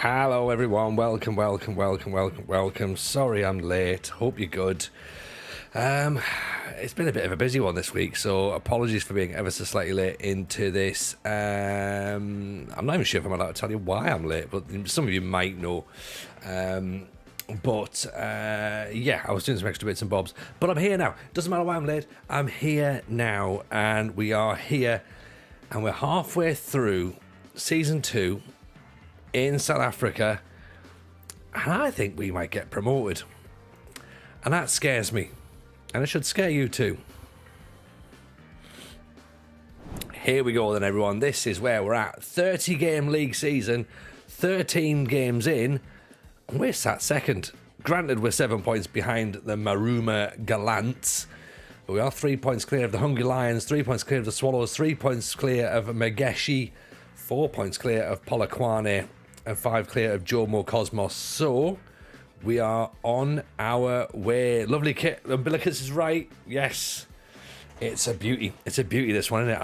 Hello everyone, welcome. Sorry I'm late, hope you're good. It's been a bit of a busy one this week, so apologies for being ever so slightly late into this. I'm not even sure if I'm allowed to tell you why I'm late, but some of you might know. Yeah, I was doing some extra bits and bobs, but I'm here now. Doesn't matter why I'm late, I'm here now, and we are here, and we're halfway through Season 2 in South Africa, and I think we might get promoted. And that scares me, and it should scare you too. Here we go then, everyone. This is where we're at. 30-game league season, 13 games in, and we're sat second. Granted, we're 7 points behind the Maruma Gallants, but we are 3 points clear of the Hungry Lions, 3 points clear of the Swallows, 3 points clear of Mageshi, 4 points clear of Polokwane, and 5 clear of Jomo Cosmos. So we are on our way. Lovely kit. The umbilicus is right. Yes, it's a beauty. It's a beauty, this one, isn't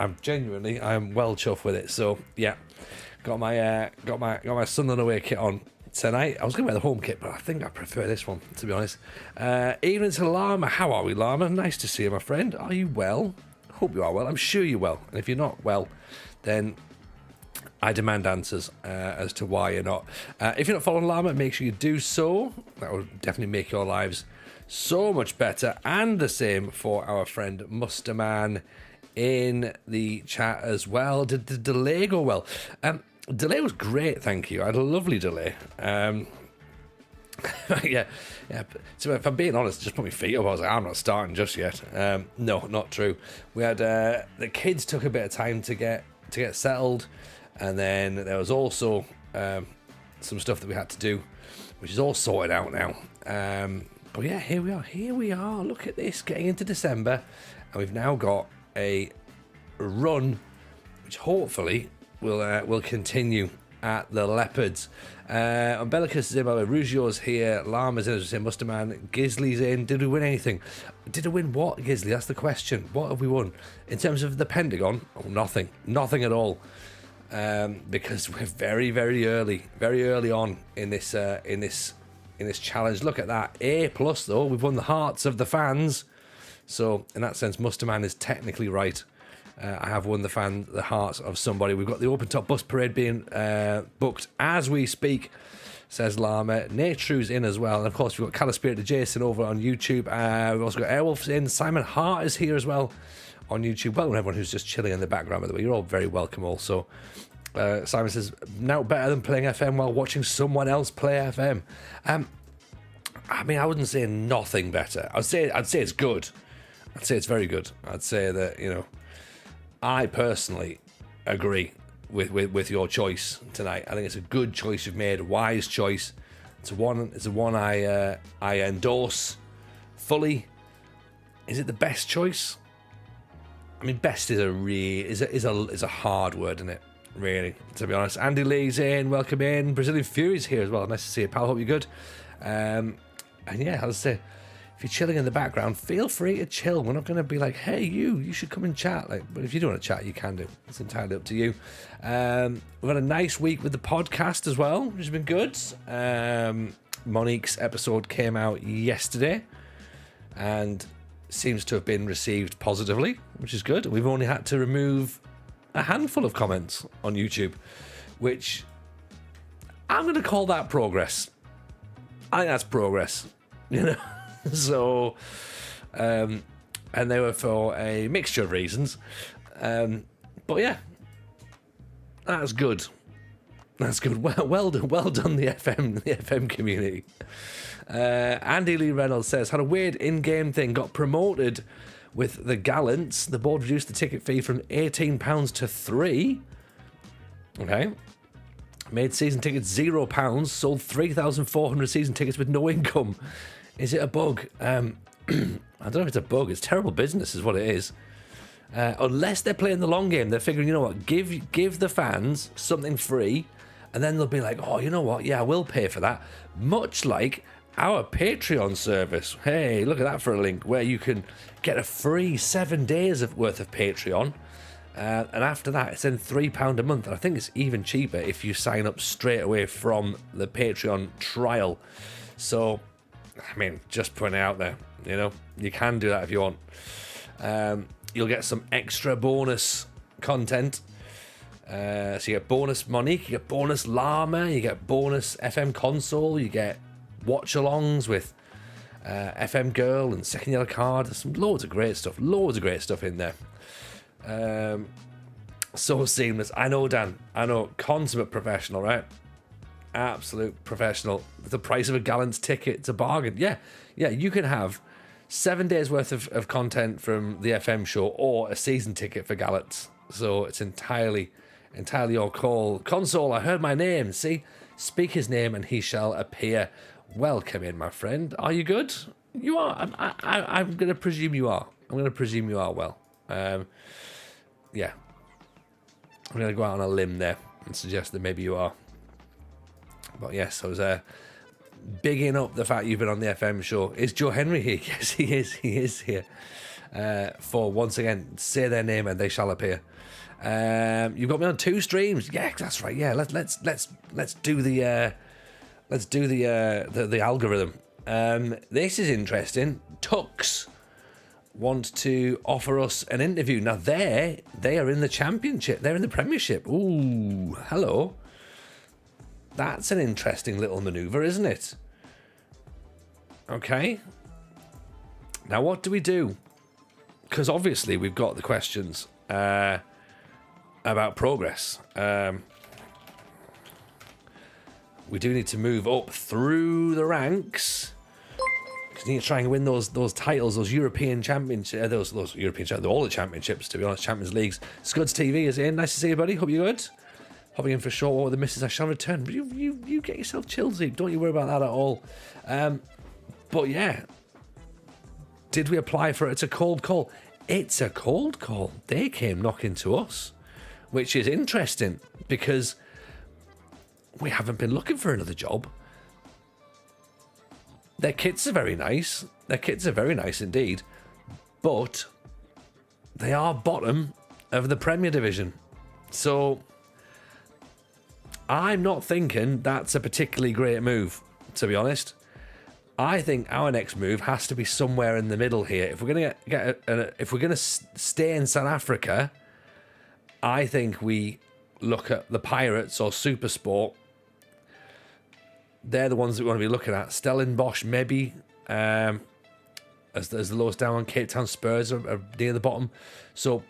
it? I'm well chuffed with it. So yeah, got my Sunderland away kit on tonight. I was going to wear the home kit, but I think I prefer this one, to be honest. Evening to Llama. How are we, Llama? Nice to see you, my friend. Are you well? Hope you are well. I'm sure you're well. And if you're not well, then I demand answers as to why you're not. If you're not following Llama, make sure you do so. That will definitely make your lives so much better. And the same for our friend Musterman in the chat as well. Did the delay go well? Delay was great, thank you. I had a lovely delay. Yeah. So if I'm being honest, just put my feet up. I was like, I'm not starting just yet. No, not true. We had the kids took a bit of time to get settled. And then there was also some stuff that we had to do, which is all sorted out now. But yeah, here we are. Look at this, getting into December. And we've now got a run, which hopefully will continue at the Leopards. Umbilicus is in, by the way. Rugio's here. Llama's in, as we say. Musterman. Gisley's in. Did we win anything? Did we win what, Gisley? That's the question. What have we won? In terms of the Pentagon? Oh, nothing. Nothing at all. Because we're very early on in this challenge. Look at that, A+ though. We've won the hearts of the fans, so in that sense Musterman is technically right. I have won the hearts of somebody. We've got the open top bus parade being booked as we speak, says Llama. Natru's in as well, and of course we've got Calispirit Jason over on YouTube. We've also got Airwolf's in. Simon Hart is here as well on YouTube. Welcome everyone who's just chilling in the background, by the way. You're all very welcome also. Simon says, now better than playing FM while watching someone else play FM. I mean, I wouldn't say nothing better. I'd say it's good. I'd say it's very good. I'd say that, I personally agree with your choice tonight. I think it's a good choice you've made, a wise choice. It's one I endorse fully. Is it the best choice? I mean, best is a hard word, isn't it? Really, to be honest. Andy Lee's in. Welcome in. Brazilian Fury's here as well. Nice to see you, pal. Hope you're good. And yeah, as I say, if you're chilling in the background, feel free to chill. We're not going to be like, hey, you should come and chat. But if you do want to chat, you can do. It's entirely up to you. We've had a nice week with the podcast as well, which has been good. Monique's episode came out yesterday and seems to have been received positively, which is good. We've only had to remove a handful of comments on YouTube, which I'm going to call that progress. I think that's progress, So, and they were for a mixture of reasons. But yeah, that's good. That's good. Well done, the FM community. Andy Lee Reynolds says, had a weird in-game thing, got promoted with the Gallants. The board reduced the ticket fee from £18 to £3. Okay. Made season tickets £0. Sold 3,400 season tickets with no income. Is it a bug? I don't know if it's a bug. It's terrible business is what it is. Unless they're playing the long game. They're figuring, you know what, give the fans something free, and then they'll be like, oh, you know what, yeah, I will pay for that. Much like our Patreon service. Hey, look at that for a link where you can get a free 7 days worth of Patreon And after that, it's then £3 a month. And I think it's even cheaper if you sign up straight away from the Patreon trial. So, I mean, just putting it out there, you know, you can do that if you want. You'll get some extra bonus content. So you get bonus Monique, you get bonus Llama, you get bonus FM console, you get watch-alongs with FM Girl and Second Yellow Card. There's some loads of great stuff in there. So seamless. I know, Dan. I know, consummate professional, right? Absolute professional. The price of a gallant's ticket, it's a bargain. Yeah, you can have 7 days worth of content from the FM show or a season ticket for Gallants. So it's entirely your call. Console, I heard my name. See, speak his name and he shall appear. Welcome in, my friend. Are you good? You are. I'm going to presume you are. I'm going to presume you are well. Yeah. I'm going to go out on a limb there and suggest that maybe you are. But yes, I was bigging up the fact you've been on the FM show. Is Joe Henry here? Yes, he is. He is here. For once again, say their name and they shall appear. You've got me on 2 streams. Yeah, that's right. Yeah, let's do the algorithm. This is interesting. Tux want to offer us an interview. Now they are in the championship. They're in the Premiership. Ooh, hello. That's an interesting little manoeuvre, isn't it? Okay. Now what do we do? Because obviously we've got the questions about progress. We do need to move up through the ranks. Because we need to try and win those titles, those European championships, those European championships, all the championships, to be honest, Champions Leagues. Scuds TV is in. Nice to see you, buddy. Hope you're good. Hopping in for a short walk with the missus. I shall return. But you get yourself chilled, Zeke. Don't you worry about that at all. But yeah, did we apply for it? It's a cold call. It's a cold call. They came knocking to us, which is interesting because we haven't been looking for another job. Their kits are very nice. Their kits are very nice indeed. But they are bottom of the Premier Division. So I'm not thinking that's a particularly great move, to be honest. I think our next move has to be somewhere in the middle here. If we're going to if we're going to stay in South Africa, I think we look at the Pirates or Supersport. They're the ones that we want to be looking at. Stellenbosch, maybe, as the lowest down. Cape Town Spurs are near the bottom. So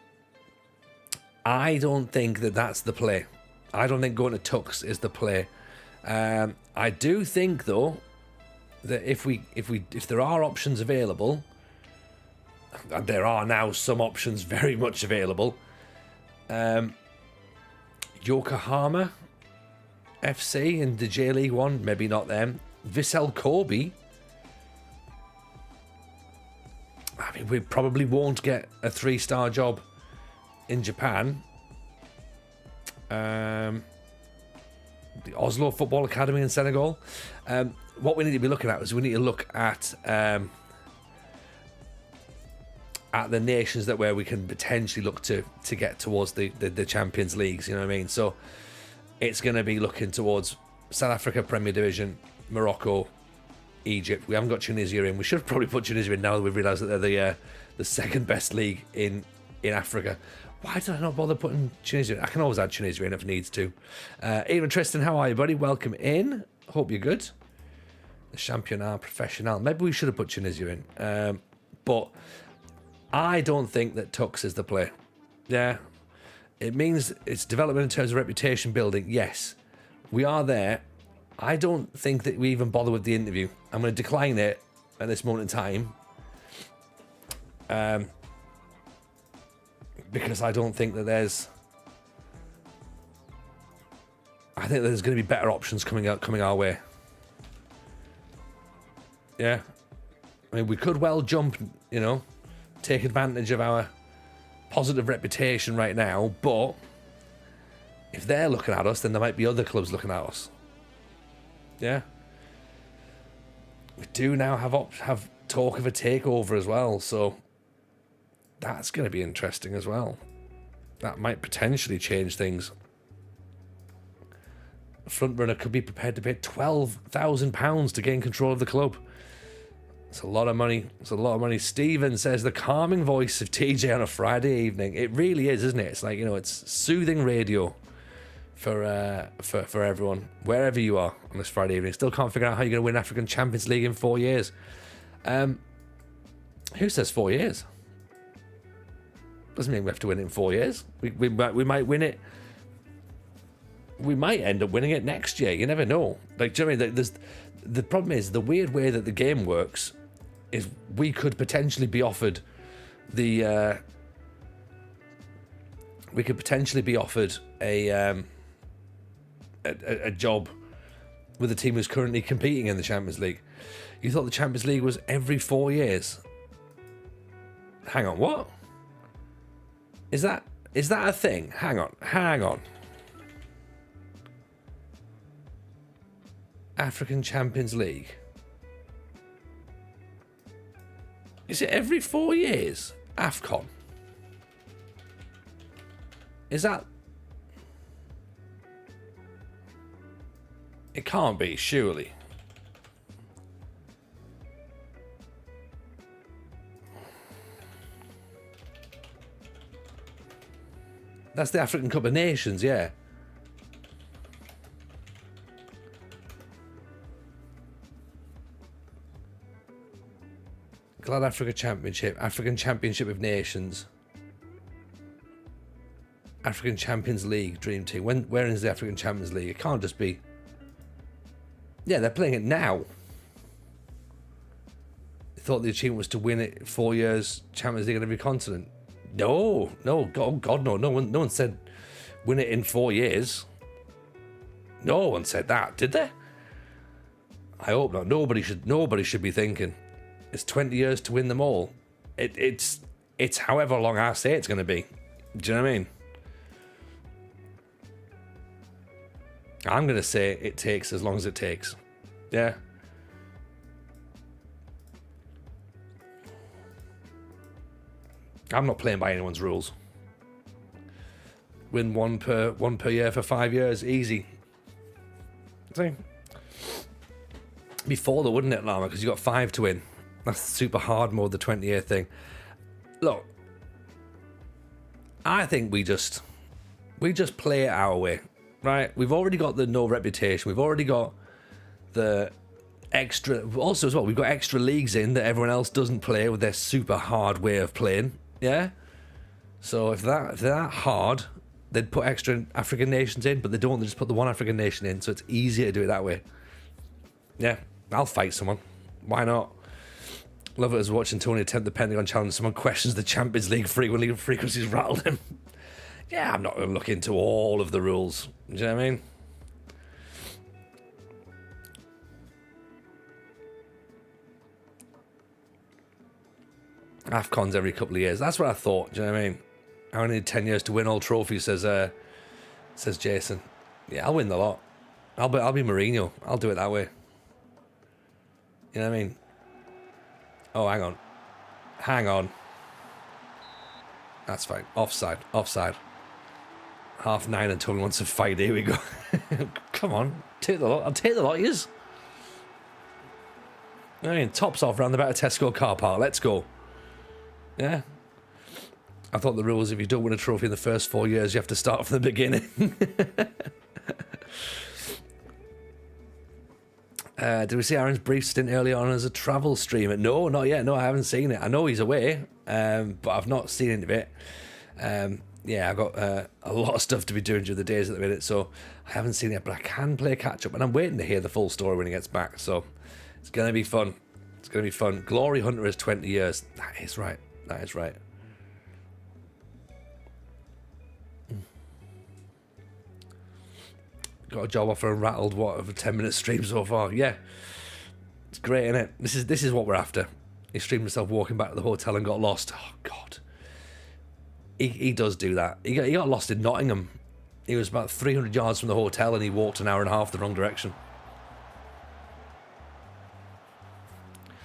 I don't think that's the play. I don't think going to Tux is the play. I do think though that if there are options available, and there are now some options very much available, Yokohama FC in the J League 1, maybe not them. Vissel Kobe. I mean, we probably won't get a 3-star job in Japan. The Oslo Football Academy in Senegal. What we need to be looking at is we need to look at the nations where we can potentially look to get towards the Champions Leagues. You know what I mean? So it's going to be looking towards South Africa Premier Division, Morocco, Egypt. We haven't got Tunisia in. We should have probably put Tunisia in now that we've realised that they're the second best league in Africa. Why did I not bother putting Tunisia in? I can always add Tunisia in if needs to. Even Tristan, how are you, buddy? Welcome in. Hope you're good. The Championnat Professionnel. Maybe we should have put Tunisia in. But I don't think that Tux is the play. Yeah. It means it's development in terms of reputation building. Yes. We are there. I don't think that we even bother with the interview. I'm going to decline it at this moment in time. Because I don't think that there's... I think there's going to be better options coming our way. Yeah. I mean, we could well jump, take advantage of our positive reputation right now, but if they're looking at us, then there might be other clubs looking at us. Yeah. We do now have talk of a takeover as well, so that's going to be interesting as well. That might potentially change things. A front runner could be prepared to pay £12,000 to gain control of the club. It's a lot of money. It's a lot of money. Steven says the calming voice of TJ on a Friday evening. It really is, isn't it? It's like, it's soothing radio for everyone, wherever you are on this Friday evening. Still can't figure out how you're going to win African Champions League in 4 years. Who says 4 years? Doesn't mean we have to win it in 4 years. We might win it. We might end up winning it next year. You never know. Like, do you know what I mean? The problem is the weird way that the game works is we could potentially be offered a job with a team who's currently competing in the Champions League. You thought the Champions League was every 4 years? Hang on, what? Is that a thing? Hang on. African Champions League. Is it every 4 years? AFCON. Is that... It can't be, surely. That's the African Cup of Nations, yeah. Glad Africa Championship, African Championship of Nations, African Champions League, Dream Team. Where is the African Champions League? It can't just be... Yeah, they're playing it now. They thought the achievement was to win it 4 years, Champions League on every continent. No, God, no. No one said win it in 4 years. No one said that, did they? I hope not. Nobody should be thinking it's 20 years to win them all. It's however long I say it's going to be. Do you know what I mean? I'm going to say it takes as long as it takes. Yeah. I'm not playing by anyone's rules. Win one per year for 5 years, easy. See? Before though, wouldn't it, Lama? Because you got 5 to win. That's super hard mode, the 20-year thing. Look, I think we just play it our way, right? We've already got the no reputation. We've already got the extra. Also, as well, we've got extra leagues in that everyone else doesn't play with their super hard way of playing. Yeah. So if they're that hard, they'd put extra African nations in, but they don't. They just put the one African nation in, so it's easier to do it that way. Yeah, I'll fight someone. Why not? Love it as watching Tony attempt the Pentagon challenge. Someone questions the Champions League frequencies rattled him. Yeah, I'm not going to look into all of the rules. Do you know what I mean? AFCON's every couple of years. That's what I thought. Do you know what I mean? I only need 10 years to win all trophies, says Jason. Yeah, I'll win the lot. I'll be Mourinho. I'll do it that way. You know what I mean? Oh, hang on. That's fine. Offside. 9:30 and Tony wants to fight. Here we go. Come on, take the lot. I'll take the lot, yous. I mean, tops off round about a Tesco car park. Let's go. Yeah. I thought the rule was if you don't win a trophy in the first 4 years, you have to start from the beginning. Did we see Aaron's brief stint early on as a travel streamer? No, not yet. No, I haven't seen it. I know he's away, but I've not seen any of it. Yeah, I've got a lot of stuff to be doing during the days at the minute, so I haven't seen it, but I can play catch-up, and I'm waiting to hear the full story when he gets back, so it's going to be fun. It's going to be fun. Glory Hunter is 20 years. That is right. Got a job offer and rattled what of a 10-minute stream so far. Yeah, it's great, isn't it? This is what we're after. He streamed himself walking back to the hotel and got lost. Oh God, he does do that. He got lost in Nottingham. He was about 300 yards from the hotel and he walked an hour and a half the wrong direction.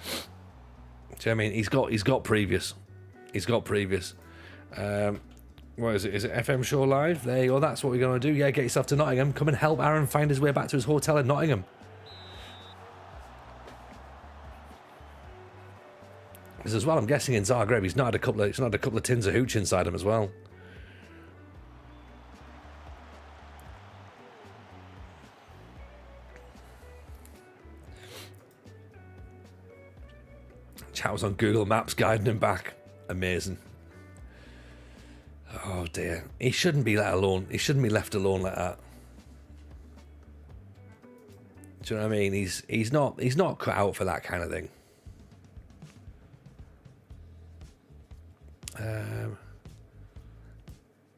Do you know what I mean? He's got previous. Let's What is it? Is it FM Show Live? There you go. That's what we're going to do. Yeah, get yourself to Nottingham. Come and help Aaron find his way back to his hotel in Nottingham. Because as well, I'm guessing in Zagreb, he's not had a couple of tins of hooch inside him as well. Chat was on Google Maps guiding him back. Amazing. Oh dear. He shouldn't be let alone. He shouldn't be left alone like that. Do you know what I mean? He's not cut out for that kind of thing.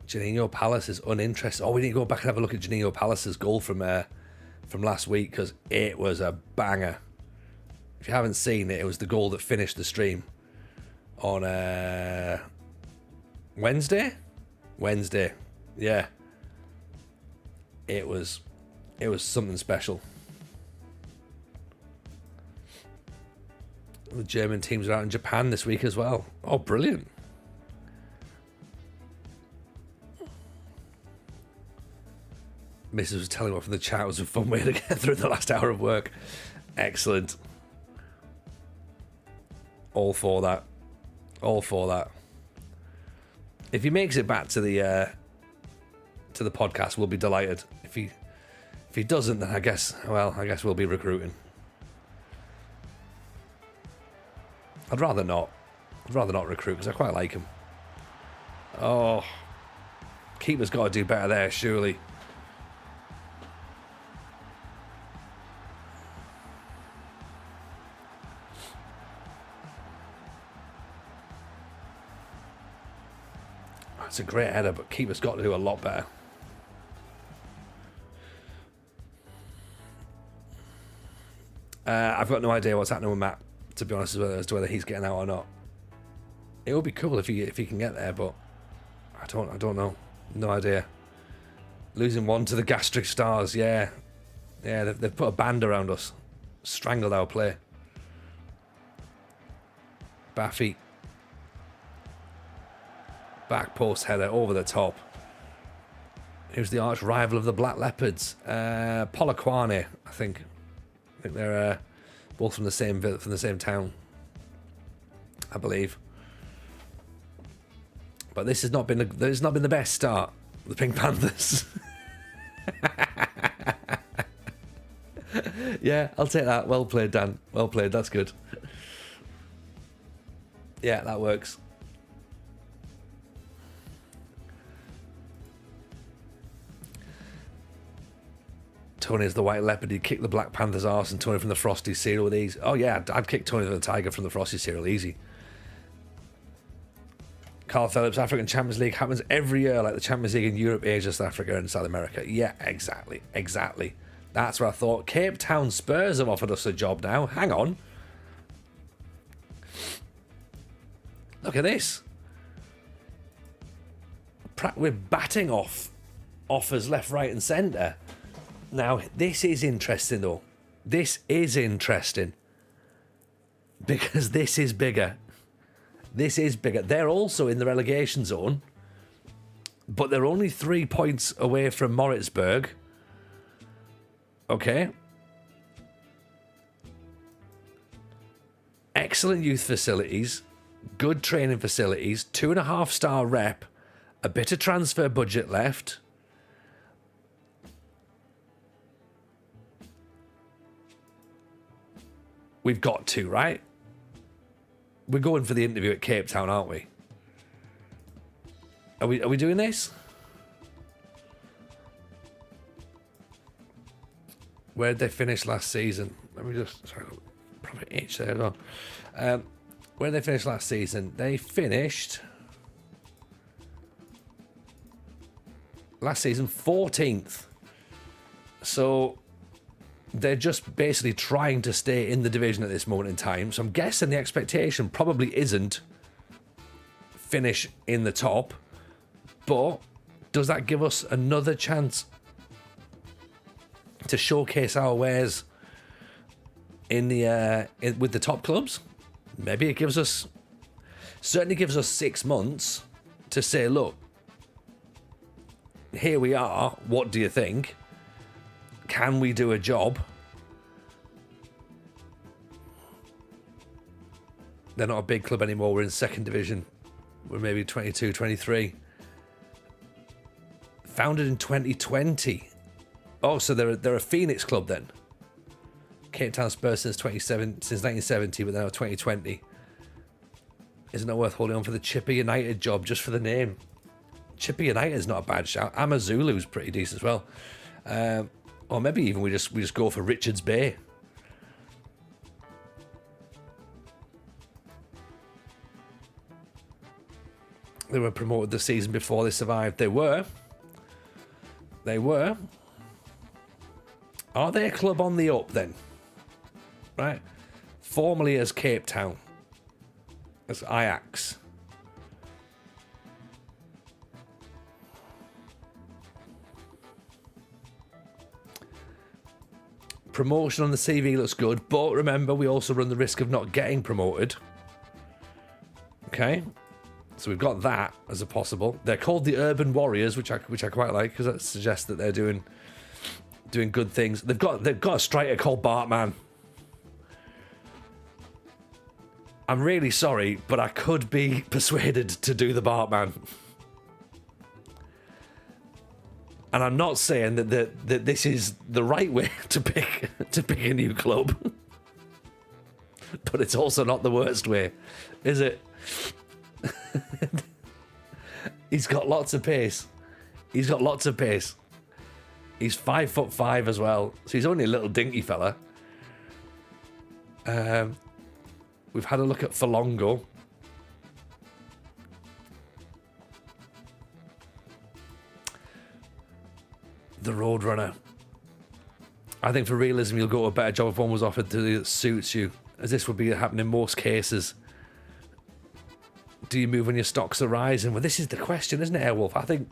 Janino Palace is uninterested. Oh, we need to go back and have a look at Janino Palace's goal from last week, because it was a banger. If you haven't seen it, it was the goal that finished the stream on Wednesday. Yeah, it was something special. The German teams are out in Japan this week as well. Oh, brilliant. Mrs. was telling me from the chat, it was a fun way to get through the last hour of work. Excellent. All for that. If he makes it back to the podcast, we'll be delighted. If he doesn't, then I guess we'll be recruiting. I'd rather not recruit, because I quite like him. Oh, keeper's got to do better there, surely. It's a great header, but keeper's got to do a lot better. I've got no idea what's happening with Matt, to be honest, as to whether he's getting out or not. It would be cool if he can get there, but I don't know. No idea. Losing one to the gastric stars, yeah. Yeah, they've put a band around us. Strangled our play. Baffy. Back post header over the top. Who's the arch rival of the Black Leopards? Polokwane, I think. I think they're both from the same town, I believe. But this has not been the best start. The Pink Panthers. Yeah, I'll take that. Well played, Dan. Well played. That's good. Yeah, that works. Tony's the White Leopard. He'd kick the Black Panther's arse, and Tony from the Frosty cereal with ease. Oh yeah, I'd kick Tony the Tiger from the Frosty cereal easy. Carl Phillips, African Champions League happens every year, like the Champions League in Europe, Asia, South Africa, and South America. Yeah, exactly. That's what I thought. Cape Town Spurs have offered us a job now. Hang on. Look at this. We're batting off offers left, right, and centre. Now, this is interesting, though. This is interesting. Because this is bigger. This is bigger. They're also in the relegation zone. But they're only 3 points away from Moritzburg. Okay. Excellent youth facilities. Good training facilities. 2.5-star rep. A bit of transfer budget left. We've got to, right? We're going for the interview at Cape Town, aren't we? Are we doing this? Where did they finish last season? Let me just... Sorry, probably itch there as well. Where did they finish last season? They finished... Last season, 14th. So... They're just basically trying to stay in the division at this moment in time. So I'm guessing the expectation probably isn't finish in the top. But does that give us another chance to showcase our wares in the with the top clubs? Maybe it gives us... Certainly gives us 6 months to say, look, here we are. What do you think? Can we do a job? They're not a big club anymore. We're in second division. We're maybe 22, 23. Founded in 2020. Oh, so they're a Phoenix club then. Town Spurs since 1970, but now 2020. Isn't it worth holding on for the Chipper United job just for the name? Chipper United is not a bad shout. Amazulu's pretty decent as well. Or maybe even we just go for Richards Bay. They were promoted the season before they survived. They were. Are they a club on the up then? Right? Formerly as Cape Town. As Ajax. Promotion on the CV looks good, but remember, we also run the risk of not getting promoted. Okay? So we've got that as a possible. They're called the Urban Warriors, which I quite like, because that suggests that they're doing good things. They've got a striker called Bartman. I'm really sorry, but I could be persuaded to do the Bartman. And I'm not saying that this is the right way to pick a new club, but it's also not the worst way, is it? He's got lots of pace. He's 5'5" as well, so he's only a little dinky fella. We've had a look at Falongo. The Roadrunner. I think for realism, you'll go to a better job if one was offered that suits you, as this would be happening in most cases. Do you move when your stocks are rising? Well, this is the question, isn't it, Airwolf? I think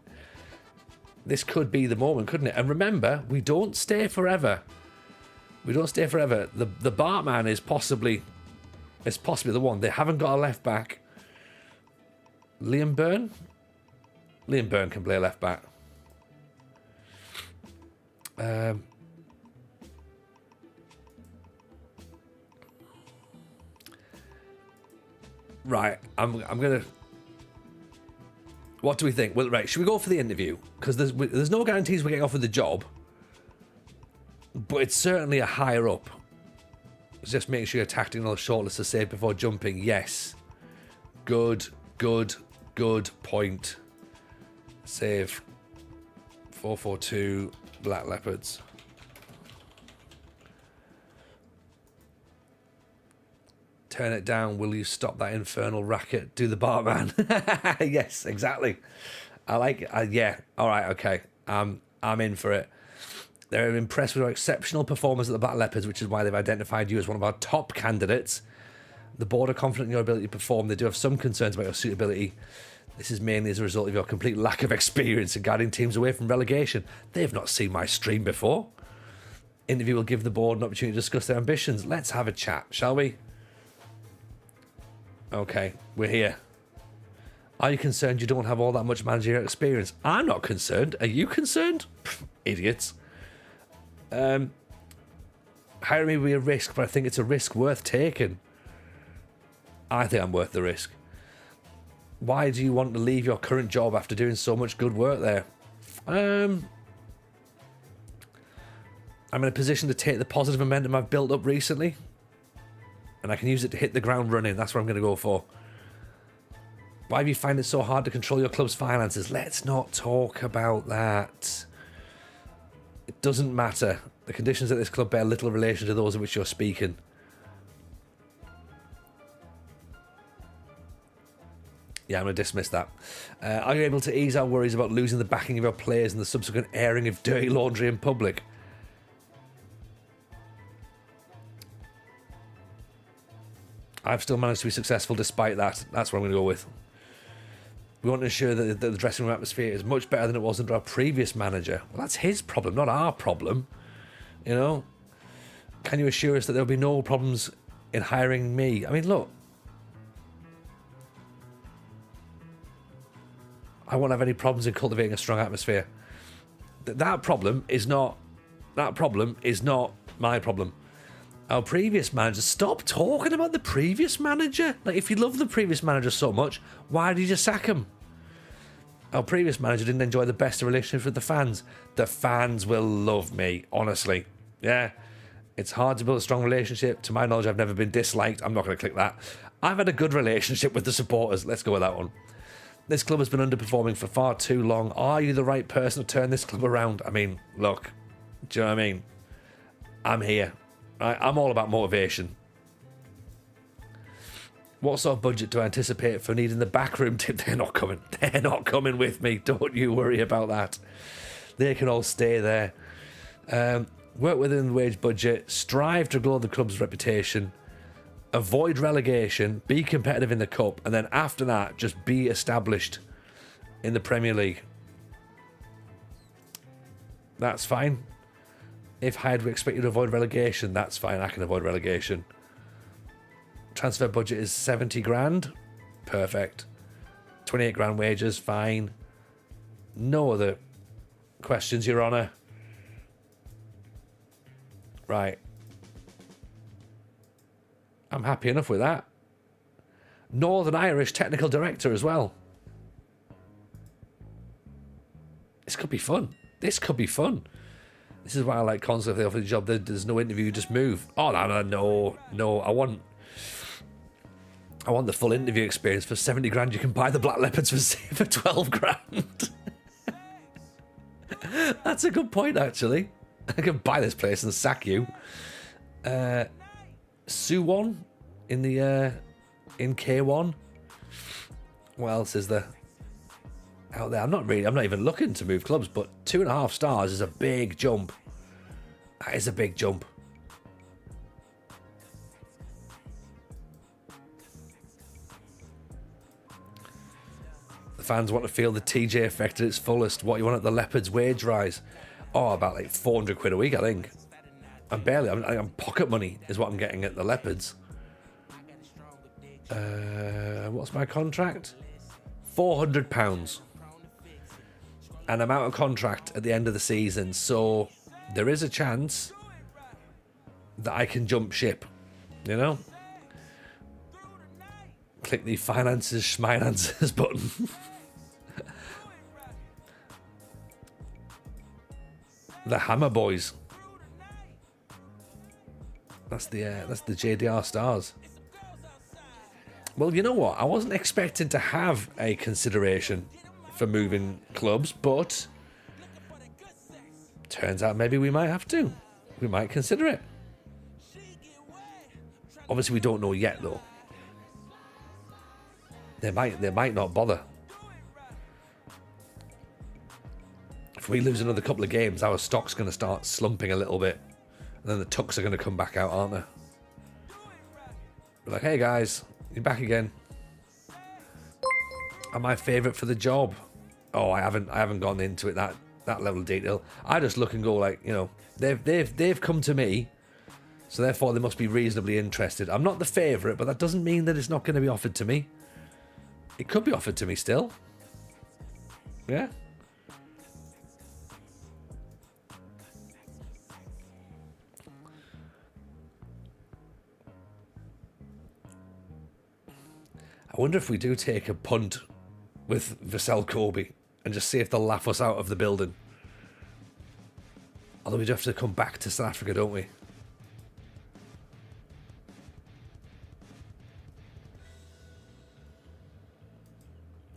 this could be the moment, couldn't it? And remember, we don't stay forever. The Bartman is possibly the one. They haven't got a left back. Liam Byrne can play a left back. Right, I'm gonna. What do we think? Well, right, should we go for the interview? Because there's no guarantees we're getting offered the job, but it's certainly a higher up. It's just making sure your tactical shortlist is saved before jumping. Yes, good point. Save 442 Black Leopards. Turn it down. Will you stop that infernal racket? Do the Bartman. Yes, exactly. I like it. Yeah. All right. Okay. I'm in for it. They're impressed with our exceptional performance at the Black Leopards, which is why they've identified you as one of our top candidates. The board are confident in your ability to perform. They do have some concerns about your suitability. This is mainly as a result of your complete lack of experience in guiding teams away from relegation. They've not seen my stream before. Interview will give the board an opportunity to discuss their ambitions. Let's have a chat, shall we? Okay, we're here. Are you concerned you don't have all that much managerial experience? I'm not concerned. Are you concerned? Idiots. Hiring me will be a risk, but I think it's a risk worth taking. I think I'm worth the risk. Why do you want to leave your current job after doing so much good work there? I'm in a position to take the positive momentum I've built up recently, and I can use it to hit the ground running. That's what I'm going to go for. Why do you find it so hard to control your club's finances? Let's not talk about that. It doesn't matter. The conditions at this club bear little relation to those of which you're speaking. Yeah, I'm going to dismiss that. Are you able to ease our worries about losing the backing of your players and the subsequent airing of dirty laundry in public? I've still managed to be successful despite that. That's what I'm going to go with. We want to ensure that the dressing room atmosphere is much better than it was under our previous manager. Well, that's his problem, not our problem. You know? Can you assure us that there'll be no problems in hiring me? I mean, look. I won't have any problems in cultivating a strong atmosphere. That problem is not my problem. Our previous manager, stop talking about the previous manager. Like, if you love the previous manager so much, why did you sack him? Our previous manager didn't enjoy the best of relationships with the fans. The fans will love me, honestly. Yeah. It's hard to build a strong relationship. To my knowledge, I've never been disliked. I'm not going to click that. I've had a good relationship with the supporters. Let's go with that one. This club has been underperforming for far too long. Are you the right person to turn this club around? I mean, look. Do you know what I mean? I'm here. I'm all about motivation. What sort of budget do I anticipate for needing the backroom tip? They're not coming. They're not coming with me. Don't you worry about that. They can all stay there. Work within the wage budget. Strive to grow the club's reputation. Avoid relegation. Be competitive in the cup. And then after that, just be established in the Premier League. That's fine. If hired, we expect you to avoid relegation. That's fine. I can avoid relegation. Transfer budget is 70 grand. Perfect. 28 grand wages. Fine. No other questions, Your Honour. Right. I'm happy enough with that. Northern Irish technical director as well. This could be fun. This could be fun. This is why I like constantly, if they offer the job, there's no interview, you just move. Oh, no. I want the full interview experience. For 70 grand, you can buy the Black Leopards for 12 grand. That's a good point, actually. I can buy this place and sack you. Suwon in the in K1. What else is there out there? I'm not even looking to move clubs, but 2.5 stars is a big jump. That is a big jump. The fans want to feel the TJ effect at its fullest. What you want at the Leopards wage rise? Oh, about like 400 quid a week, I think. I'm pocket money is what I'm getting at the Leopards. What's my contract? £400. And I'm out of contract at the end of the season, so there is a chance that I can jump ship, you know? Click the finances button. The Hammer Boys. That's the JDR Stars. Well, you know what? I wasn't expecting to have a consideration for moving clubs, but turns out maybe we might have to. We might consider it. Obviously, we don't know yet, though. They might not bother. If we lose another couple of games, our stock's going to start slumping a little bit. And then the tucks are going to come back out, aren't they? We're like, hey guys, you're back again. Am I favourite for the job? Oh, I haven't gone into it that level of detail. I just look and go like, you know, they've come to me, so therefore they must be reasonably interested. I'm not the favourite, but that doesn't mean that it's not going to be offered to me. It could be offered to me still. Yeah. I wonder if we do take a punt with Vassell Kobe and just see if they'll laugh us out of the building. Although we do have to come back to South Africa, don't we?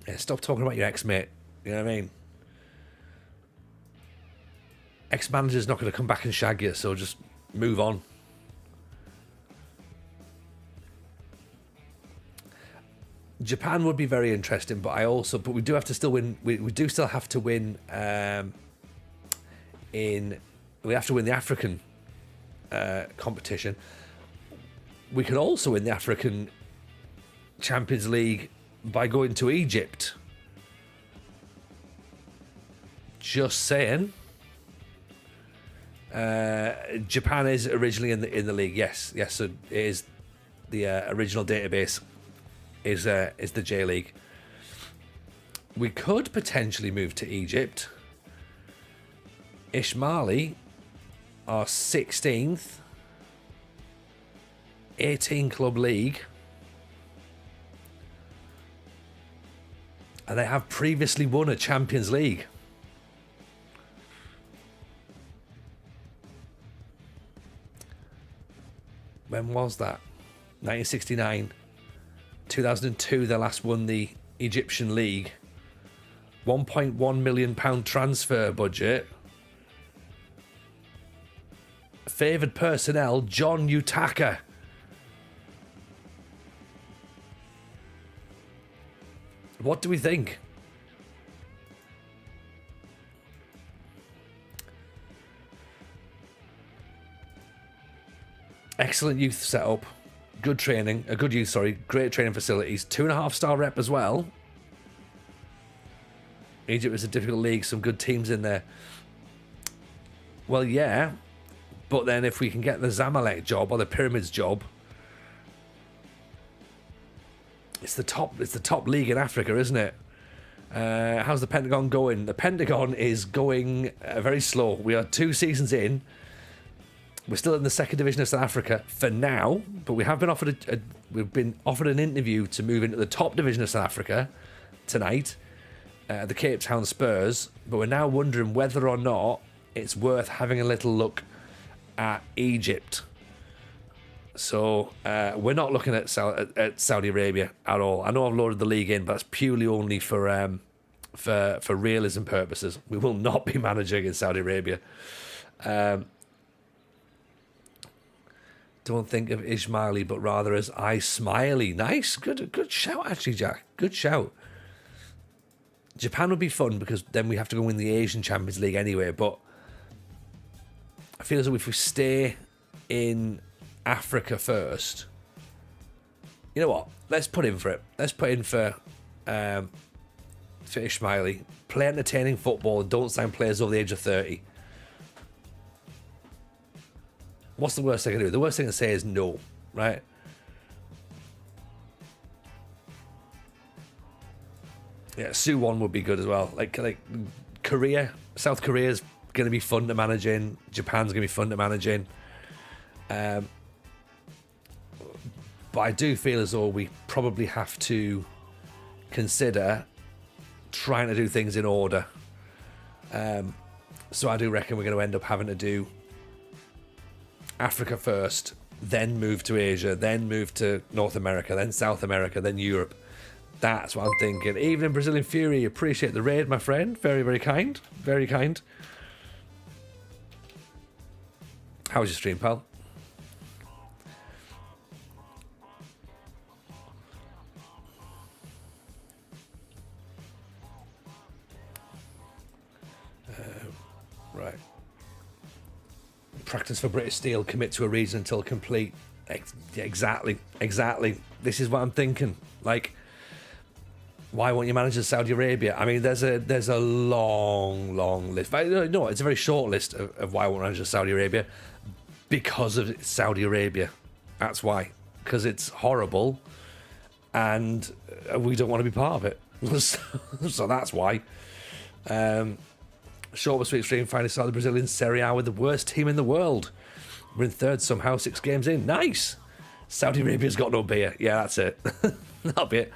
Yeah, stop talking about your ex-mate. You know what I mean? Ex-manager's not going to come back and shag you, so just move on. Japan would be very interesting, but we do have to still win. We do still have to win. We have to win the African competition. We can also win the African Champions League by going to Egypt. Just saying. Japan is originally in the league. Yes. So it is the original database. Is the J League. We could potentially move to Egypt. Ismaili are 16th. 18 club league. And they have previously won a Champions League. When was that? 1969. 2002, they last won the Egyptian League. £1.1 million transfer budget. Favoured personnel, John Utaka. What do we think? Excellent youth setup. Good training. Great training facilities. 2.5-star rep as well. Egypt is a difficult league. Some good teams in there. Well, yeah. But then if we can get the Zamalek job or the Pyramids job, it's the top league in Africa, isn't it? How's the Pentagon going? The Pentagon is going very slow. We are 2 seasons in. We're still in the 2nd division of South Africa for now, but we have been offered we've been offered an interview to move into the top division of South Africa tonight, the Cape Town Spurs. But we're now wondering whether or not it's worth having a little look at Egypt. So we're not looking at Saudi Arabia at all. I know I've loaded the league in, but that's purely only for realism purposes. We will not be managing in Saudi Arabia. Don't think of Ismaili, but rather as I Smiley. Nice, good shout actually, Jack. Good shout. Japan would be fun because then we have to go win the Asian Champions League anyway. But I feel as though if we stay in Africa first, you know what? Let's put in for it. Let's put in for Ismaili. Play entertaining football and don't sign players over the age of 30. What's the worst they can do? The worst thing to say is no, right? Yeah, Suwon would be good as well. Like Korea, South Korea's going to be fun to manage in. Japan's going to be fun to manage in. But I do feel as though we probably have to consider trying to do things in order. So I do reckon we're going to end up having to do Africa first, then move to Asia, then move to North America, then South America, then Europe. That's what I'm thinking. Evening Brazilian Fury, appreciate the raid, my friend. Very, very kind. Very kind. How was your stream, pal? Right. Practice for British Steel, commit to a reason until complete. Exactly. This is what I'm thinking. Like, why won't you manage Saudi Arabia? I mean, there's a long list. No, it's a very short list of why I won't manage Saudi Arabia. Because of Saudi Arabia. That's why. Because it's horrible. And we don't want to be part of it. So that's why. Short but sweet stream, finally saw the Brazilian Serie A with the worst team in the world. We're in 3rd somehow, 6 games in. Nice. Saudi Arabia's got no beer. Yeah, that's it. That'll be it.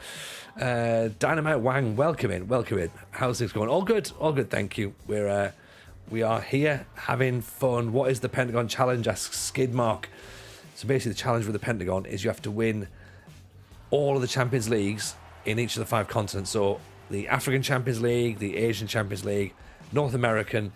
Dynamite Wang, welcome in. How's things going? All good, thank you. We are here having fun. What is the Pentagon challenge? Asks Skidmark. So basically the challenge with the Pentagon is you have to win all of the Champions Leagues in each of the 5 continents. So the African Champions League, the Asian Champions League, North American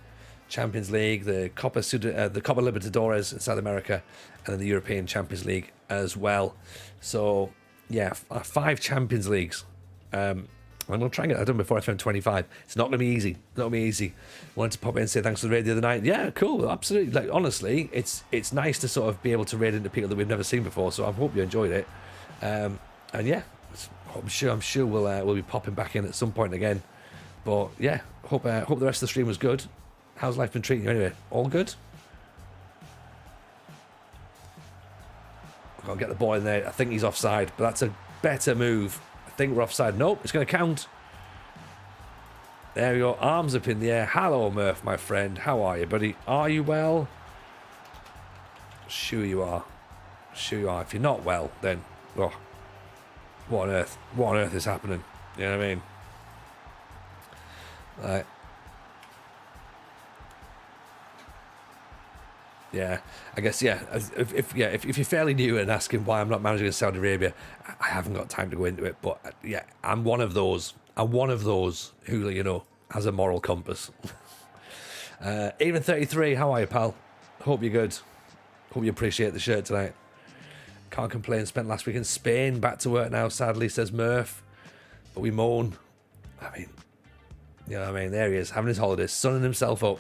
Champions League, the Copa Libertadores in South America, and then the European Champions League as well. So, yeah, 5 Champions Leagues. I'm going to try and get that done before I turn 25. It's not going to be easy. Wanted to pop in and say thanks for the raid the other night. Yeah, cool, absolutely. Like, honestly, it's nice to sort of be able to raid into people that we've never seen before. So I hope you enjoyed it. And yeah, I'm sure we'll be popping back in at some point again. But yeah, hope the rest of the stream was good. How's life been treating you anyway? All good? I've got to get the ball in there. I think he's offside, but that's a better move. I think we're offside. Nope, it's going to count. There we go. Arms up in the air. Hello, Murph, my friend. How are you, buddy? Are you well? Sure you are. Sure you are. If you're not well, then... Oh, what on earth? What on earth is happening? You know what I mean? Right. Yeah, I guess, yeah. If you're fairly new and asking why I'm not managing in Saudi Arabia, I haven't got time to go into it. But yeah, I'm one of those. I'm one of those who, you know, has a moral compass. Even 33, how are you, pal? Hope you're good. Hope you appreciate the shirt tonight. Can't complain. Spent last week in Spain. Back to work now, sadly, says Murph. But we moan. I mean, you know what I mean? There he is, having his holidays, sunning himself up.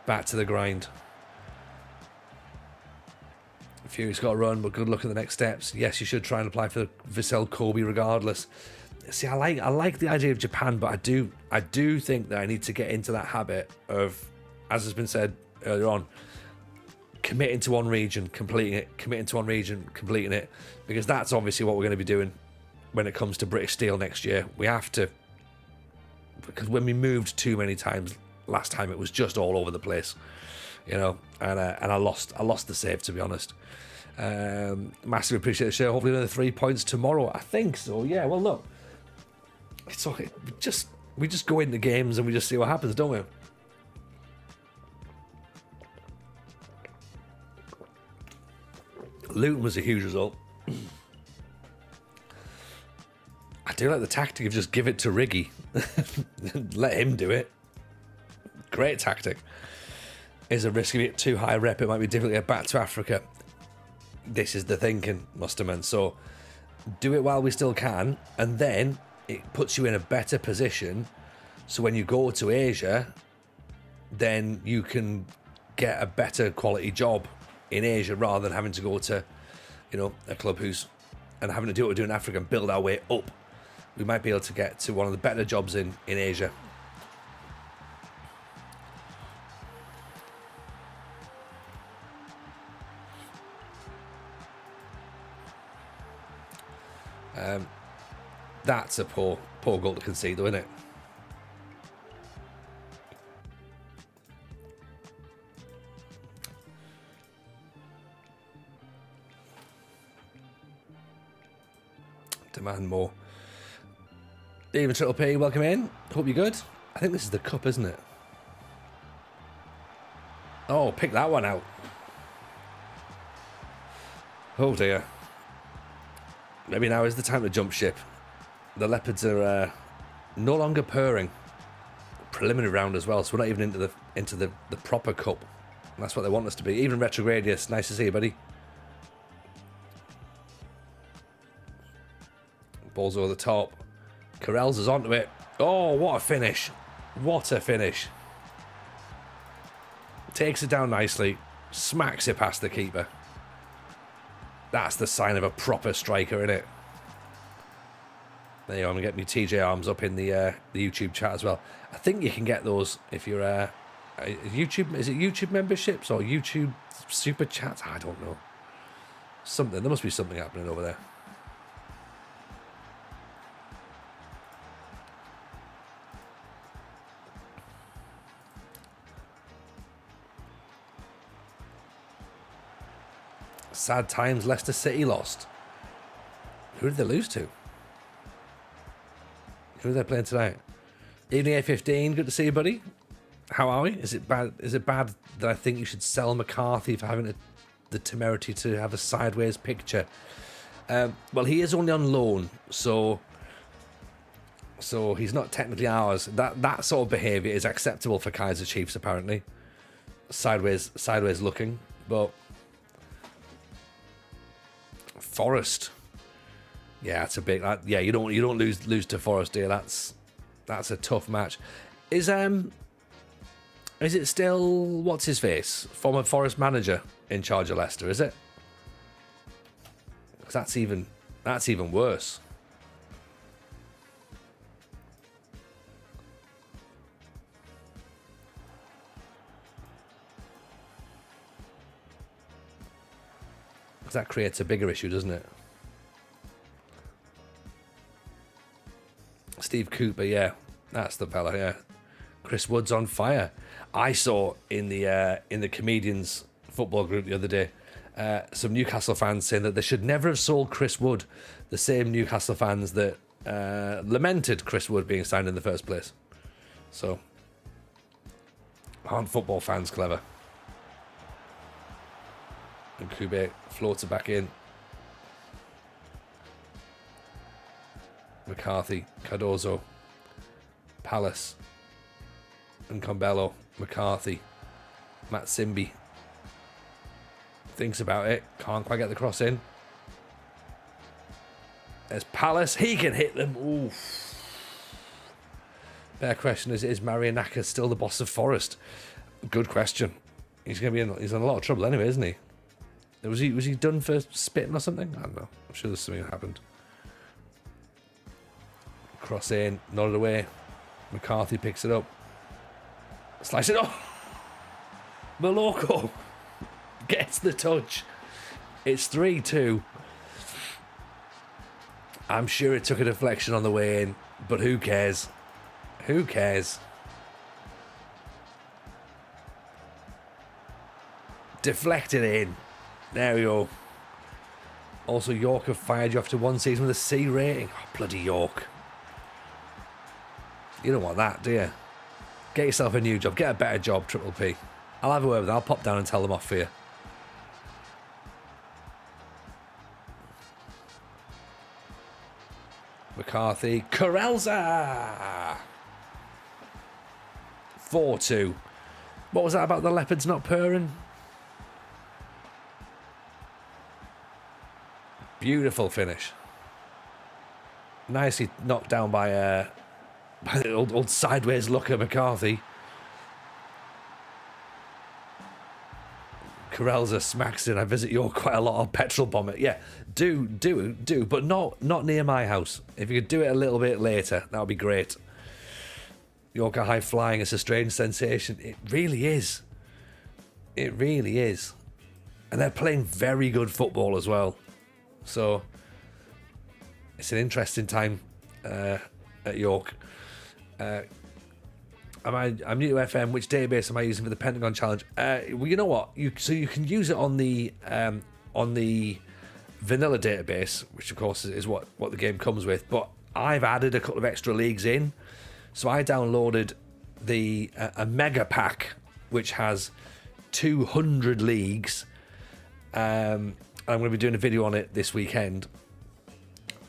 Back to the grind. Fury's got to run, but good luck at the next steps. Yes, you should try and apply for Vissel Kobe regardless. See, I like the idea of Japan, but I do think that I need to get into that habit of, as has been said earlier on, committing to one region, completing it, committing to one region, completing it, because that's obviously what we're going to be doing when it comes to British Steel next year. We have to, because when we moved too many times last time, it was just all over the place, you know, and I lost the save, to be honest. Massively appreciate the show. Hopefully another 3 points tomorrow. I think so. Yeah. Well, look, it's okay. We just go into games and we just see what happens, don't we? Luton was a huge result. I do like the tactic of just give it to Riggy. Let him do it. Great tactic. Is a risk of it too high rep? It might be difficult to get back to Africa. This is the thinking, Musterman. So do it while we still can, and then it puts you in a better position. So when you go to Asia, then you can get a better quality job in Asia rather than having to go to, you know, a club and having to do what we do in Africa and build our way up. We might be able to get to one of the better jobs in Asia. That's a poor goal to concede, though, isn't it? Demand more. Even Triple P, welcome in. Hope you're good. I think this is the cup, isn't it? Oh, pick that one out. Oh dear. Maybe now is the time to jump ship. The Leopards are no longer purring. Preliminary round as well, so we're not even into the proper cup. And that's what they want us to be. Even Retrogradius, nice to see you, buddy. Balls over the top. Carell's is onto it. Oh, what a finish. What a finish. Takes it down nicely. Smacks it past the keeper. That's the sign of a proper striker, isn't it? There you go. I'm getting your TJ arms up in the YouTube chat as well. I think you can get those if you're YouTube. Is it YouTube memberships or YouTube super chats? I don't know. Something. There must be something happening over there. Sad times. Leicester City lost. Who did they lose to? Who are they playing tonight? Evening A15. Good to see you, buddy. How are we? Is it bad? Is it bad that I think you should sell McCarthy for having the temerity to have a sideways picture? Well, he is only on loan, so he's not technically ours. That sort of behaviour is acceptable for Kaiser Chiefs, apparently. Sideways looking, but Forest. Yeah, it's a big. Yeah, you don't lose to Forest, dear. That's a tough match. Is it still what's his face, former Forest manager, in charge of Leicester? Is it? Because that's even worse. Because that creates a bigger issue, doesn't it? Steve Cooper, yeah. That's the fella, yeah. Chris Wood's on fire. I saw in the comedians football group the other day some Newcastle fans saying that they should never have sold Chris Wood, the same Newcastle fans that lamented Chris Wood being signed in the first place. So, aren't football fans clever? And Kube floats it back in. McCarthy, Cardozo, Palace, and Combello. McCarthy, Matt Simby thinks about it, can't quite get the cross in. There's Palace, he can hit them. Ooh. Fair question is Marianaka still the boss of Forest? Good question. He's gonna be he's in a lot of trouble anyway, isn't he? Was he done for spitting or something? I don't know. I'm sure there's something that happened. Cross in, nodded away. McCarthy picks it up. Slice it off. Maloko gets the touch. It's 3-2. I'm sure it took a deflection on the way in, but who cares? Who cares? Deflected in. There we go. Also, York have fired you after one season with a C rating. Oh, bloody York. You don't want that, do you? Get yourself a new job. Get a better job, Triple P. I'll have a word with them. I'll pop down and tell them off for you. McCarthy. Corelza! 4-2. What was that about the Leopards not purring? Beautiful finish. Nicely knocked down by the old sideways looker McCarthy. Corelza smacks in. I visit York quite a lot. I'll petrol bomb it. Yeah, do, but not near my house. If you could do it a little bit later, that would be great. York are high flying. It's a strange sensation. It really is. It really is. And they're playing very good football as well. So it's an interesting time at York. I'm new to FM. Which database am I using for the Pentagon challenge? Well, you know what? You can use it on the vanilla database, which of course is what the game comes with. But I've added a couple of extra leagues in, so I downloaded a mega pack which has 200 leagues. I'm going to be doing a video on it this weekend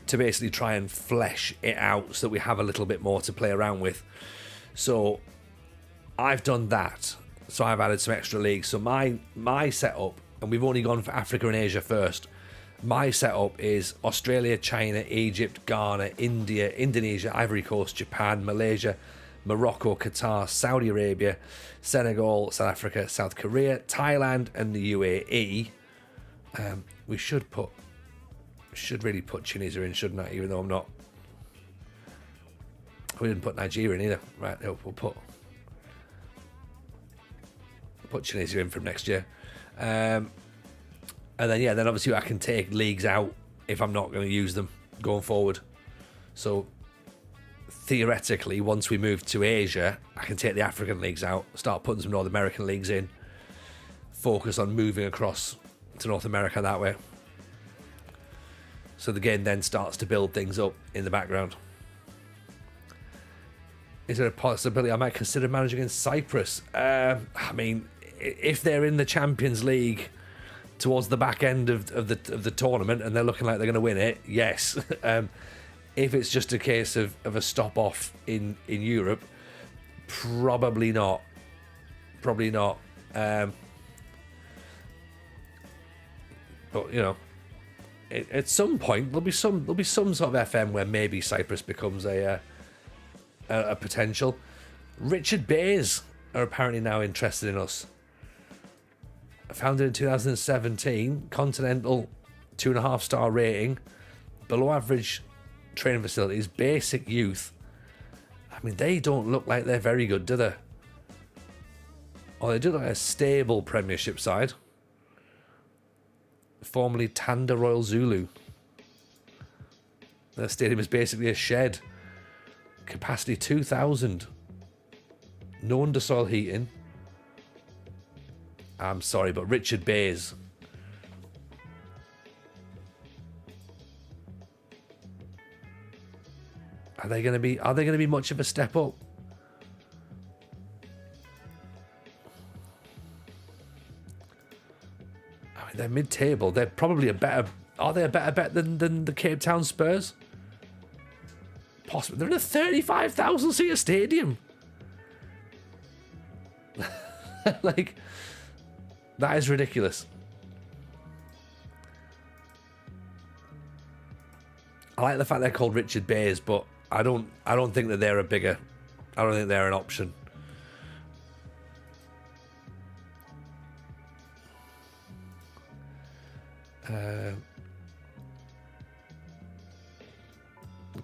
to basically try and flesh it out so that we have a little bit more to play around with. So I've done that. So I've added some extra leagues. So my setup, and we've only gone for Africa and Asia first. My setup is Australia, China, Egypt, Ghana, India, Indonesia, Ivory Coast, Japan, Malaysia, Morocco, Qatar, Saudi Arabia, Senegal, South Africa, South Korea, Thailand, and the UAE. We should really put Tunisia in, shouldn't I? Even though I'm not. We didn't put Nigeria in either. Right, no, we'll put Tunisia in from next year. And then obviously I can take leagues out if I'm not going to use them going forward. So theoretically, once we move to Asia, I can take the African leagues out, start putting some North American leagues in, focus on moving across to North America that way. So the game then starts to build things up in the background. Is there a possibility I might consider managing in Cyprus? I mean, if they're in the Champions League towards the back end of the tournament and they're looking like they're going to win it, yes. If it's just a case of a stop off in Europe, probably not. Probably not. But you know, at some point there'll be some sort of FM where maybe Cyprus becomes a potential. Richard Bays are apparently now interested in us. Founded in 2017, continental 2.5-star rating, below average training facilities, basic youth. I mean, they don't look like they're very good, do they? Oh, they do look like a stable Premiership side. Formerly Tanda Royal Zulu. Their stadium is basically a shed. Capacity 2,000. No undersoil heating. I'm sorry, but Richard Bays. Are they going to be much of a step up? I mean, they're mid-table. They're probably a better. Are they a better bet than the Cape Town Spurs? Possibly. They're in a 35,000 seat stadium. Like, that is ridiculous. I like the fact they're called Richard Bays, but I don't think that they're a bigger. I don't think they're an option. The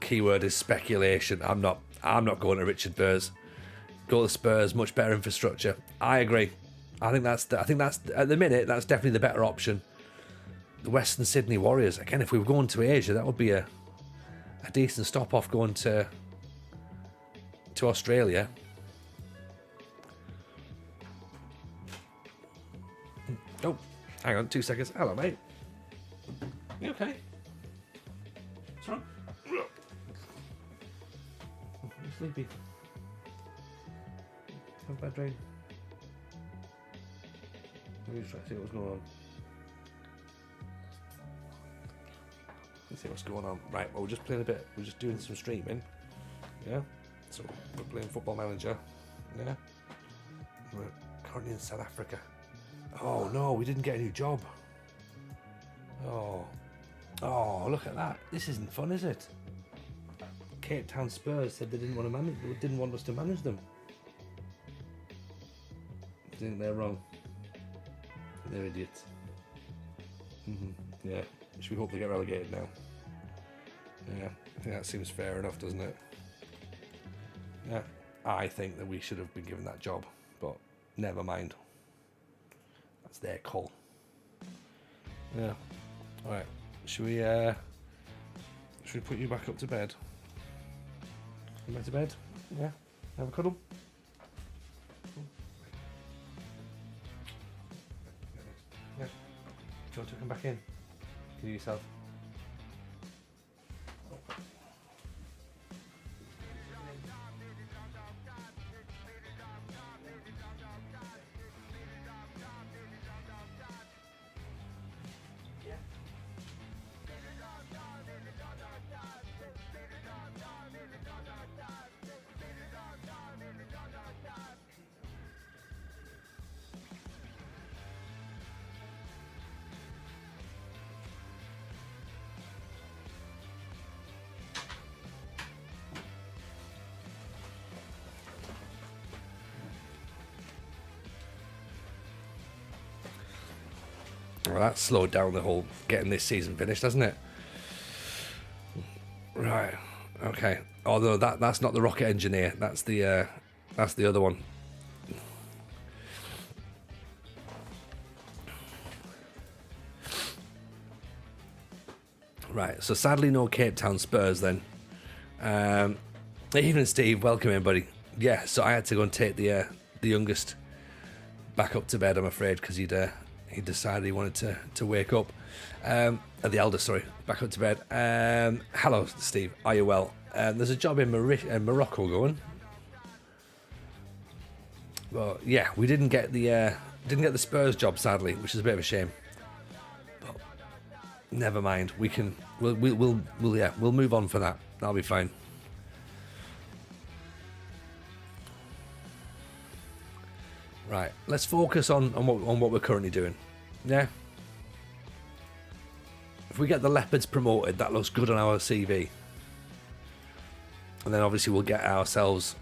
keyword is speculation. I'm not going to Richard Bays. Go to Spurs, much better infrastructure. I agree. I think that's at the minute that's definitely the better option. The Western Sydney Warriors. Again, if we were going to Asia, that would be a decent stop off going to Australia. Oh, hang on 2 seconds. Hello, mate. You okay? What's wrong? You're sleepy. Have a bad dream. Let me just try to see what's going on. Let's see what's going on. Right, well, we're just playing a bit. We're just doing some streaming. Yeah. So we're playing Football Manager. Yeah. We're currently in South Africa. Oh no, we didn't get a new job. Oh, look at that. This isn't fun, is it? Cape Town Spurs said they didn't want us to manage them. I think they're wrong. They're idiots. Yeah. Should we hope they get relegated now? Yeah, I think that seems fair enough, doesn't it? Yeah, I think that we should have been given that job, but never mind. That's their call. Yeah. All right. Should we put you back up to bed? You back to bed? Yeah. Have a cuddle. Yeah. Do you want to come back in? Can you yourself? Well, that slowed down the whole getting this season finished, hasn't it? Right. Okay. Although that's not the rocket engineer. That's the other one. Right. So sadly, no Cape Town Spurs then. Evening, Steve. Welcome in, buddy. Yeah. So I had to go and take the youngest back up to bed, I'm afraid, because he decided he wanted to wake up. The eldest, sorry, back up to bed. Hello, Steve. Are you well? There's a job in Morocco going. Well, yeah, we didn't get the Spurs job, sadly, which is a bit of a shame. But never mind. We'll move on for that. That'll be fine. Right, let's focus on what we're currently doing. Yeah. If we get the Leopards promoted, that looks good on our CV. And then obviously we'll get ourselves.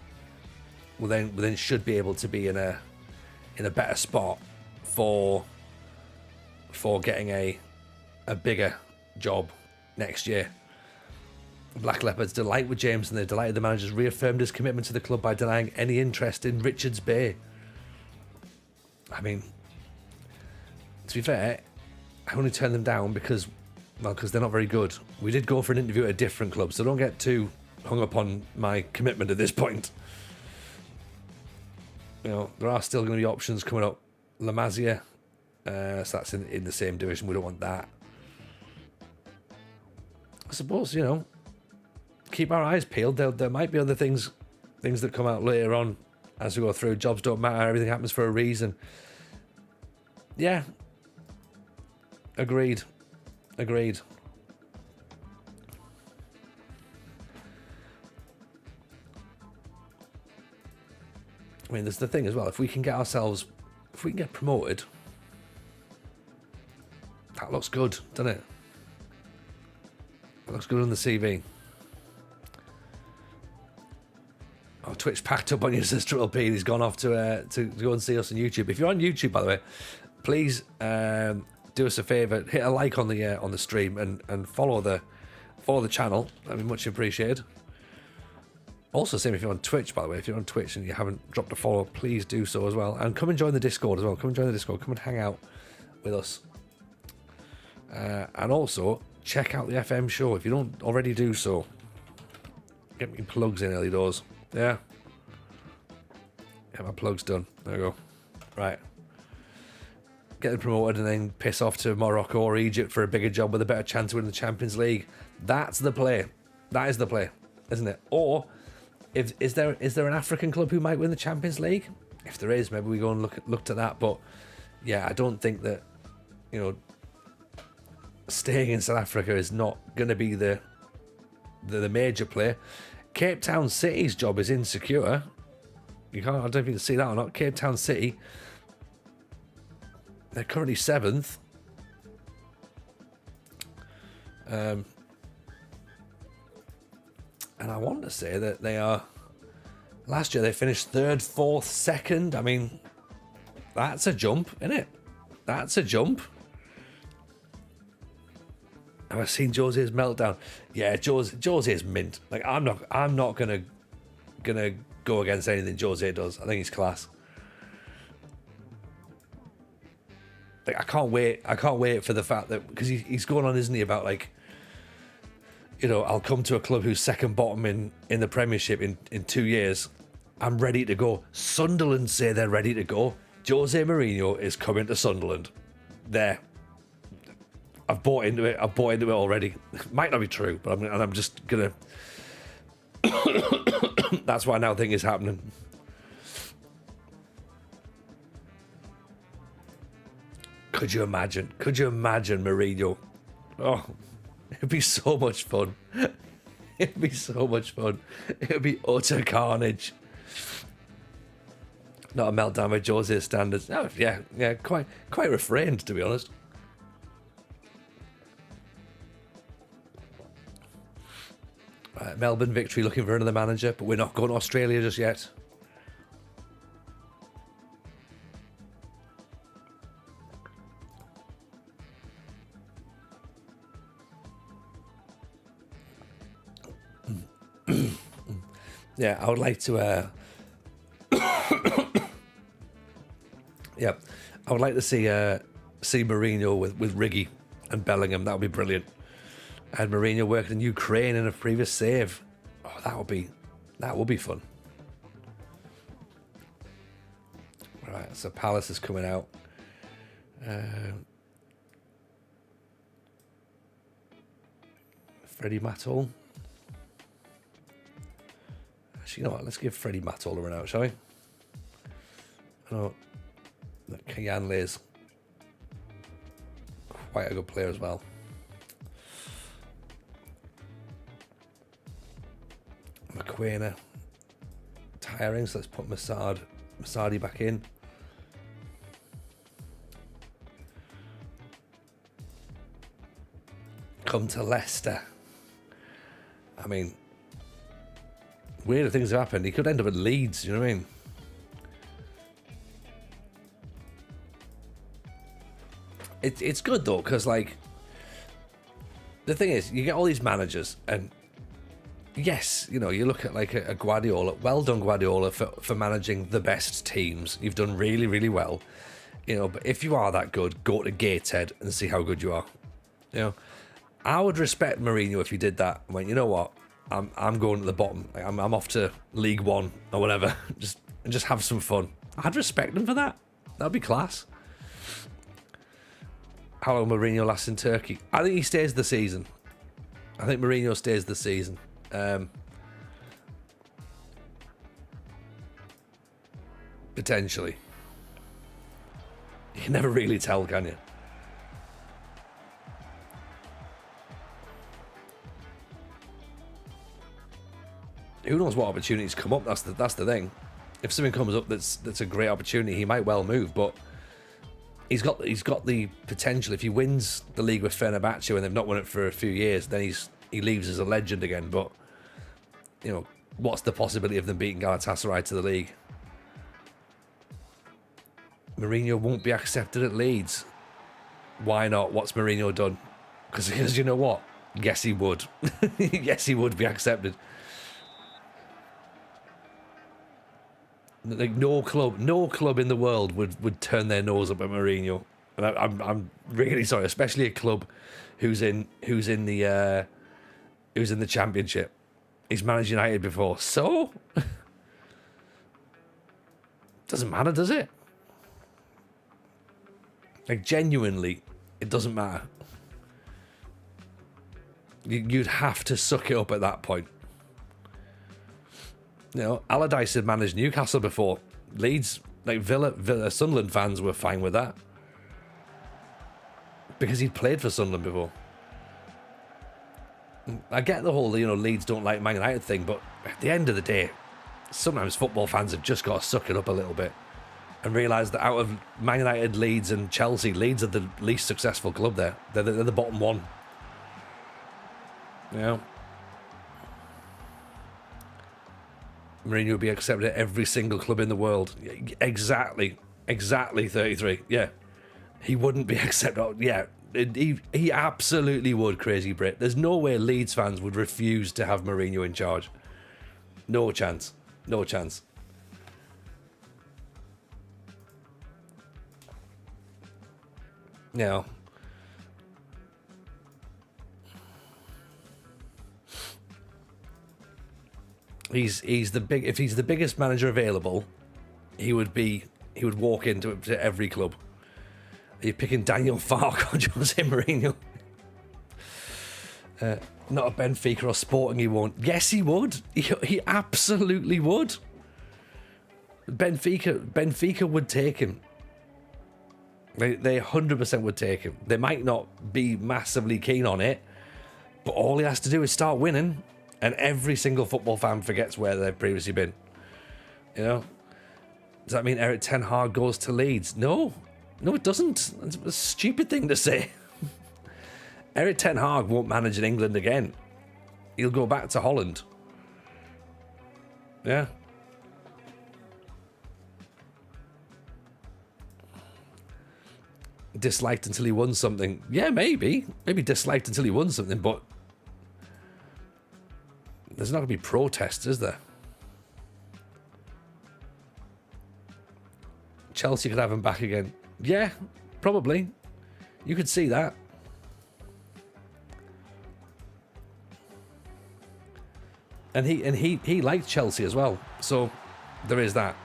We then should be able to be in a better spot for getting a bigger job next year. Black Leopards delight with James, and they're delighted the manager's reaffirmed his commitment to the club by denying any interest in Richards Bay. I mean, to be fair, I only turned them down because they're not very good. We did go for an interview at a different club, so don't get too hung up on my commitment at this point. You know, there are still going to be options coming up. La Masia, so that's in the same division. We don't want that. I suppose, you know, keep our eyes peeled. There might be other things that come out later on as we go through. Jobs don't matter. Everything happens for a reason. Yeah. Agreed. I mean, there's the thing as well. If we can get promoted, that looks good, doesn't it? It looks good on the CV. Oh, Twitch packed up on your sister Triple P. He's gone off to go and see us on YouTube. If you're on YouTube, by the way, please do us a favour, hit a like on the stream and follow the channel. That'd be much appreciated. Also, same if you're on Twitch, by the way. If you're on Twitch and you haven't dropped a follow, please do so as well. And come and join the Discord as well. Come and hang out with us. And also, check out the FM show if you don't already do so. Get me plugs in early doors. Yeah. Get my plugs done. There we go. Right. Get them promoted and then piss off to Morocco or Egypt for a bigger job with a better chance of winning the Champions League. That's the play. That is the play, isn't it? Or is there an African club who might win the Champions League? If there is, maybe we go and look to that. But yeah, I don't think that, you know, staying in South Africa is not going to be the major play. Cape Town City's job is insecure. I don't know if you can see that or not. Cape Town City, they're currently 7th. And I want to say that they are... Last year they finished 3rd, 4th, 2nd. I mean, that's a jump, isn't it? That's a jump. Have I seen Jose's meltdown? Yeah, Jose's mint. Like, I'm not gonna go against anything Jose does. I think he's class. Like, I can't wait for the fact that, because he's going on, isn't he, about like, you know, I'll come to a club who's second bottom in the Premiership in 2 years. I'm ready to go. Sunderland say they're ready to go. Jose Mourinho is coming to Sunderland. There. I've bought into it. Already. It might not be true, but I'm just gonna. That's what I now think is happening. Could you imagine Mourinho? Oh, it'd be so much fun. It'd be so much fun. It'd be utter carnage. Not a meltdown by Jose's standards. Oh, yeah, quite refrained, to be honest. Right, Melbourne victory, looking for another manager, but we're not going to Australia just yet. Yeah, I would like to. Yeah, I would like to see Mourinho with Riggy and Bellingham. That would be brilliant. I had Mourinho working in Ukraine in a previous save. Oh, that would be fun. Right, so Palace is coming out. Freddie Matol. Actually, you know what? Let's give Freddie Matol a run out, shall we? I know that Kayanle is quite a good player as well. McQuainer tiring, so let's put Masadi back in. Come to Leicester. I mean, weirder things have happened. He could end up at Leeds, you know what I mean? It's good though, because like, the thing is, you get all these managers, and yes, you know, you look at like a Guardiola. Well done, Guardiola, for managing the best teams. You've done really, really well. You know, but if you are that good, go to Gateshead and see how good you are. You know, I would respect Mourinho if he did that and went, you know what, I'm going to the bottom. I'm off to League One or whatever. just have some fun. I'd respect him for that. That'd be class. How long Mourinho lasts in Turkey? I think he stays the season. I think Mourinho stays the season. Potentially. You can never really tell, can you? Who knows what opportunities come up? That's the thing. If something comes up that's a great opportunity, he might well move. But he's got the potential. If he wins the league with Fenerbahce and they've not won it for a few years, then he leaves as a legend again. But you know, what's the possibility of them beating Galatasaray to the league? Mourinho won't be accepted at Leeds. Why not? What's Mourinho done? Because you know what? Yes, he would. Yes, he would be accepted. Like no club in the world would turn their nose up at Mourinho, and I'm really sorry, especially a club who's in the Championship. He's managed United before, so doesn't matter, does it? Like genuinely, it doesn't matter. You'd have to suck it up at that point. You know, Allardyce had managed Newcastle before. Leeds, like Villa, Sunderland fans were fine with that. Because he'd played for Sunderland before. I get the whole, you know, Leeds don't like Man United thing, but at the end of the day, sometimes football fans have just got to suck it up a little bit and realise that out of Man United, Leeds and Chelsea, Leeds are the least successful club there. They're the bottom one. You know? Mourinho would be accepted at every single club in the world. Exactly 33. Yeah, he wouldn't be accepted. Yeah, he absolutely would. Crazy Brit. There's no way Leeds fans would refuse to have Mourinho in charge. No chance. No chance. Now, he's the big. If he's the biggest manager available, he would walk into every club. Are you picking Daniel Farke or Jose Mourinho? Not a Benfica or Sporting, he won't. Yes, he would. He absolutely would. Benfica would take him. They 100% would take him. They might not be massively keen on it, but all he has to do is start winning, and every single football fan forgets where they've previously been. You know? Does that mean Eric Ten Hag goes to Leeds? No, it doesn't. It's a stupid thing to say. Eric Ten Hag won't manage in England again. He'll go back to Holland. Yeah. Disliked until he won something. Yeah, maybe disliked until he won something, but there's not going to be protests, is there? Chelsea could have him back again. Yeah, probably. You could see that. And he liked Chelsea as well. So there is that.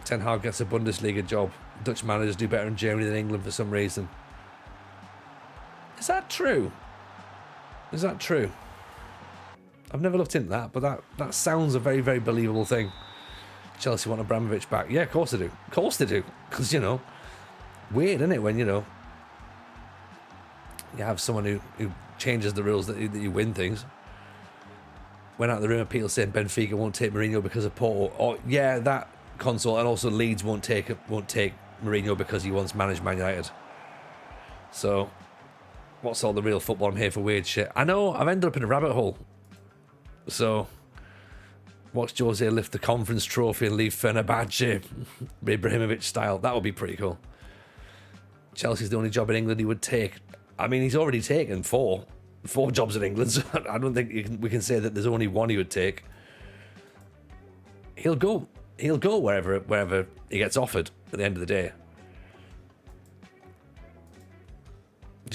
Ten Hag gets a Bundesliga job. Dutch managers do better in Germany than England for some reason. Is that true? Is that true? I've never looked into that, but that sounds a very, very believable thing. Chelsea want Abramovich back. Yeah, of course they do. Of course they do. Because, you know, weird, isn't it, when, you know, you have someone who changes the rules that you win things. Went out the rumour, people saying Benfica won't take Mourinho because of Porto. Or, yeah, that console, and also Leeds won't take Mourinho because he once managed Man United. So, what's all the real football? I'm here for weird shit. I know, I've ended up in a rabbit hole. So, watch Jose lift the conference trophy and leave Fenerbahce Ibrahimovic style. That would be pretty cool. Chelsea's the only job in England he would take. I mean, he's already taken four jobs in England, so I don't think we can say that there's only one he would take. He'll go wherever he gets offered at the end of the day.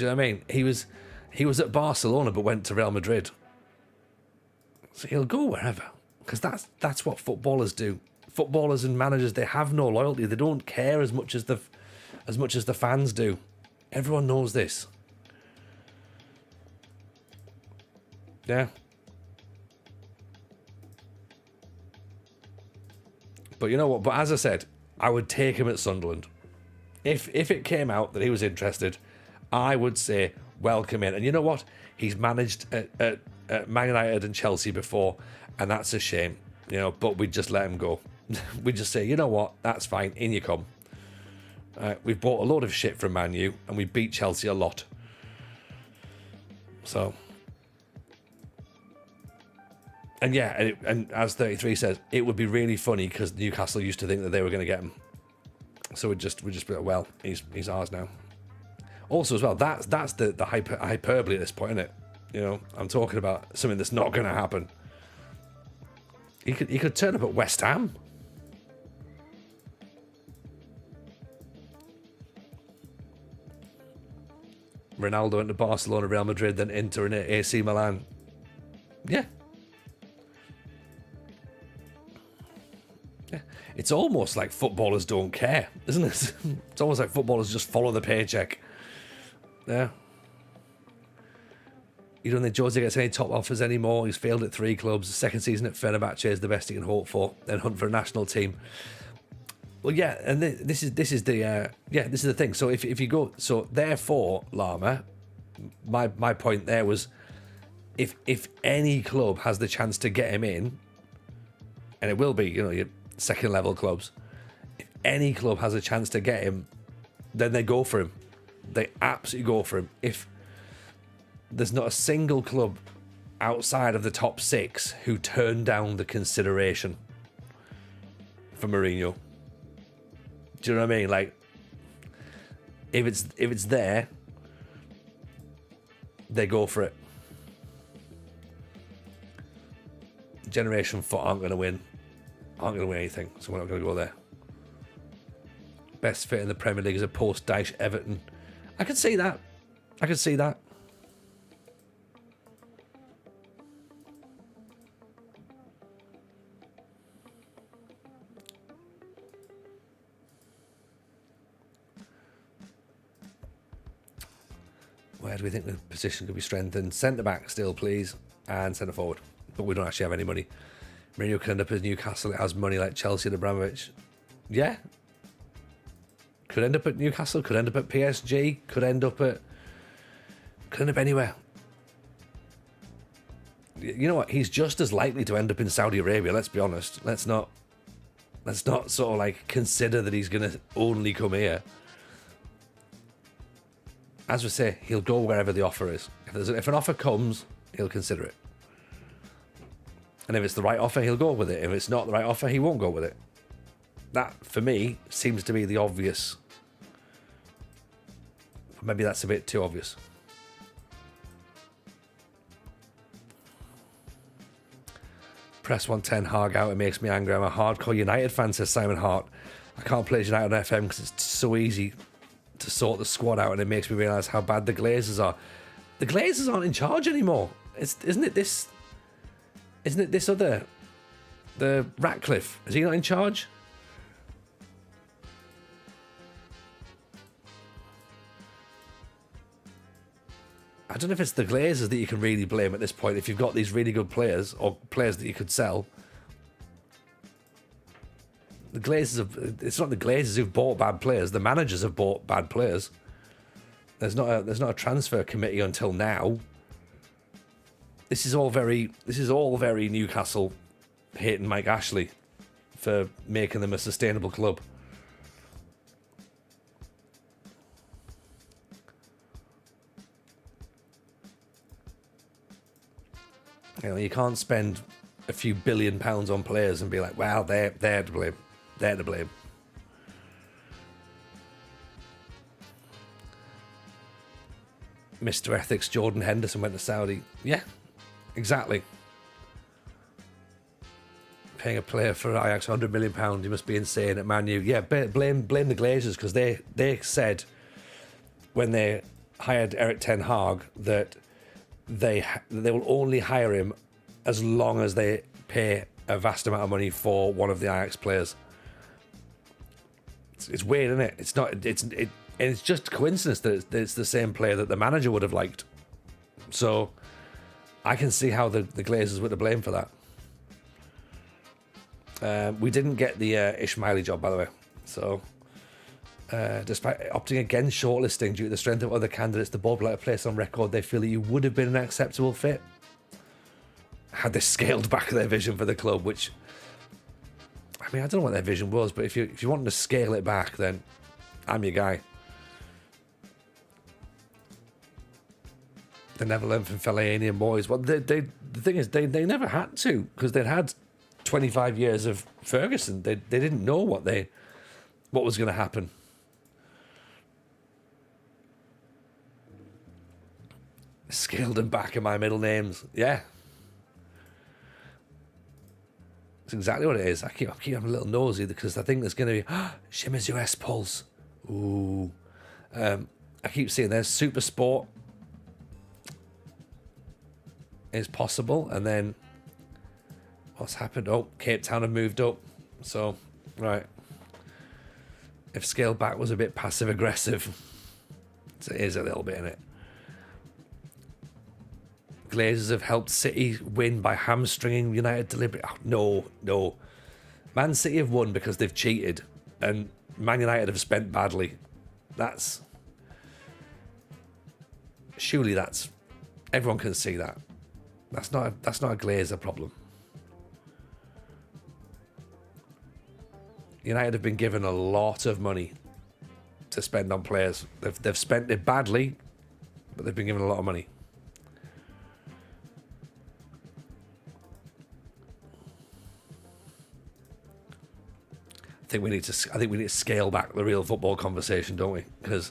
Do you know what I mean? He was at Barcelona but went to Real Madrid. So he'll go wherever, because that's what footballers do. Footballers and managers, they have no loyalty. They don't care as much as the fans do. Everyone knows this. Yeah. But you know what? But as I said, I would take him at Sunderland. If it came out that he was interested, I would say welcome in. And you know what? He's managed at Man United and Chelsea before, and that's a shame. You know, but we'd just let him go. We'd just say, you know what? That's fine. In you come. We've bought a load of shit from Man U, and we beat Chelsea a lot. So... And yeah, and as 33 says, it would be really funny because Newcastle used to think that they were going to get him. So we just be like, well, he's ours now. Also, as well, that's the hyperbole at this point, isn't it? You know, I'm talking about something that's not going to happen. He could turn up at West Ham. Ronaldo went to Barcelona, Real Madrid, then Inter and AC Milan. Yeah. Yeah. It's almost like footballers don't care, isn't it? It's almost like footballers just follow the paycheck. Yeah. You don't think Jose gets any top offers anymore? He's failed at 3 clubs. The second season at Fenerbahce is the best he can hope for. Then hunt for a national team. Well, yeah, and this is the thing. So if you go, so therefore, Lama, my point there was, if any club has the chance to get him in, and it will be, you know, your second level clubs, if any club has a chance to get him, then they go for him. They absolutely go for him. If there's not a single club outside of the top 6 who turned down the consideration for Mourinho. Do you know what I mean? Like, if it's there, they go for it. Generation Foot aren't going to win anything, so we're not going to go there. Best fit in the Premier League is a post-Dyche Everton. I could see that. Where do we think the position could be strengthened? Centre-back still, please, and centre-forward. But we don't actually have any money. Mourinho could end up as Newcastle. It has money like Chelsea and Abramovich. Yeah. Could end up at Newcastle. Could end up at PSG. Could end up anywhere. You know what? He's just as likely to end up in Saudi Arabia. Let's be honest. Let's not sort of like consider that he's going to only come here. As we say, he'll go wherever the offer is. If an offer comes, he'll consider it. And if it's the right offer, he'll go with it. If it's not the right offer, he won't go with it. That, for me, seems to be the obvious. Maybe that's a bit too obvious. Press 110, Harg out. It makes me angry. I'm a hardcore United fan, says Simon Hart. I can't play United on FM because it's so easy to sort the squad out, and it makes me realise how bad the Glazers are. The Glazers aren't in charge anymore. Isn't it this other, the Ratcliffe? Is he not in charge? I don't know if it's the Glazers that you can really blame at this point. If you've got these really good players or players that you could sell. The Glazers it's not the Glazers who've bought bad players. The managers have bought bad players. There's not a transfer committee until now. This is all very Newcastle hating Mike Ashley for making them a sustainable club. You know, you can't spend a few £1 billion on players and be like, well, they're to blame. They're to blame. Mr. Ethics, Jordan Henderson went to Saudi. Yeah, exactly. Paying a player for Ajax £100 million, you must be insane at Man U. Yeah, blame the Glazers, because they said when they hired Eric Ten Hag that they will only hire him as long as they pay a vast amount of money for one of the Ajax players. It's weird, isn't it? It's not. It's just coincidence that it's the same player that the manager would have liked. So I can see how the Glazers were to blame for that. We didn't get the Ismaili job, by the way. So despite opting against shortlisting due to the strength of other candidates, the board would like to place on record they feel that you would have been an acceptable fit had they scaled back their vision for the club, which, I mean, I don't know what their vision was, but if you want to scale it back, then I'm your guy. They never learned from Fellaini and Moyes. Well, the thing is, they never had to, because they'd had 25 years of Ferguson. They didn't know what was going to happen. Scaled them back in my middle names. Yeah. That's exactly what it is. I keep having a little nosy because I think there's going to be Shimmer's US Pulse. Ooh. I keep seeing there's Super Sport is possible, and then what's happened? Oh, Cape Town have moved up. So, right. If scale back was a bit passive aggressive, so it is a little bit in it. Glazers have helped City win by hamstringing United deliberately. Oh, no. Man City have won because they've cheated, and Man United have spent badly. Surely everyone can see that. That's not a Glazer problem. United have been given a lot of money to spend on players. They've spent it badly, but they've been given a lot of money. I think we need to scale back the real football conversation, don't we? Because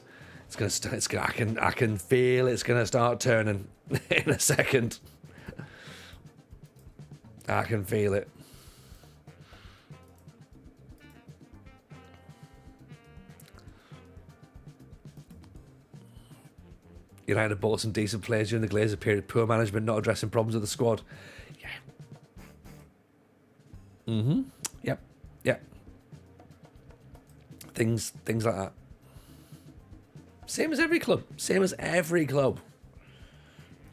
I can feel it's gonna start turning in a second. I can feel it. United bought some decent players during the Glazer period. Poor management, not addressing problems with the squad. Yeah. Yep. Things like that. Same as every club.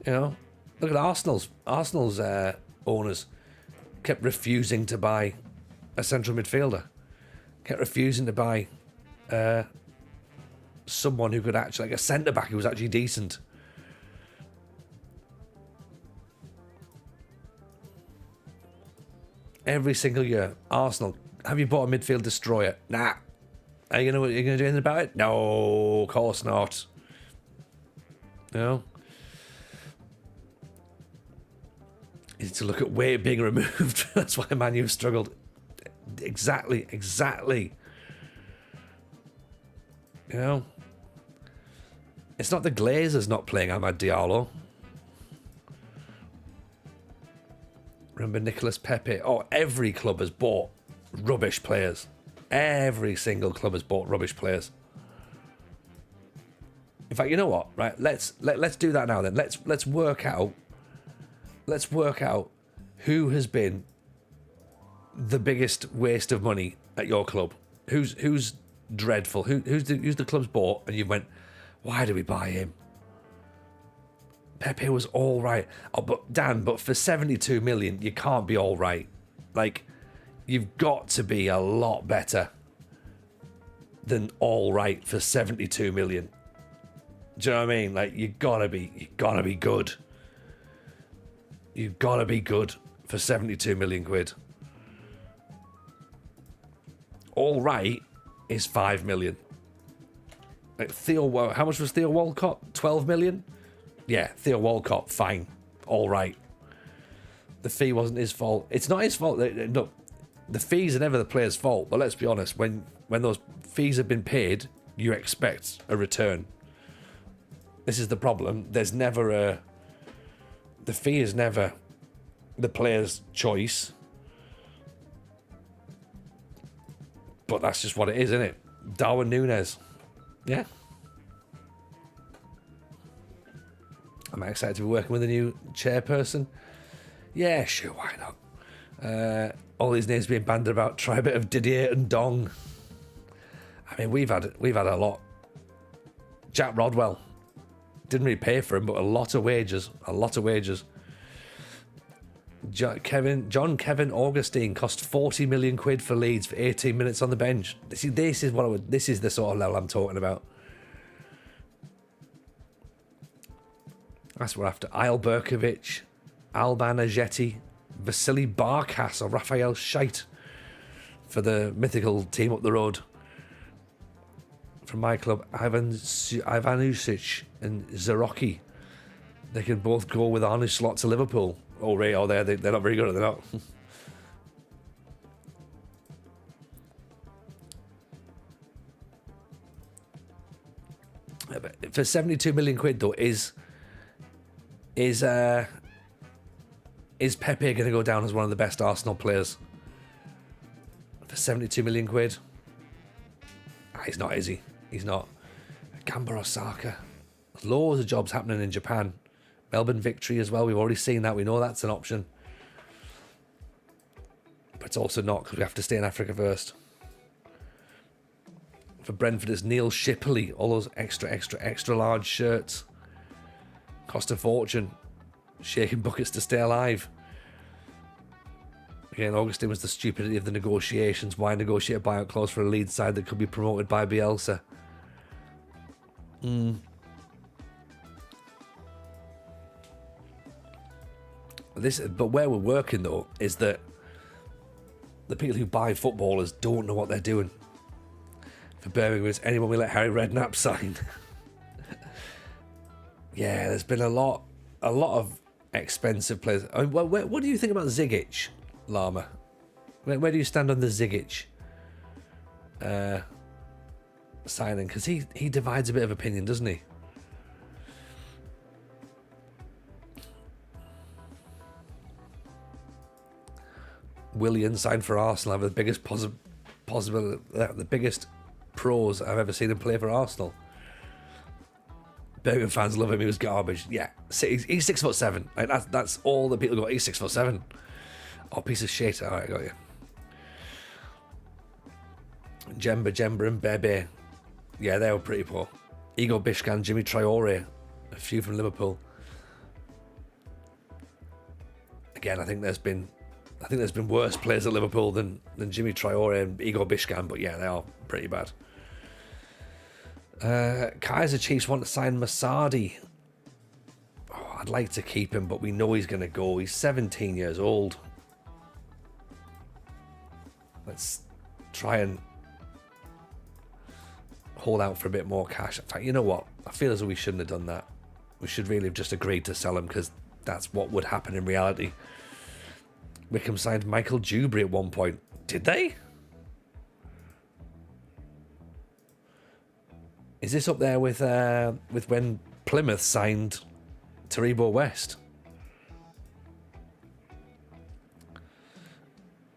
You know, look at Arsenal's owners kept refusing to buy a central midfielder. Kept refusing to buy someone who could actually, like a centre back who was actually decent. Every single year, Arsenal, have you bought a midfield destroyer? Nah. Are you gonna do anything about it? No, of course not. No. You need to look at weight being removed. That's why Man U have struggled. Exactly. You know, it's not the Glazers not playing Amad Diallo. Remember Nicolas Pepe? Oh, every club has bought rubbish players. Every single club has bought rubbish players. In fact, you know what? Right, let's do that now. Then let's work out who has been the biggest waste of money at your club. Who's dreadful? Who's the club's bought and you went, why do we buy him? Pepe was all right. Oh, but for 72 million, you can't be all right. Like, you've got to be a lot better than all right for 72 million. Do you know what I mean? Like, you gotta be good. You've gotta be good for 72 million quid. All right is 5 million. Like how much was Theo Walcott? 12 million? Yeah, Theo Walcott, fine. All right. The fee wasn't his fault. It's not his fault. Look, the fees are never the player's fault. But let's be honest, when those fees have been paid, you expect a return. This is the problem. The fee is never the player's choice. But that's just what it is, isn't it? Darwin Núñez. Yeah. I excited to be working with a new chairperson? Yeah, sure, why not? All these names being banded about. Try a bit of Didier and Dong. I mean, we've had a lot. Jack Rodwell. Didn't really pay for him, but a lot of wages. John Kevin Augustine cost 40 million quid for Leeds for 18 minutes on the bench. See, this is the sort of level I'm talking about. That's what we're after. Isle Berkovic, Alban Ajeti, Vasily Barkas or Raphael Scheidt for the mythical team up the road. From my club, Ivanusic and Zaroki. They can both go with Arne Slot to Liverpool. Oh, Ray, they're not very good, they're not. For 72 million quid, though, is Pepe going to go down as one of the best Arsenal players? For 72 million quid? He's not, is he? He's not. Gamba Osaka. There's loads of jobs happening in Japan. Melbourne Victory as well. We've already seen that. We know that's an option. But it's also not, because we have to stay in Africa first. For Brentford, it's Neil Shipley. All those extra large shirts. Cost a fortune. Shaking buckets to stay alive. Again, Augustine was the stupidity of the negotiations. Why negotiate a buyout clause for a Leeds side that could be promoted by Bielsa? But where we're working, though, is that the people who buy footballers don't know what they're doing. For Birmingham, it's anyone we let Harry Redknapp sign. Yeah, there's been a lot of expensive players. I mean, what do you think about Zigic, Lama? Where do you stand on the Zigic signing? Because he divides a bit of opinion, doesn't he? Willian signed for Arsenal. Have the biggest possible, the biggest pros I've ever seen him play for Arsenal. Birmingham fans love him. He was garbage. Yeah, he's 6'7". Like that's all the people go. He's 6'7". Oh, piece of shit. All right, I got you. Jemba and Bebe. Yeah, they were pretty poor. Igor Bishkan, Jimmy Traore, a few from Liverpool. Again, I think there's been worse players at Liverpool than Jimmy Traore and Igor Bishkan, but yeah, they are pretty bad. Kaiser Chiefs want to sign Masadi. Oh, I'd like to keep him, but we know he's going to go. He's 17 years old. Let's try and hold out for a bit more cash. In fact, you know what? I feel as though we shouldn't have done that. We should really have just agreed to sell him, because that's what would happen in reality. Wickham signed Michael Dewberry at one point. Did they? Is this up there with when Plymouth signed Taribo West?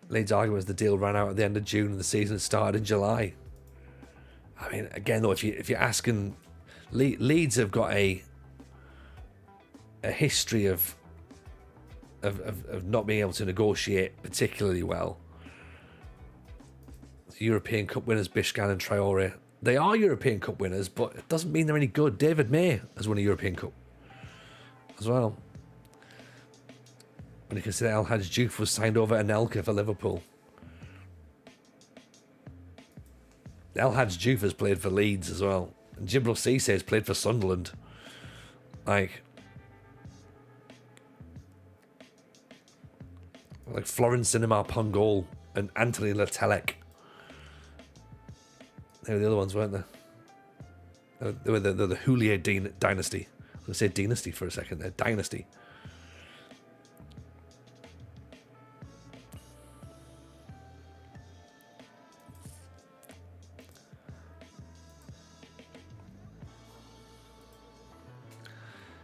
Leeds' argument was the deal ran out at the end of June and the season started in July. I mean, again, though, if you're asking, Leeds have got a history of not being able to negotiate particularly well. The European Cup winners Bishkan and Traore. They are European Cup winners, but it doesn't mean they're any good. David May has won a European Cup as well. When you consider El Hadj Diouf was signed over Anelka for Liverpool. El Hadj Diouf has played for Leeds as well. And Jibril Cisse has played for Sunderland. Like Florence Cinema Pongol and Anthony Letelek. They were the other ones, weren't they? They were the Houllier dynasty. I was going to say dynasty for a second there. Dynasty.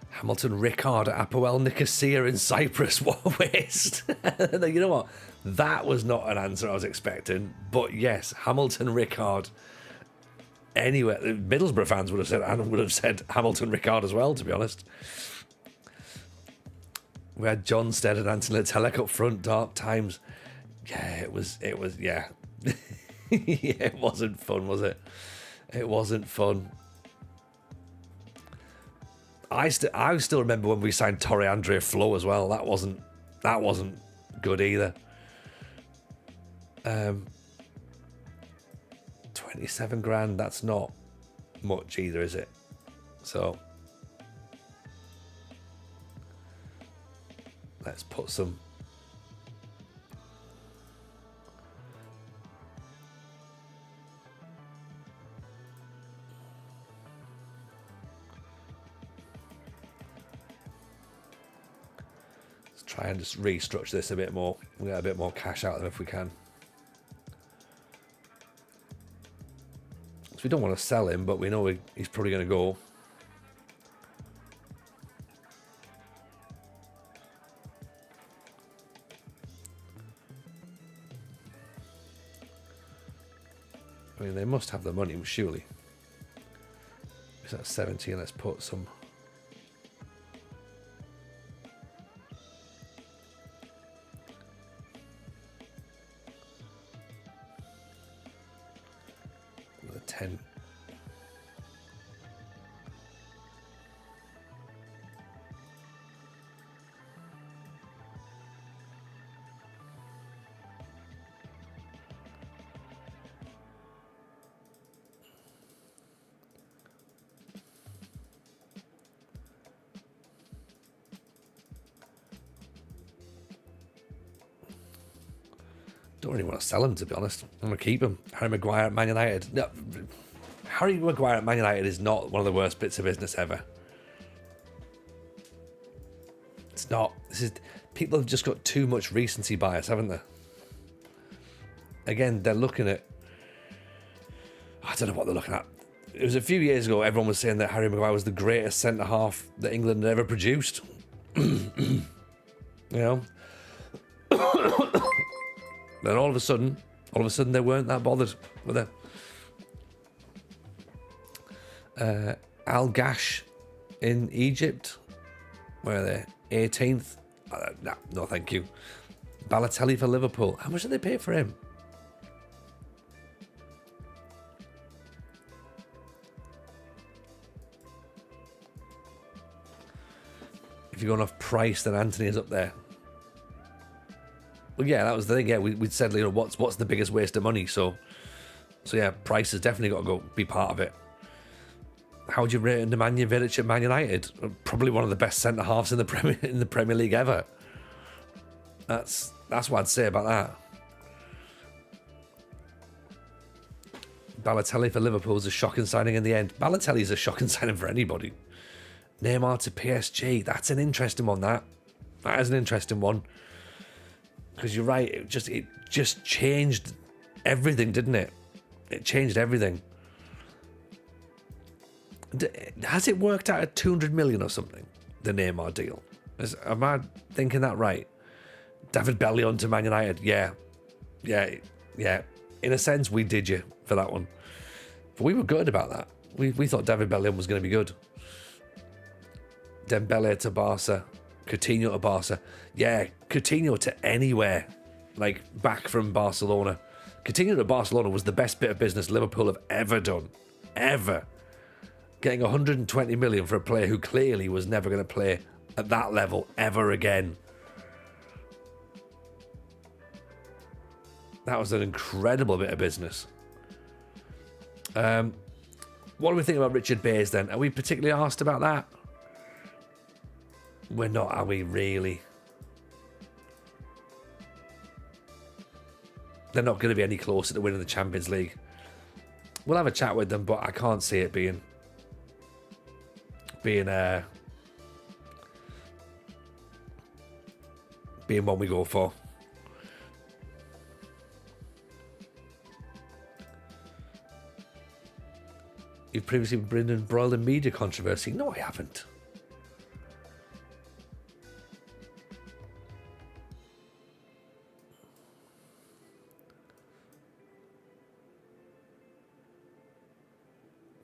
Hamilton Ricard at Apoel Nicosia in Cyprus. What a waste. You know what? That was not an answer I was expecting. But yes, Hamilton Ricard. Anyway, Middlesbrough fans would have said Hamilton Ricard as well, to be honest. We had John Stead and Anthony Telek up front, dark times. Yeah, it was, yeah. Yeah, it wasn't fun, was it? It wasn't fun. I still remember when we signed Torre Andrea Flo as well. That wasn't good either. 27 grand, that's not much either, is it? So let's put some try and just restructure this a bit more. We get a bit more cash out of them if we can. So we don't want to sell him, but we know he's probably going to go. I mean, they must have the money, surely. Is that 17? Let's put some. The 10. Don't really want to sell him, to be honest. I'm going to keep him. Harry Maguire at Man United. No, Harry Maguire at Man United is not one of the worst bits of business ever. It's not. People have just got too much recency bias, haven't they? Again, they're looking at. I don't know what they're looking at. It was a few years ago, everyone was saying that Harry Maguire was the greatest centre-half that England had ever produced. You know? Then all of a sudden they weren't that bothered, were they? Al Gash in Egypt, where are they? 18th? No, thank you. Balotelli for Liverpool. How much did they pay for him? If you're going off price, then Anthony is up there. Well, yeah, that was the thing. Yeah, we'd said, you know, what's the biggest waste of money? So yeah, price has definitely got to go be part of it. How would you rate Nemanja Vidic at Man United? Probably one of the best centre halves in the Premier League ever. That's what I'd say about that. Balotelli for Liverpool is a shocking signing in the end. Balotelli's a shocking signing for anybody. Neymar to PSG. That's an interesting one. That is an interesting one. Because you're right, it just changed everything, didn't it? It changed everything. Has it worked out at 200 million or something, the Neymar deal? Am I thinking that right? David Bellion to Man United, yeah. In a sense, we did you for that one. But we were good about that. We thought David Bellion was going to be good. Dembele to Barca. Coutinho to Barca. Yeah, Coutinho to anywhere. Like, back from Barcelona. Coutinho to Barcelona was the best bit of business Liverpool have ever done. Ever. Getting 120 million for a player who clearly was never going to play at that level ever again. That was an incredible bit of business. What do we think about Richard Bays then? Are we particularly asked about that? We're not, are we really? They're not going to be any closer to winning the Champions League. We'll have a chat with them, but I can't see it being what we go for. You've previously been embroiled in media controversy. No, I haven't.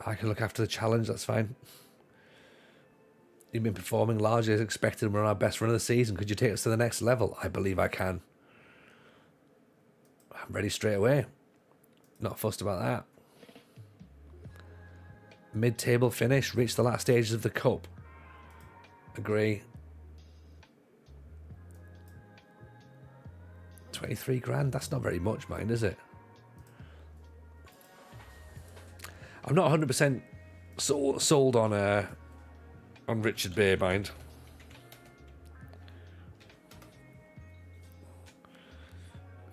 I can look after the challenge, that's fine. You've been performing largely as expected and we're on our best run of the season. Could you take us to the next level? I believe I can. I'm ready straight away. Not fussed about that. Mid-table finish. Reach the last stages of the cup. Agree. 23 grand. That's not very much, mind, is it? I'm not 100% sold on Richard Bay, mind.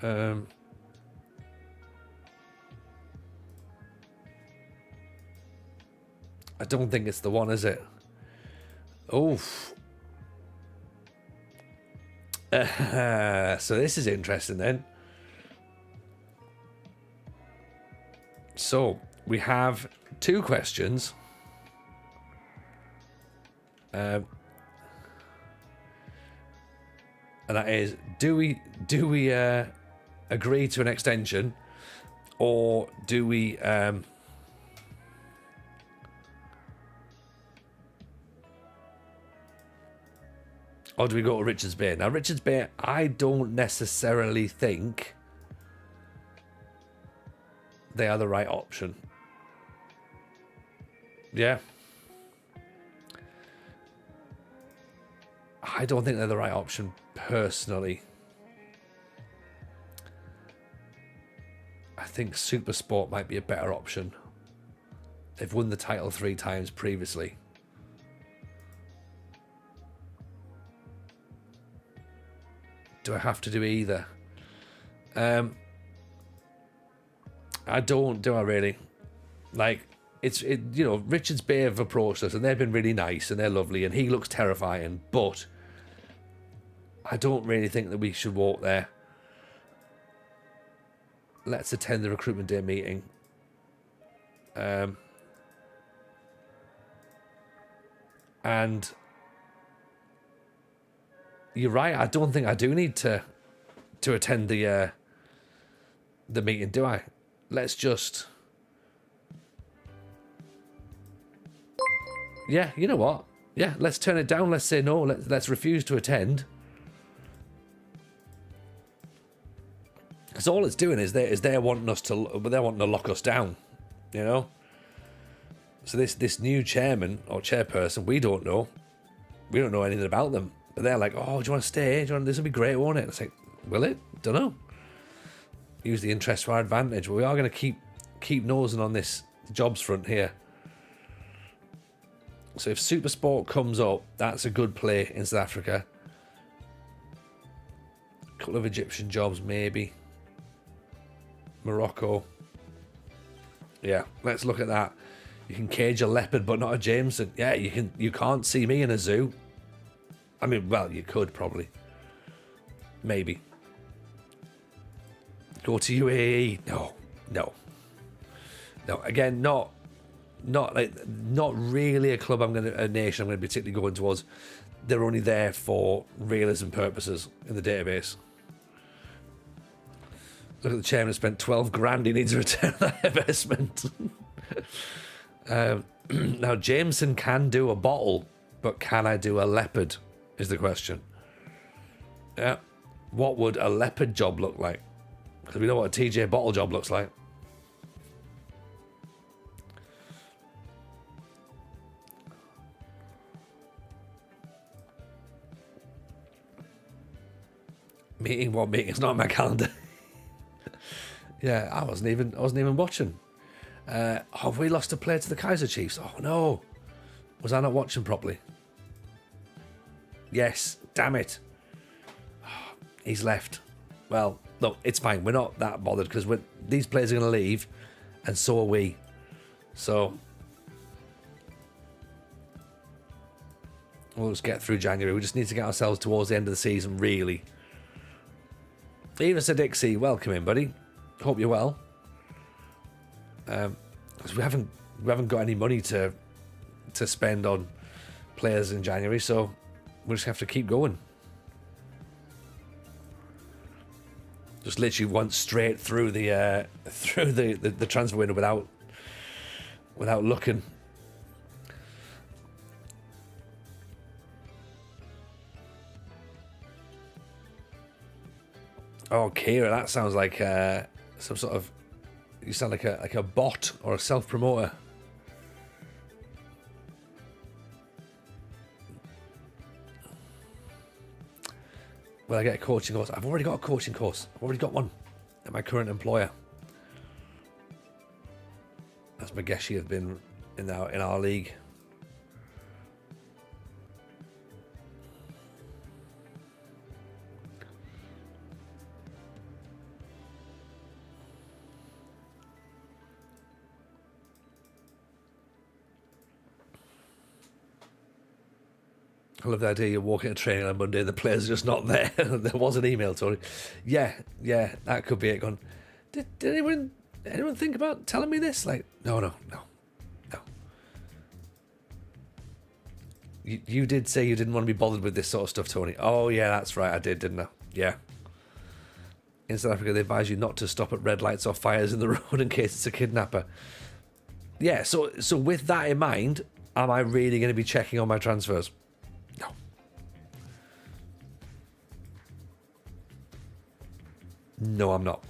I don't think it's the one, is it? Oof. So this is interesting then. So we have two questions. And that is, do we agree to an extension, or do we or do we go to Richards Bay? Now, Richards Bay, I don't necessarily think they are the right option. Yeah. I don't think they're the right option, personally. I think Supersport might be a better option. They've won the title 3 times previously. Do I have to do either? I don't, do I really? Like, you know, Richards Bay have approached us and they've been really nice and they're lovely and he looks terrifying, but I don't really think that we should walk there. Let's attend the recruitment day meeting. And you're right, I don't think I do need to attend the meeting, do I? Let's just... Yeah, you know what? Yeah, let's turn it down. Let's say no. Let's refuse to attend. Because all it's doing is they're wanting us to, they're wanting to lock us down, you know. So this new chairman or chairperson, we don't know anything about them. But they're like, oh, do you want to stay? This will be great, won't it? It's like, will it? Don't know. Use the interest to our advantage. But we are going to keep nosing on this jobs front here. So if Supersport comes up, that's a good play in South Africa. A couple of Egyptian jobs, maybe. Morocco. Yeah, let's look at that. You can cage a leopard, but not a Jameson. Yeah, you can't see me in a zoo. I mean, well, you could probably. Maybe. Go to UAE. No. Again, not really a club a nation I'm going to be particularly going towards. They're only there for realism purposes in the database. Look at the chairman spent 12 grand. He needs to return that investment. Now, Jameson can do a bottle, but can I do a leopard is the question. Yeah. What would a leopard job look like? Because we know what a TJ bottle job looks like. Meeting? What meeting? It's not on my calendar. Yeah, I wasn't even watching. Have we lost a player to the Kaiser Chiefs? Oh no. Was I not watching properly? Yes, damn it. Oh, he's left. Well, look, it's fine. We're not that bothered because these players are going to leave, and so are we. So we'll just get through January. We just need to get ourselves towards the end of the season, really. Even Sir Dixie, welcome in, buddy. Hope you're well. Because we haven't got any money to spend on players in January, so we'll just have to keep going. Just literally went straight through the transfer window without looking. Oh, Kira, that sounds like some sort of. You sound like a bot or a self promoter. Will I get a coaching course? I've already got a coaching course. I've already got one at my current employer. As Mageshi have been in our league. I love the idea you're walking a training on Monday and the players are just not there. There was an email, Tony. Yeah, that could be it. Gone. Did anyone think about telling me this? Like, no. You did say you didn't want to be bothered with this sort of stuff, Tony. Oh, yeah, that's right. I did, didn't I? Yeah. In South Africa, they advise you not to stop at red lights or fires in the road in case it's a kidnapper. Yeah, so with that in mind, am I really going to be checking on my transfers? No. No, I'm not.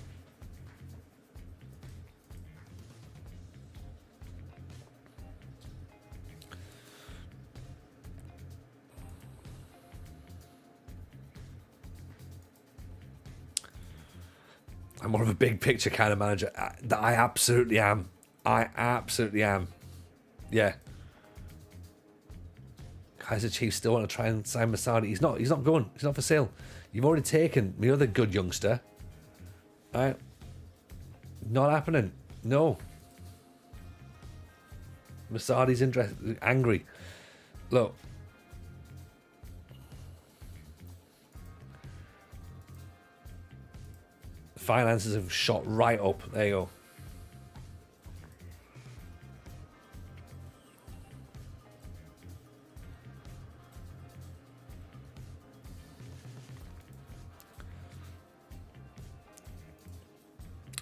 I'm more of a big picture kind of manager. I absolutely am. I absolutely am. Yeah. Kaiser Chiefs still want to try and sign Masadi. He's not going. He's not for sale. You've already taken the other good youngster. Right? Not happening. No. Masadi's angry. Look. Finances have shot right up. There you go.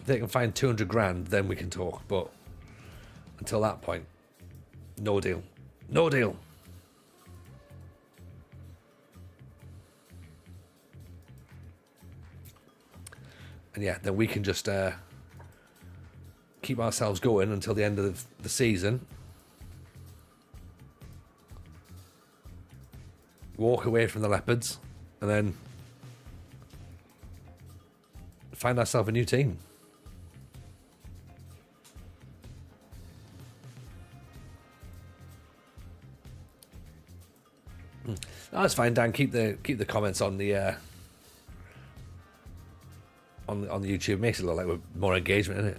If they can find 200 grand, then we can talk. But until that point, no deal. No deal. And yeah, then we can just keep ourselves going until the end of the season. Walk away from the Leopards. And then find ourselves a new team. Oh, that's fine, Dan. Keep the comments on the on the YouTube. Makes it look like we're more engagement, isn't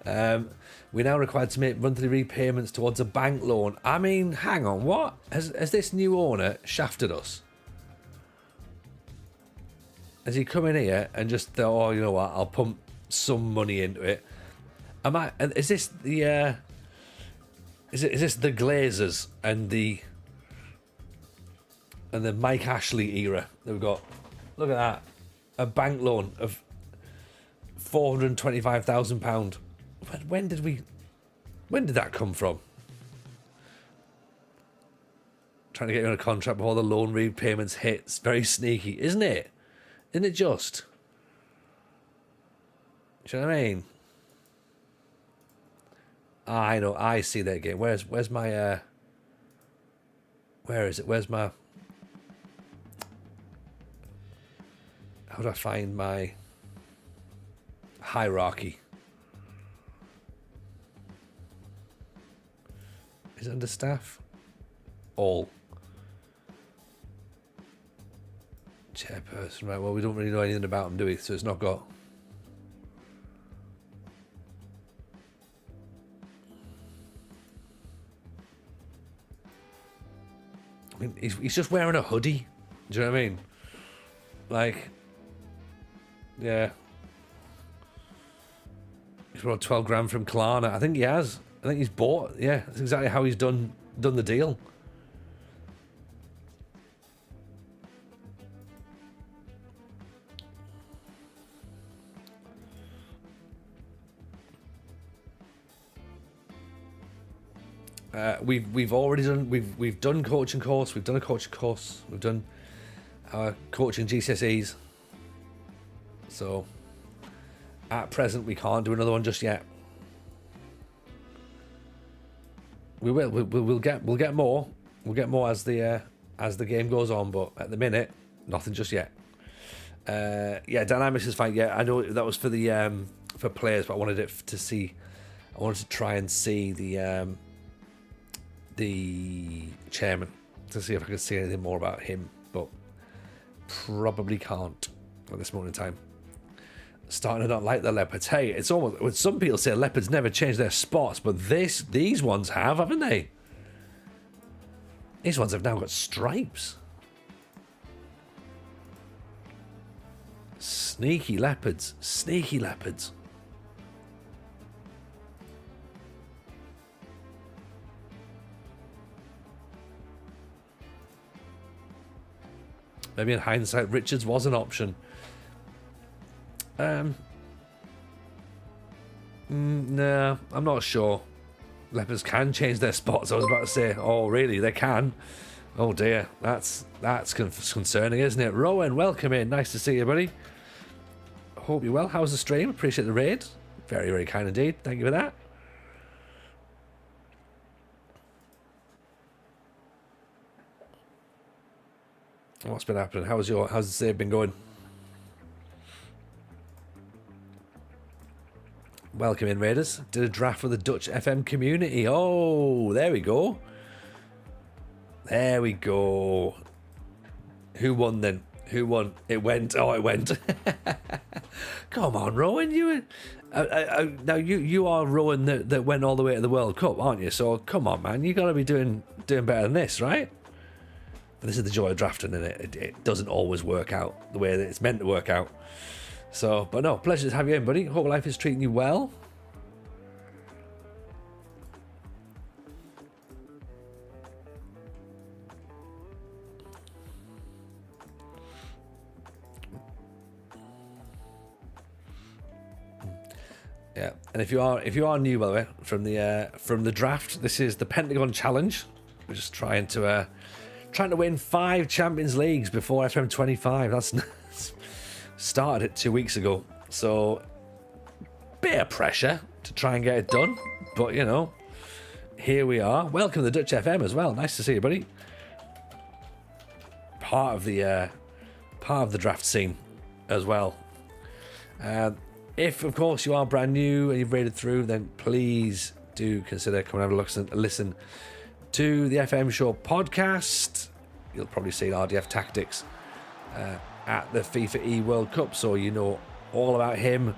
it? We're now required to make monthly repayments towards a bank loan. I mean, hang on, what? Has this new owner shafted us? Has he come in here and just thought, oh, you know what, I'll pump some money into it? Is this the is this the Glazers and the Mike Ashley era that we've got? Look at that. A bank loan of £425,000. When did that come from? Trying to get you on a contract before the loan repayments hits. Very sneaky, isn't it? Isn't it just? Do you know what I mean? I know, I see that game. Where's my where is it? Where's my, how do I find my hierarchy? Is it under staff? All. Chairperson, right? Well, we don't really know anything about him, do we? So it's not got. I mean, he's just wearing a hoodie. Do you know what I mean? Like, yeah. He's brought 12 grand from Klarna. I think he has. I think he's bought. Yeah, that's exactly how he's done the deal. We've already done we've done coaching course. We've done a coaching course. We've done our coaching GCSEs. So at present, we can't do another one just yet. We will. We'll get more. We'll get more as the game goes on. But at the minute, nothing just yet. Yeah, Dynamics is fine. Yeah, I know that was for the for players, but I wanted it to see. I wanted to try and see the chairman to see if I could see anything more about him, but probably can't at this moment in time. Starting to not like the Leopards. Hey, it's almost, when some people say Leopards never change their spots, but these ones have, haven't they? These ones have now got stripes. Sneaky Leopards. Sneaky Leopards. Maybe in hindsight, Richards was an option. No, I'm not sure. Leopards can change their spots. I was about to say, oh really, they can. Oh dear, that's concerning, isn't it? Rowan, welcome in. Nice to see you, buddy. Hope you're well. How's the stream? Appreciate the raid. Very, very kind indeed. Thank you for that. What's been happening? How's the save been going? Welcome in, Raiders. Did a draft for the Dutch FM community. Oh, there we go. There we go. Who won then? Who won? It went. Oh, it went. Come on, Rowan. Now you are Rowan that went all the way to the World Cup, aren't you? So come on, man. You got to be doing better than this, right? But this is the joy of drafting, and it doesn't always work out the way that it's meant to work out. So, but no, pleasure to have you in, buddy. Hope life is treating you well. Yeah, and if you are new, by the way, from the draft, this is the Pentagon challenge. We're just trying to win 5 Champions Leagues before FM 25. That's started it 2 weeks ago, so bit of pressure to try and get it done. But you know, here we are. Welcome to the Dutch FM as well. Nice to see you, buddy. Part of the draft scene as well. If, of course, you are brand new and you've raided through, then please do consider coming and have a listen to the FM Show podcast. You'll probably see RDF Tactics at the FIFA E World Cup, so you know all about him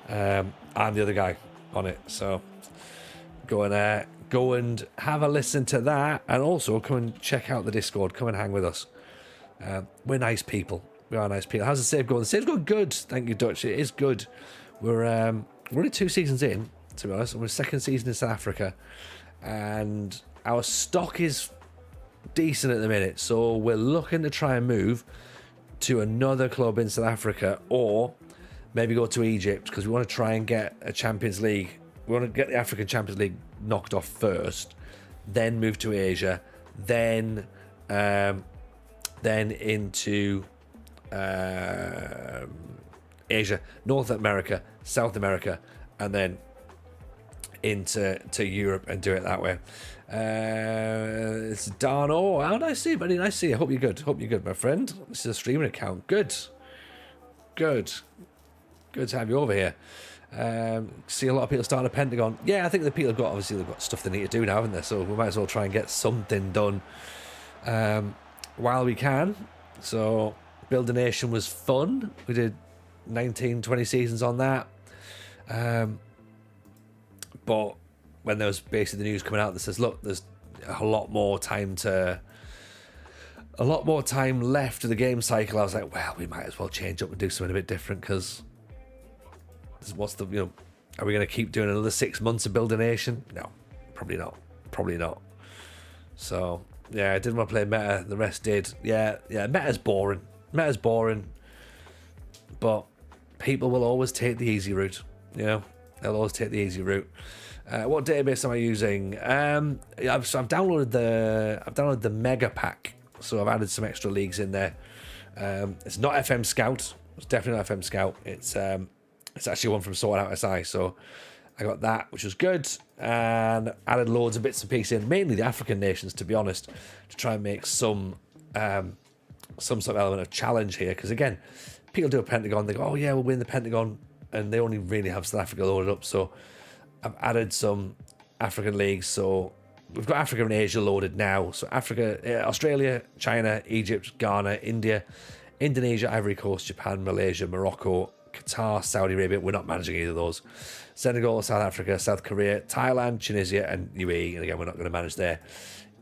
and the other guy on it. So go and have a listen to that, and also come and check out the Discord. Come and hang with us. We're nice people. We are nice people. How's the save going? The save's going good. Thank you, Dutch. It is good. We're only 2 seasons in, to be honest. We're 2nd season in South Africa, and our stock is decent at the minute. So we're looking to try and move to another club in South Africa, or maybe go to Egypt, because we want to try and get a Champions League. We want to get the African Champions League knocked off first, then move to Asia, then into Asia, North America, South America, and then into Europe, and do it that way. It's Darno. How nice to see you, buddy. Nice to see you. Hope you're good, my friend. This is a streaming account. Good to have you over here. See a lot of people starting a Pentagon. Yeah, I think the people they've got stuff they need to do now, haven't they? So we might as well try and get something done while we can. So Build a Nation was fun. We did 19, 20 seasons on that. But when there was basically the news coming out that says, look, there's a lot more time left to the game cycle, I was like, well, we might as well change up and do something a bit different, because are we going to keep doing another 6 months of Build a Nation? No, probably not. So yeah, I didn't want to play meta. The rest did. Yeah, meta's boring, but people will always take the easy route. You know, they'll always take the easy route. What database am I using? I've downloaded the Mega Pack, so I've added some extra leagues in there. It's not FM Scout. It's definitely not FM Scout. It's actually one from Sorting Out SI. So I got that, which was good, and added loads of bits and pieces in, mainly the African nations, to be honest, to try and make some sort of element of challenge here. Because again, people do a Pentagon, they go, oh yeah, we'll win the Pentagon, and they only really have South Africa loaded up. So I've added some African leagues. So we've got Africa and Asia loaded now. So Africa, Australia, China, Egypt, Ghana, India, Indonesia, Ivory Coast, Japan, Malaysia, Morocco, Qatar, Saudi Arabia. We're not managing either of those. Senegal, South Africa, South Korea, Thailand, Tunisia, and UAE. And again, we're not going to manage there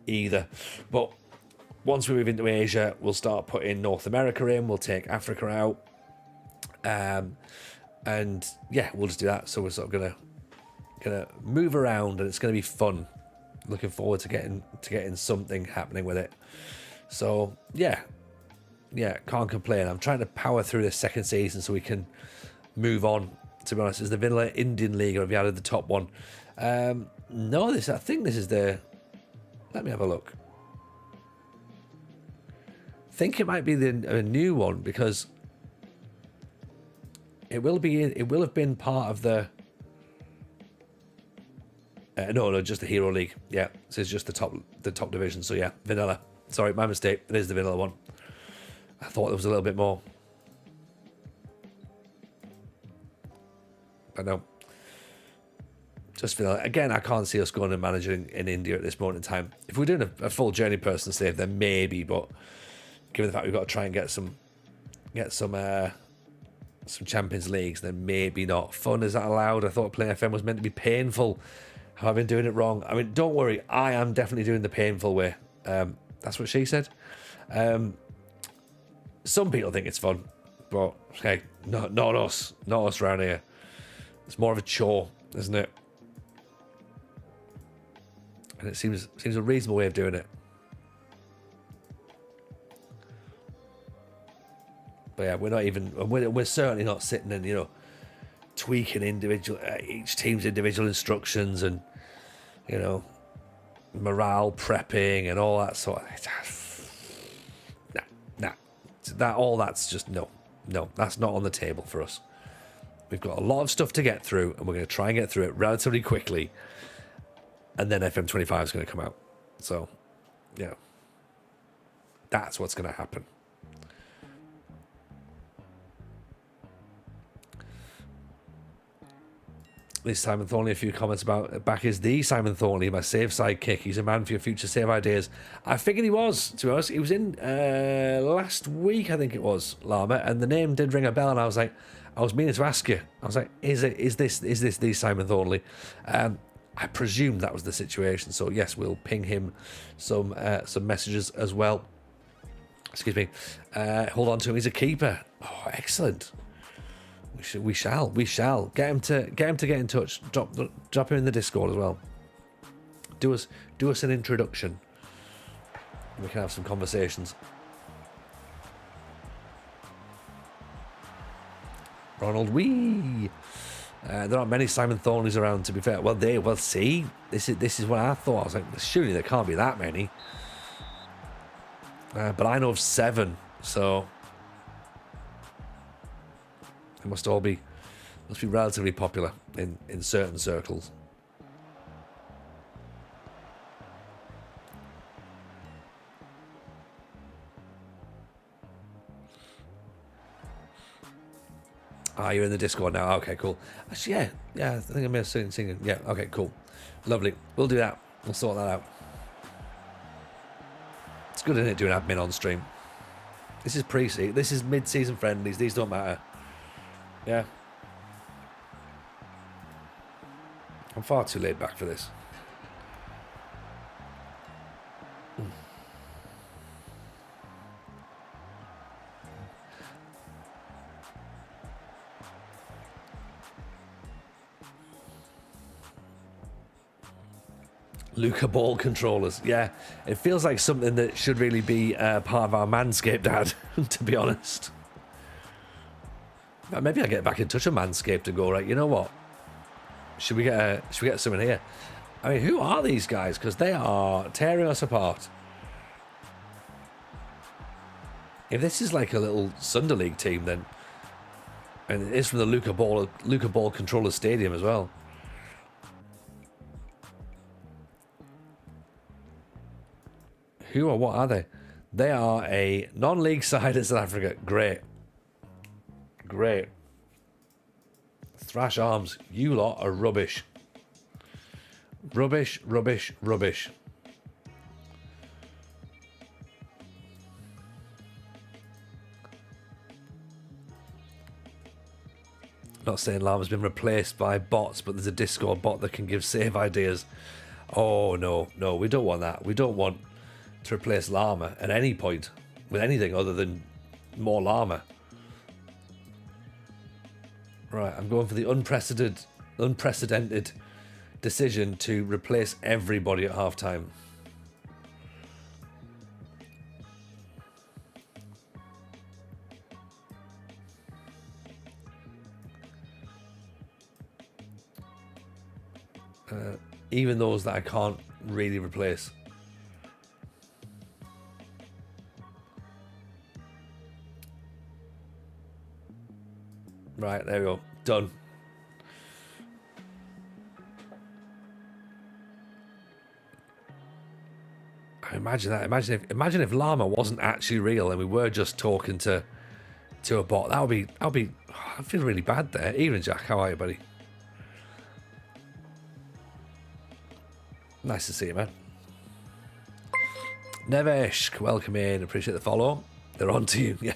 either. But once we move into Asia, we'll start putting North America in. We'll take Africa out. And yeah, we'll just do that. So we're sort of gonna move around, and it's gonna be fun. Looking forward to getting something happening with it. So yeah, can't complain. I'm trying to power through this second season so we can move on. To be honest, is the Vanilla Indian League, or have you added the top one? No, I think this is the. Let me have a look. I think it might be a new one, because it will have been part of the. No, just the Hero League. Yeah, so it's just the top division. So yeah, Vanilla. Sorry, my mistake. It is the Vanilla one. I thought there was a little bit more. But no. Just Vanilla. Again, I can't see us going and managing in India at this moment in time. If we're doing a full journey person save, then maybe. But given the fact we've got to try and get some Champions Leagues, then maybe not. Fun, is that allowed? I thought playing FM was meant to be painful. Have I been doing it wrong? I mean, don't worry. I am definitely doing the painful way. That's what she said. Some people think it's fun, but okay, not us. Not us around here. It's more of a chore, isn't it? And it seems a reasonable way of doing it. But yeah, we're certainly not sitting and tweaking each team's individual instructions and morale prepping and all that sort of. That's just no, that's not on the table for us. We've got a lot of stuff to get through, and we're going to try and get through it relatively quickly, and then FM25 is going to come out. So, that's what's going to happen. This Simon Thornley, a few comments about back is the Simon Thornley, my save sidekick. He's a man for your future save ideas. I figured he was, to be honest. He was in last week, I think it was, Llama, and the name did ring a bell, and I was meaning to ask you. I was like, is this the Simon Thornley? I presumed that was the situation. So yes, we'll ping him some messages as well. Excuse me. Hold on to him. He's a keeper. Oh, excellent. We shall get him to get in touch. Drop him in the Discord as well. Do us an introduction. We can have some conversations. Ronald, there aren't many Simon Thornleys around, to be fair. Well, see, this is what I thought. I was like, surely there can't be that many. But I know of 7, so they must be relatively popular in certain circles. You're in the Discord now. Okay, cool. Actually, yeah, I think I may have seen it. Yeah, okay, cool. Lovely. We'll do that. We'll sort that out. It's good, isn't it, doing admin on stream? This is pre-season. This is mid-season friendlies. These don't matter. Yeah. I'm far too laid back for this. Luca ball controllers. Yeah, it feels like something that should really be part of our Manscaped ad, to be honest. Maybe I get back in touch with Manscaped and go, right, you know what? Should we get someone here? I mean, who are these guys? Because they are tearing us apart. If this is like a little Sunday League team, then And it is from the Luca Ball Controller Stadium as well. Who or what are they? They are a non-league side in South Africa. Great. Great. Thrash Arms, you lot are rubbish. Rubbish, rubbish, rubbish. Not saying Llama's been replaced by bots, but there's a Discord bot that can give save ideas. Oh, no, no, we don't want that. We don't want to replace Llama at any point with anything other than more Llama. Right, I'm going for the unprecedented decision to replace everybody at halftime. Even those that I can't really replace. Right, there we go. Done. Imagine that. Imagine if Llama wasn't actually real and we were just talking to a bot. That would be. I feel really bad there. Evening, Jack. How are you, buddy? Nice to see you, man. Neveshk, welcome in. Appreciate the follow. They're on to you. Yeah.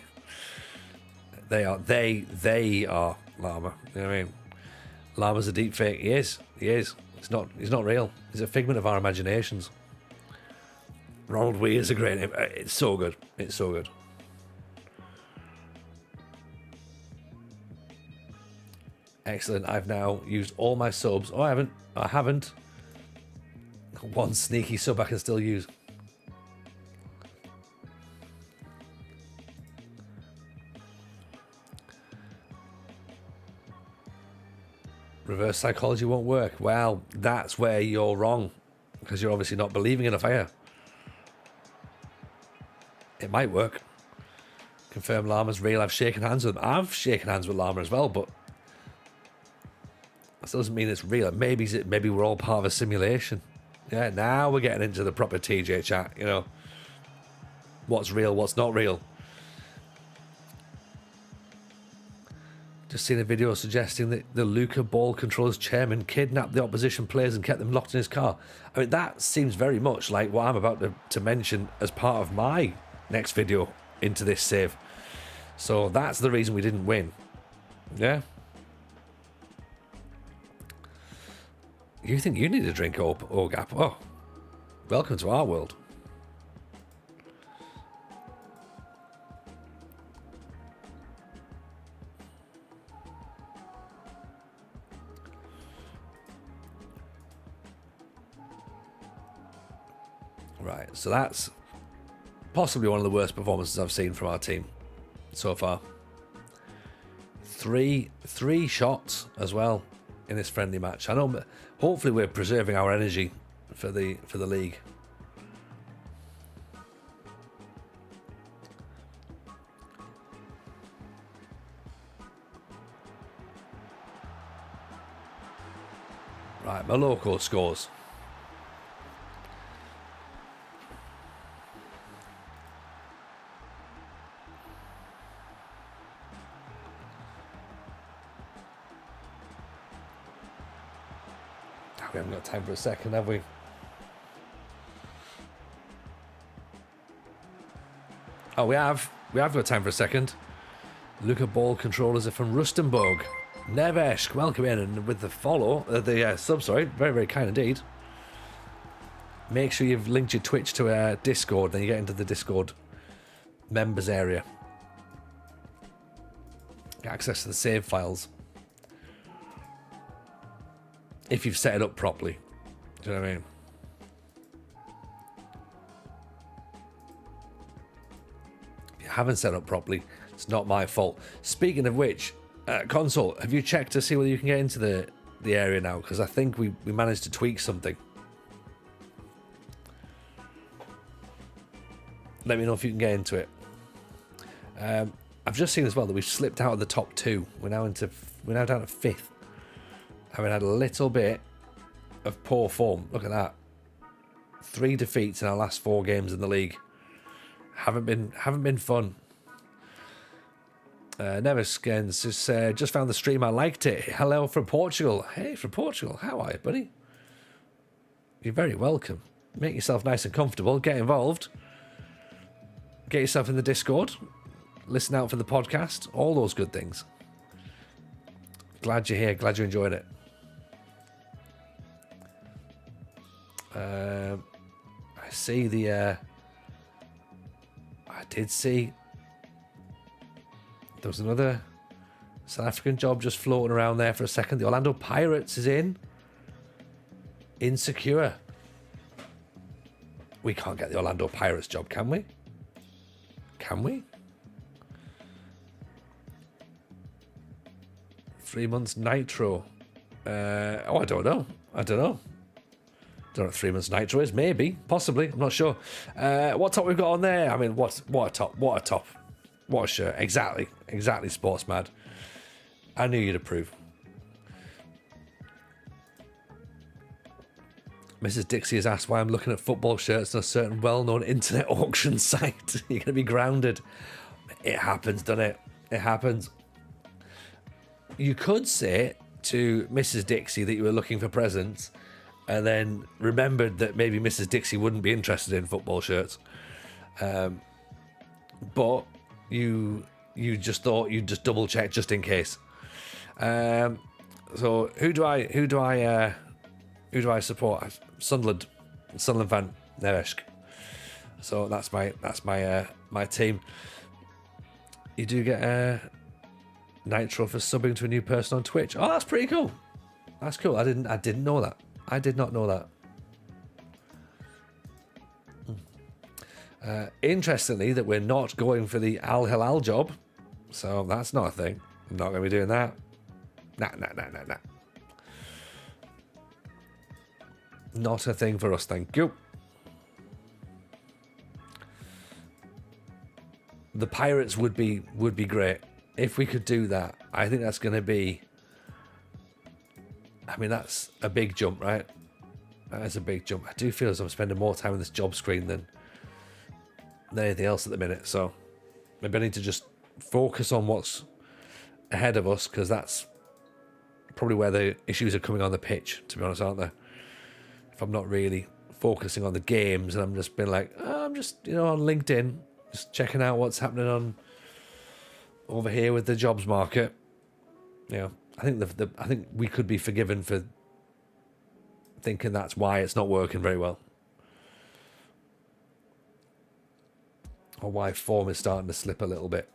They are. They are Llama. You know what I mean? Llama's a deep fake. He is. He's not real. He's a figment of our imaginations. Ronald Wee is a great name. It's so good. It's so good. Excellent. I've now used all my subs. Oh, I haven't. One sneaky sub I can still use. Reverse psychology won't work. Well, that's where you're wrong. Because you're obviously not believing enough, are you? It might work. Confirm Llama's real. I've shaken hands with him. I've shaken hands with Llama as well, but that doesn't mean it's real. Maybe we're all part of a simulation. Yeah, now we're getting into the proper TJ chat, you know. What's real, what's not real. Just seen a video suggesting that the Luca Ball Controllers chairman kidnapped the opposition players and kept them locked in his car. I mean, that seems very much like what I'm about to mention as part of my next video into this save. So that's the reason we didn't win. Yeah. You think you need a drink, Ogap? Oh, welcome to our world. Right, so that's possibly one of the worst performances I've seen from our team so far. Three shots as well in this friendly match. I know. Hopefully, we're preserving our energy for the league. Right, Maloko scores. We haven't got time for a second, have we? Oh, we have. We have got time for a second. Luca Ball Controllers are from Rustenburg. Neveshk, welcome in, and with the follow, the sub, sorry, very, very kind indeed. Make sure you've linked your Twitch to Discord, then you get into the Discord members area. Get access to the save files. If you've set it up properly. Do you know what I mean? If you haven't set it up properly, it's not my fault. Speaking of which, console, have you checked to see whether you can get into the area now? Because I think we managed to tweak something. Let me know if you can get into it. I've just seen as well that we've slipped out of the top 2. We're now down to 5th. Having had a little bit of poor form. Look at that. 3 defeats in our last 4 games in the league. Haven't been fun. Never Skins just found the stream. I liked it. Hello from Portugal. Hey, from Portugal. How are you, buddy? You're very welcome. Make yourself nice and comfortable. Get involved. Get yourself in the Discord. Listen out for the podcast. All those good things. Glad you're here. Glad you enjoyed it. I see the... I did see... There was another South African job just floating around there for a second. The Orlando Pirates is in. Insecure. We can't get the Orlando Pirates job, can we? Can we? 3 months Nitro. I don't know. I don't know what 3 months Nitro is. Maybe. Possibly. I'm not sure. What top we've got on there? I mean, what a top. What a top. What a shirt. Exactly. Exactly, Sports Mad. I knew you'd approve. Mrs. Dixie has asked why I'm looking at football shirts on a certain well-known internet auction site. You're going to be grounded. It happens, doesn't it? It happens. You could say to Mrs. Dixie that you were looking for presents and then remembered that maybe Mrs. Dixie wouldn't be interested in football shirts. But you just thought you'd just double check just in case. So who do I support? Sunderland fan, Nevesk. So that's my team. You do get a Nitro for subbing to a new person on Twitch. Oh, that's pretty cool. That's cool. I didn't know that. I did not know that. Interestingly, that we're not going for the Al Hilal job, so that's not a thing. I'm not going to be doing that. Nah. Not a thing for us, thank you. The Pirates would be great if we could do that. I think that's going to be. I mean, that's a big jump, right? That is a big jump. I do feel as I'm spending more time on this job screen than anything else at the minute. So maybe I need to just focus on what's ahead of us, because that's probably where the issues are coming on the pitch, to be honest, aren't they? If I'm not really focusing on the games and I'm just being like, oh, I'm just, on LinkedIn, just checking out what's happening on over here with the jobs market. I think we could be forgiven for thinking that's why it's not working very well, or why form is starting to slip a little bit.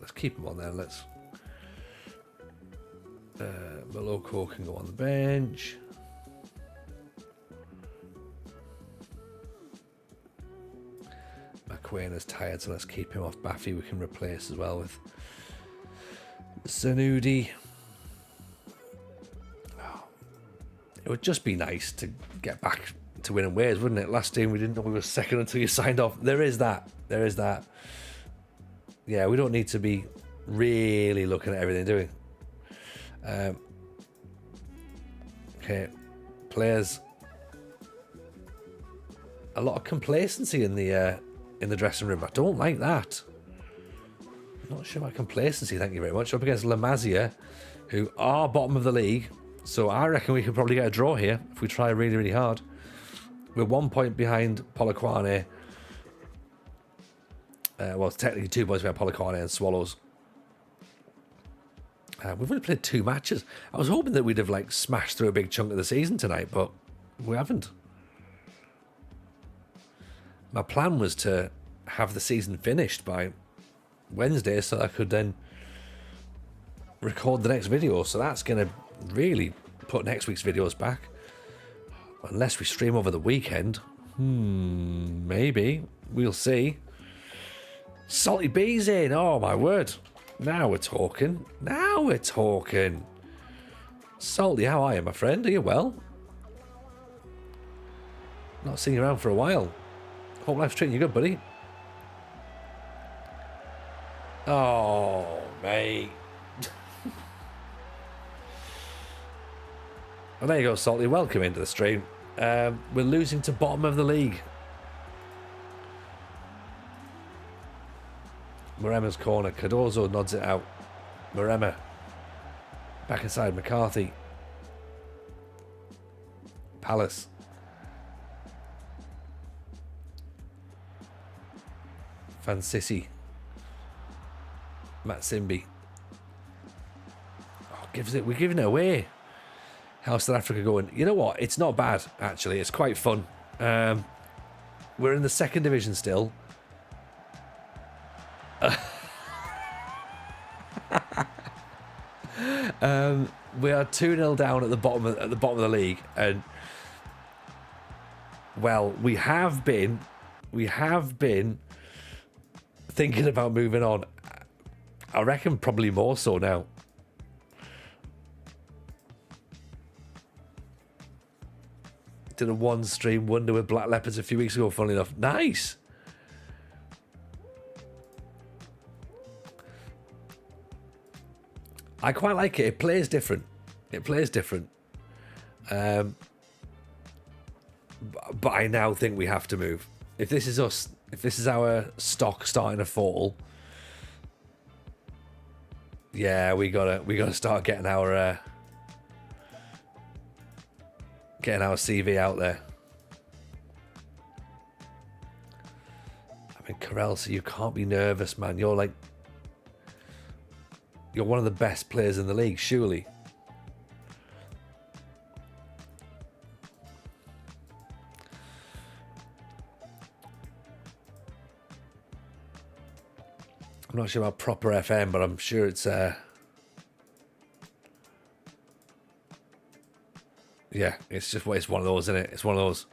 Let's keep him on there. Let's Maloko can go on the bench. McQueen is tired, so let's keep him off. Baffy we can replace as well with Zanudi. It would just be nice to get back to winning ways, wouldn't it? Last team we didn't know we were second until you signed off. There is that. Yeah, we don't need to be really looking at everything, do we? Okay, players. A lot of complacency in the dressing room. I don't like that. I'm not sure about complacency. Thank you very much. Up against La Masia, who are bottom of the league. So I reckon we could probably get a draw here if we try really, really hard. We're 1 point behind Polokwane. Well, it's technically 2 points behind Polokwane and Swallows. We've only played 2 matches. I was hoping that we'd have smashed through a big chunk of the season tonight, but we haven't. My plan was to have the season finished by Wednesday so I could then record the next video. So that's going to really put next week's videos back. Unless we stream over the weekend. Maybe. We'll see. Salty B's in. Oh, my word. Now we're talking. Now we're talking. Salty, how are you, my friend? Are you well? Not seen you around for a while. Hope life's treating you good, buddy. Oh, mate. Well, there you go, Salty. Welcome into the stream. We're losing to bottom of the league. Morema's corner. Cardozo nods it out. Morema. Back inside McCarthy. Palace. Fansissi. Matt Simbi. Oh, we're giving it away. How's South Africa going? You know what? It's not bad, actually. It's quite fun. We're in the second division still. We are 2-0 down at the bottom of the league, and well, we have been thinking about moving on. I reckon probably more so now. Did a one stream wonder with Black Leopards a few weeks ago, funnily enough. Nice. I quite like it. It plays different. But I now think we have to move. If this is our stock starting to fall, yeah, we gotta start getting our CV out there. I mean, Carell, so you can't be nervous, man. You're one of the best players in the league, surely. I'm not sure about proper FM, but I'm sure it's yeah, it's one of those, isn't it? It's one of those.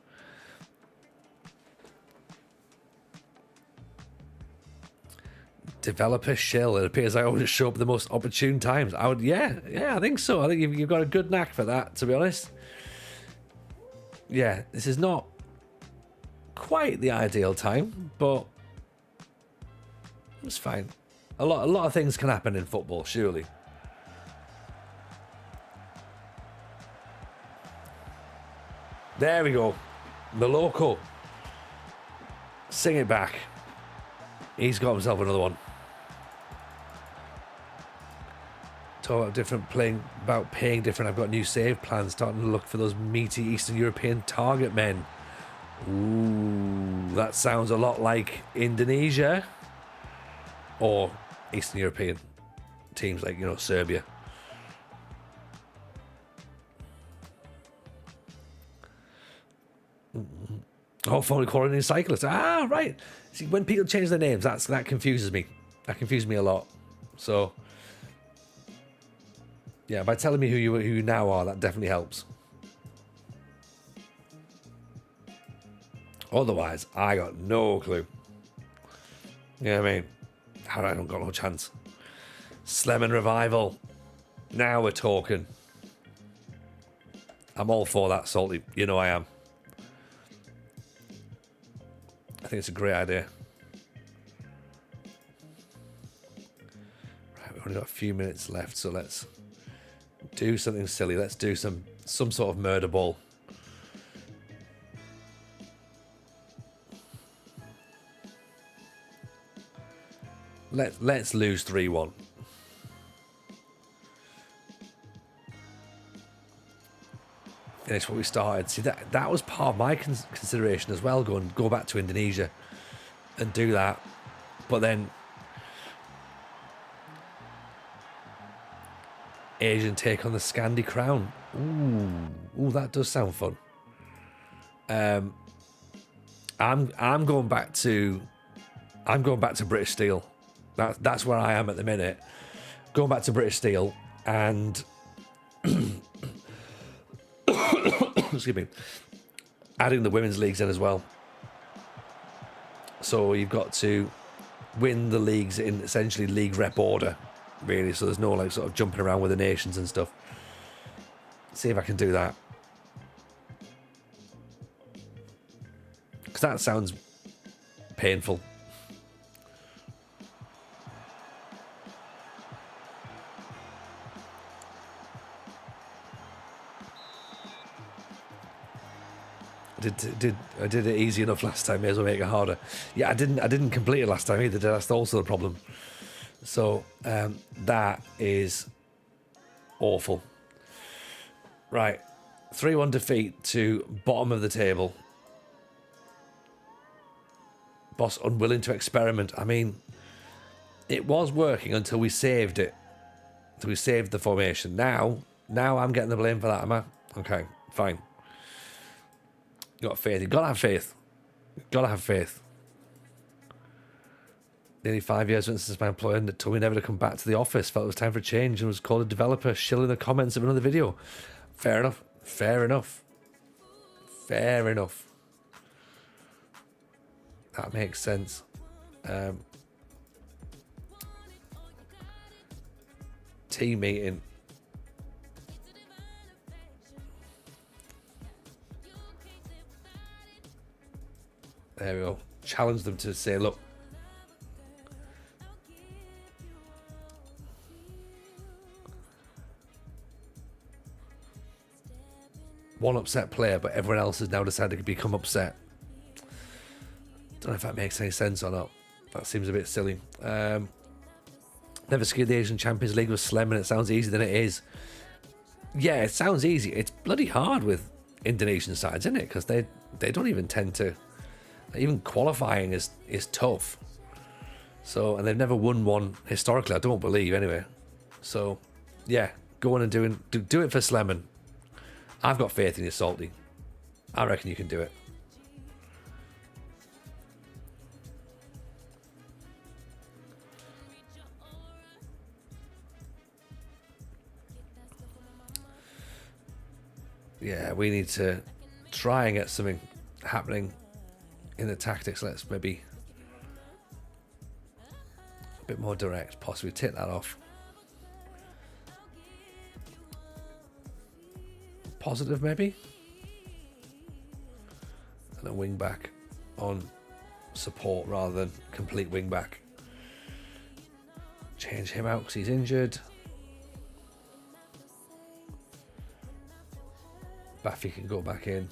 Developer shill. It appears I always show up at the most opportune times. Yeah, I think so. I think you've got a good knack for that, to be honest. Yeah, this is not quite the ideal time, but it's fine. A lot of things can happen in football, surely. There we go. The local. Sing it back. He's got himself another one. Talk about paying different. I've got new save plans. Starting to look for those meaty Eastern European target men. Ooh, that sounds a lot like Indonesia or Eastern European teams like, Serbia. Oh, phone quarantine cyclists. Ah, right. See, when people change their names, that confuses me. That confuses me a lot. So, yeah, by telling me who you now are, that definitely helps. Otherwise, I got no clue. Yeah, I mean, I don't got no chance. Slemon Revival. Now we're talking. I'm all for that, Salty. You know I am. I think it's a great idea. Right, we've only got a few minutes left, so let's do something silly. Let's do some sort of murder ball. Let's lose 3-1. Finish what we started. See, that was part of my consideration as well, go back to Indonesia and do that. But then Asian take on the Scandi Crown. Ooh, that does sound fun. I'm going back to British Steel. That's where I am at the minute. Going back to British Steel and excuse me. adding the women's leagues in as well. So you've got to win the leagues in essentially league rep order, really. So there's no like sort of jumping around with the nations and stuff. See if I can do that. Because that sounds painful. I did it easy enough last time. May as well make it harder. Yeah, I didn't complete it last time either. That's also the problem. So that is awful. Right, 3-1 defeat to bottom of the table. Boss unwilling to experiment. I mean, it was working until we saved it. Until we saved the formation. Now I'm getting the blame for that, am I? Okay, fine. You got faith. You gotta have faith. Gotta have faith. Nearly 5 years since my employer told me never to come back to the office. Felt it was time for a change and was called a developer. Shilling the comments of another video. Fair enough. Fair enough. Fair enough. That makes sense. Team meeting. There we go. Challenge them to say, look, one upset player, but everyone else has now decided to become upset. Don't know if that makes any sense or not. That seems a bit silly. Never skied the Asian Champions League with Slem, and it sounds easier than it is. Yeah, it sounds easy. It's bloody hard with Indonesian sides, isn't it? Because they don't even tend to. Even qualifying is tough. So, and they've never won one historically, I don't believe, anyway. So, yeah, go on and do it for Sleman. I've got faith in you, Salty. I reckon you can do it. Yeah, we need to try and get something happening in the tactics. Let's maybe a bit more direct, possibly take that off. Positive, maybe? And a wing back on support rather than complete wing back. Change him out because he's injured. Baffy can go back in.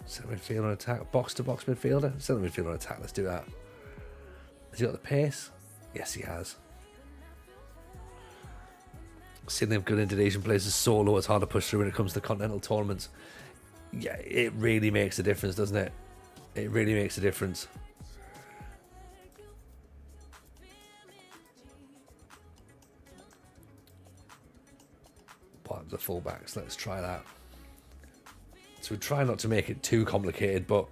Centre midfield on attack. Box to box midfielder. Centre midfield on attack. Let's do that. Has he got the pace? Yes, he has. Seeing them good Indonesian players is so low, it's hard to push through when it comes to continental tournaments. Yeah, it really makes a difference, doesn't it? It really makes a difference. Put up the fullbacks. Let's try that. So we try not to make it too complicated, but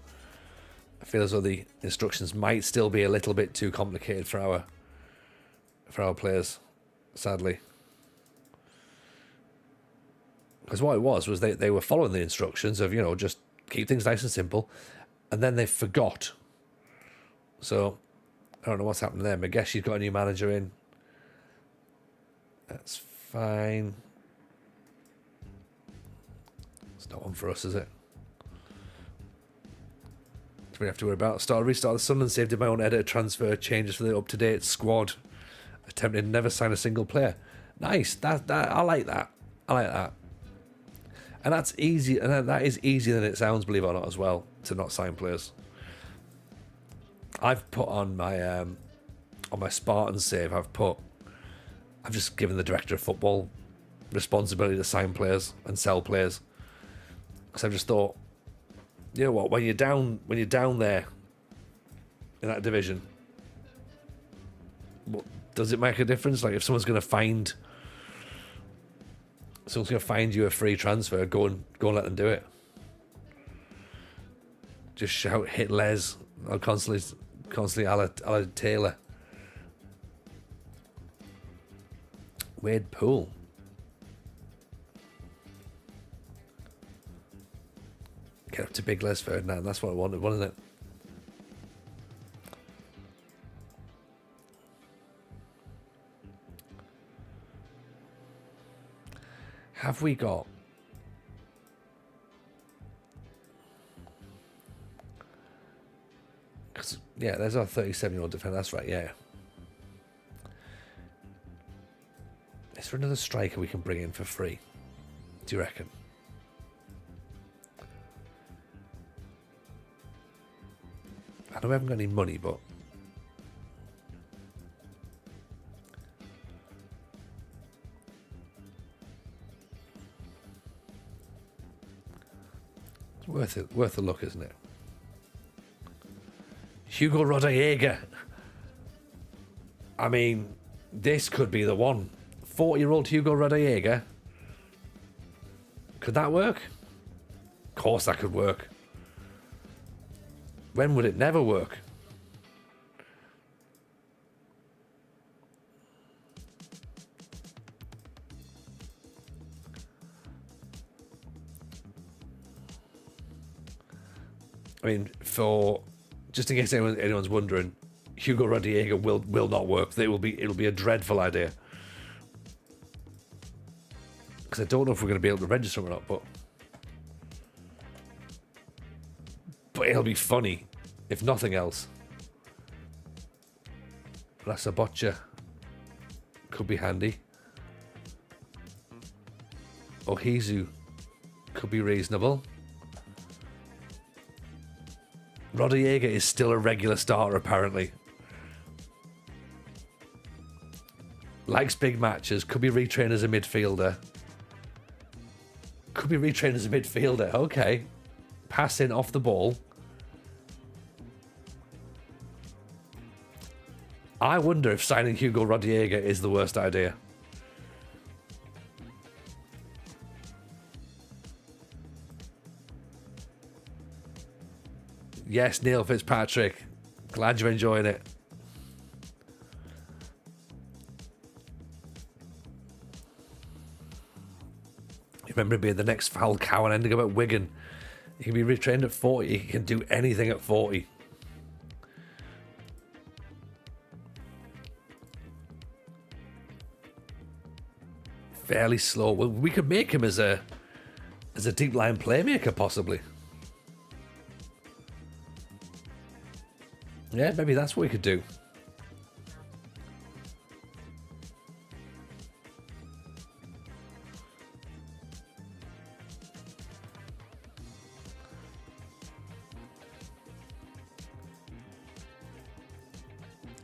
I feel as though the instructions might still be a little bit too complicated for our players, sadly. Because what it was they were following the instructions of, you know, just keep things nice and simple, and then they forgot. So I don't know what's happened there. I guess she's got a new manager in. That's fine. It's not one for us, is it? Do we have to worry about? Restart the Sunderland saved in my own editor transfer changes for the up-to-date squad. Attempted to never sign a single player. Nice. That I like that. I like that. And that's easy, and that is easier than it sounds, believe it or not, as well, to not sign players. I've put on my Spartan save, I've just given the director of football responsibility to sign players and sell players. Because I've just thought, you know what, when you're down there in that division, does it make a difference? Like, if someone's going to find you a free transfer, go and let them do it. Just shout, hit Les, or constantly a la Taylor. Wade Poole. Get up to big Les Ferdinand. That's what I wanted, wasn't it? Have we got... Yeah, there's our 37-year-old defender. That's right, yeah. Is there another striker we can bring in for free? Do you reckon? I know we haven't got any money, but... it's worth a look, isn't it? Hugo Rodallega. I mean, this could be the one. 40-year-old Hugo Rodallega. Could that work? Of course that could work. When would it never work? I mean, just in case anyone's wondering, Hugo Rodallega will not work. It'll be a dreadful idea. Because I don't know if we're going to be able to register or not, but it'll be funny, if nothing else. Rasabotcha could be handy. Ohizu could be reasonable. Rodallega is still a regular starter, apparently. Likes big matches. Could be retrained as a midfielder. Could be retrained as a midfielder. Okay. Passing off the ball. I wonder if signing Hugo Rodallega is the worst idea. Yes, Neil Fitzpatrick. Glad you're enjoying it. You remember him being the next Falcao and ending up at Wigan. He can be retrained at 40. He can do anything at 40. Fairly slow. Well, we could make him as a deep line playmaker, possibly. Yeah, maybe that's what we could do.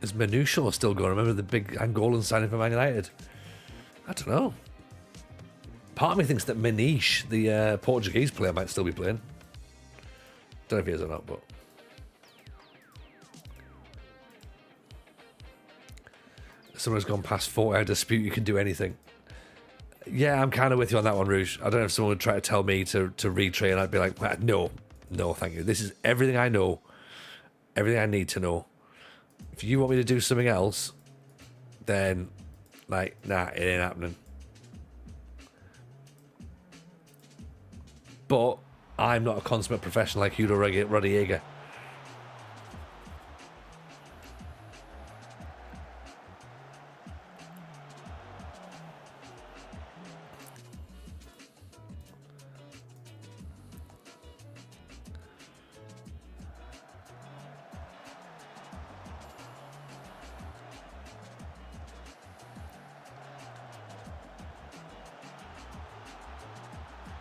Is Manushaw still going? Remember the big Angolan signing for Man United? I don't know. Part of me thinks that Maniche, the Portuguese player, might still be playing. Don't know if he is or not, but... Someone's gone past 40. I dispute you can do anything. Yeah, I'm kind of with you on that one, Rouge. I don't know if someone would try to tell me to retrain. I'd be like, no, thank you. This is everything I know, everything I need to know. If you want me to do something else, then, like, nah, it ain't happening. But I'm not a consummate professional like Hugo Rodallega.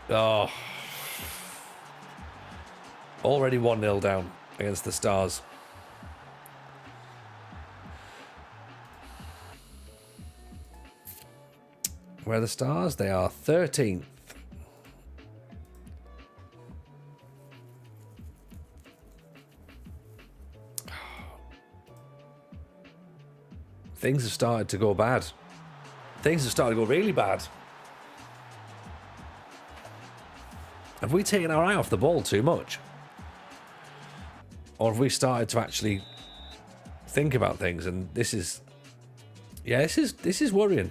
Oh. Already 1-0 down against the Stars. Where are the Stars? They are 13th. Things have started to go bad. Things have started to go really bad. Have we taken our eye off the ball too much? Or have we started to actually think about things? And this is... Yeah, this is worrying.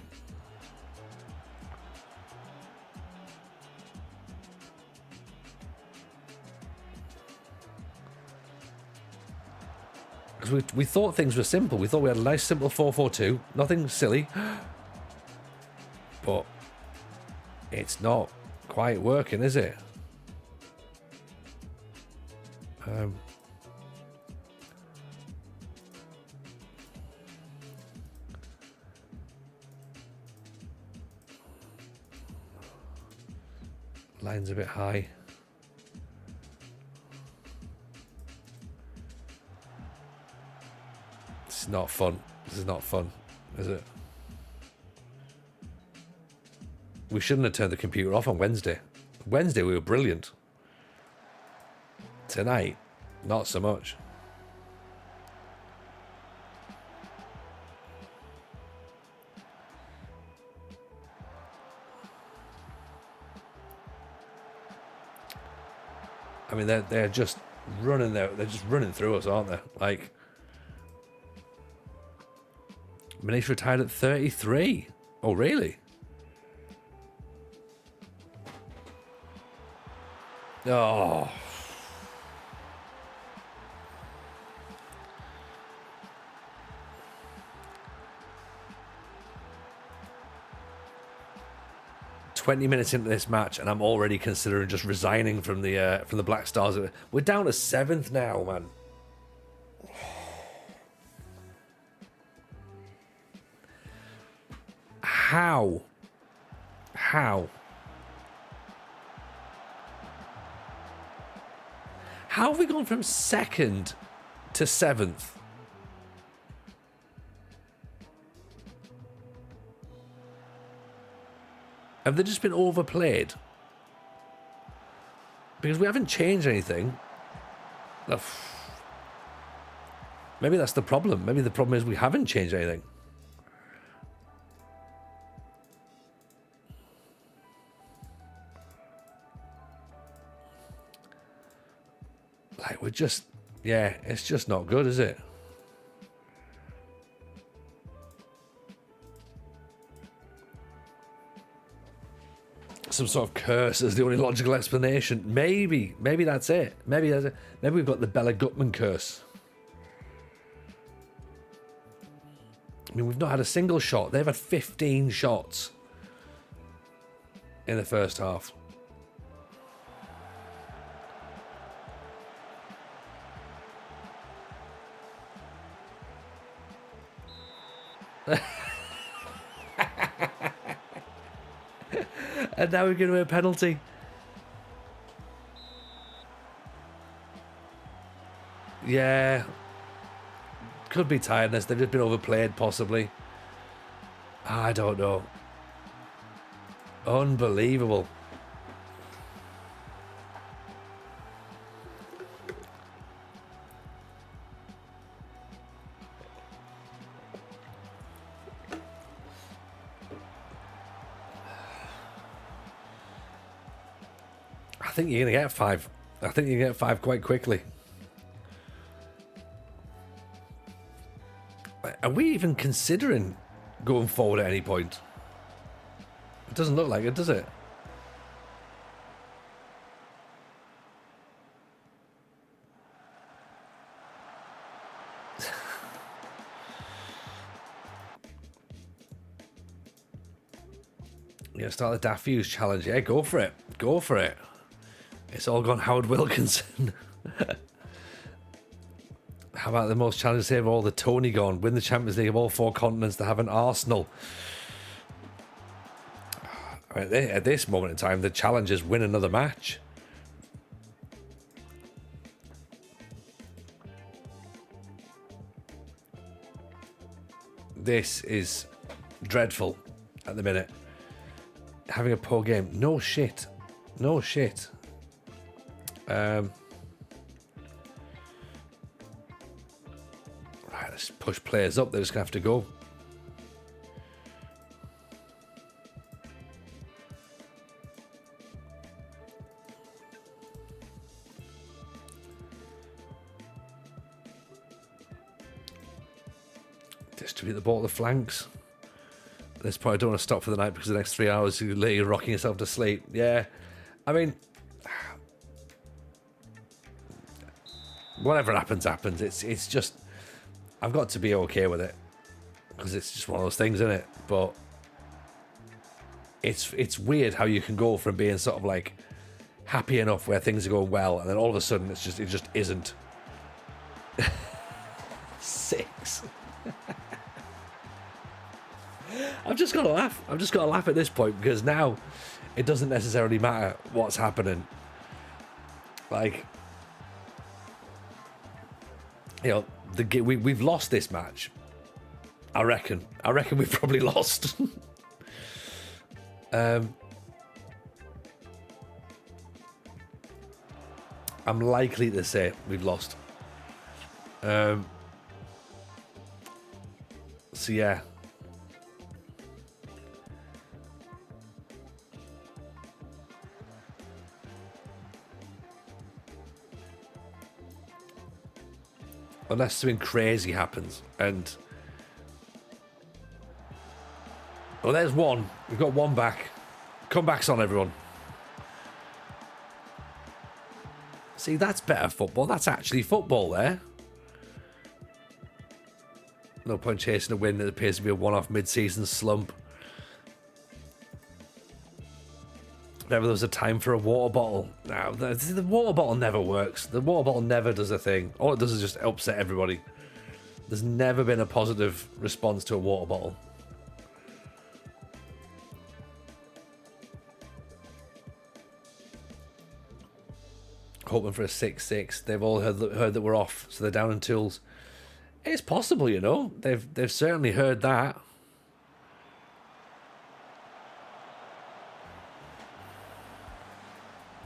Because we thought things were simple. We thought we had a nice simple 4-4-2. Nothing silly. But it's not quite working, is it? Line's a bit high. This is not fun. This is not fun, is it? We shouldn't have turned the computer off on Wednesday. Wednesday we were brilliant. Tonight, not so much. I mean, they're just running there. They're just running through us, aren't they? Like, Manish retired at 33. Oh, really? Oh. "20 minutes into this match, and I'm already considering just resigning from the Black Stars." We're down to 7th now, man. How? How? How have we gone from 2nd to 7th? Have they just been overplayed? Because we haven't changed anything. Maybe that's the problem. Maybe the problem is we haven't changed anything. Like, we're just... Yeah, it's just not good, is it? Some sort of curse is the only logical explanation. Maybe that's it. Maybe we've got the Bella Gutman curse. I mean, we've not had a single shot. They've had 15 shots in the first half. And now we're going to a penalty. Yeah. Could be tiredness. They've just been overplayed, possibly. I don't know. Unbelievable. I think you're going to get 5. I think you get 5 quite quickly. Are we even considering going forward at any point? It doesn't look like it, does it? Yeah, start the Daft Fuse challenge. Yeah, go for it. Go for it. It's all gone Howard Wilkinson. How about the most challenging save of all, the Tony gone? Win the Champions League of all 4 continents to have an Arsenal. I mean, at this moment in time, the challenge is win another match. This is dreadful at the minute. Having a poor game. No shit. No shit. Right, let's push players up. They're just going to have to go. Distribute the ball to the flanks. This point, I don't want to stop for the night because the next 3 hours you're rocking yourself to sleep. Yeah, I mean, whatever happens, happens. It's just I've got to be okay with it because it's just one of those things, isn't it? But it's weird how you can go from being sort of like happy enough where things are going well, and then all of a sudden it just isn't. 6. I've just got to laugh. I've just got to laugh at this point because now it doesn't necessarily matter what's happening. Like, you know, we've lost this match. I reckon we've probably lost. I'm likely to say we've lost. So yeah. Unless something crazy happens, and well, there's one. We've got one back. Comebacks on, everyone. See, that's better football. That's actually football there. No point chasing a win that appears to be a one-off mid-season slump. If ever there was a time for a water bottle. Now, the water bottle never works. The water bottle never does a thing. All it does is just upset everybody. There's never been a positive response to a water bottle. Hoping for a 6-6. They've all heard that we're off, so they're down in tools. It's possible, you know. They've certainly heard that.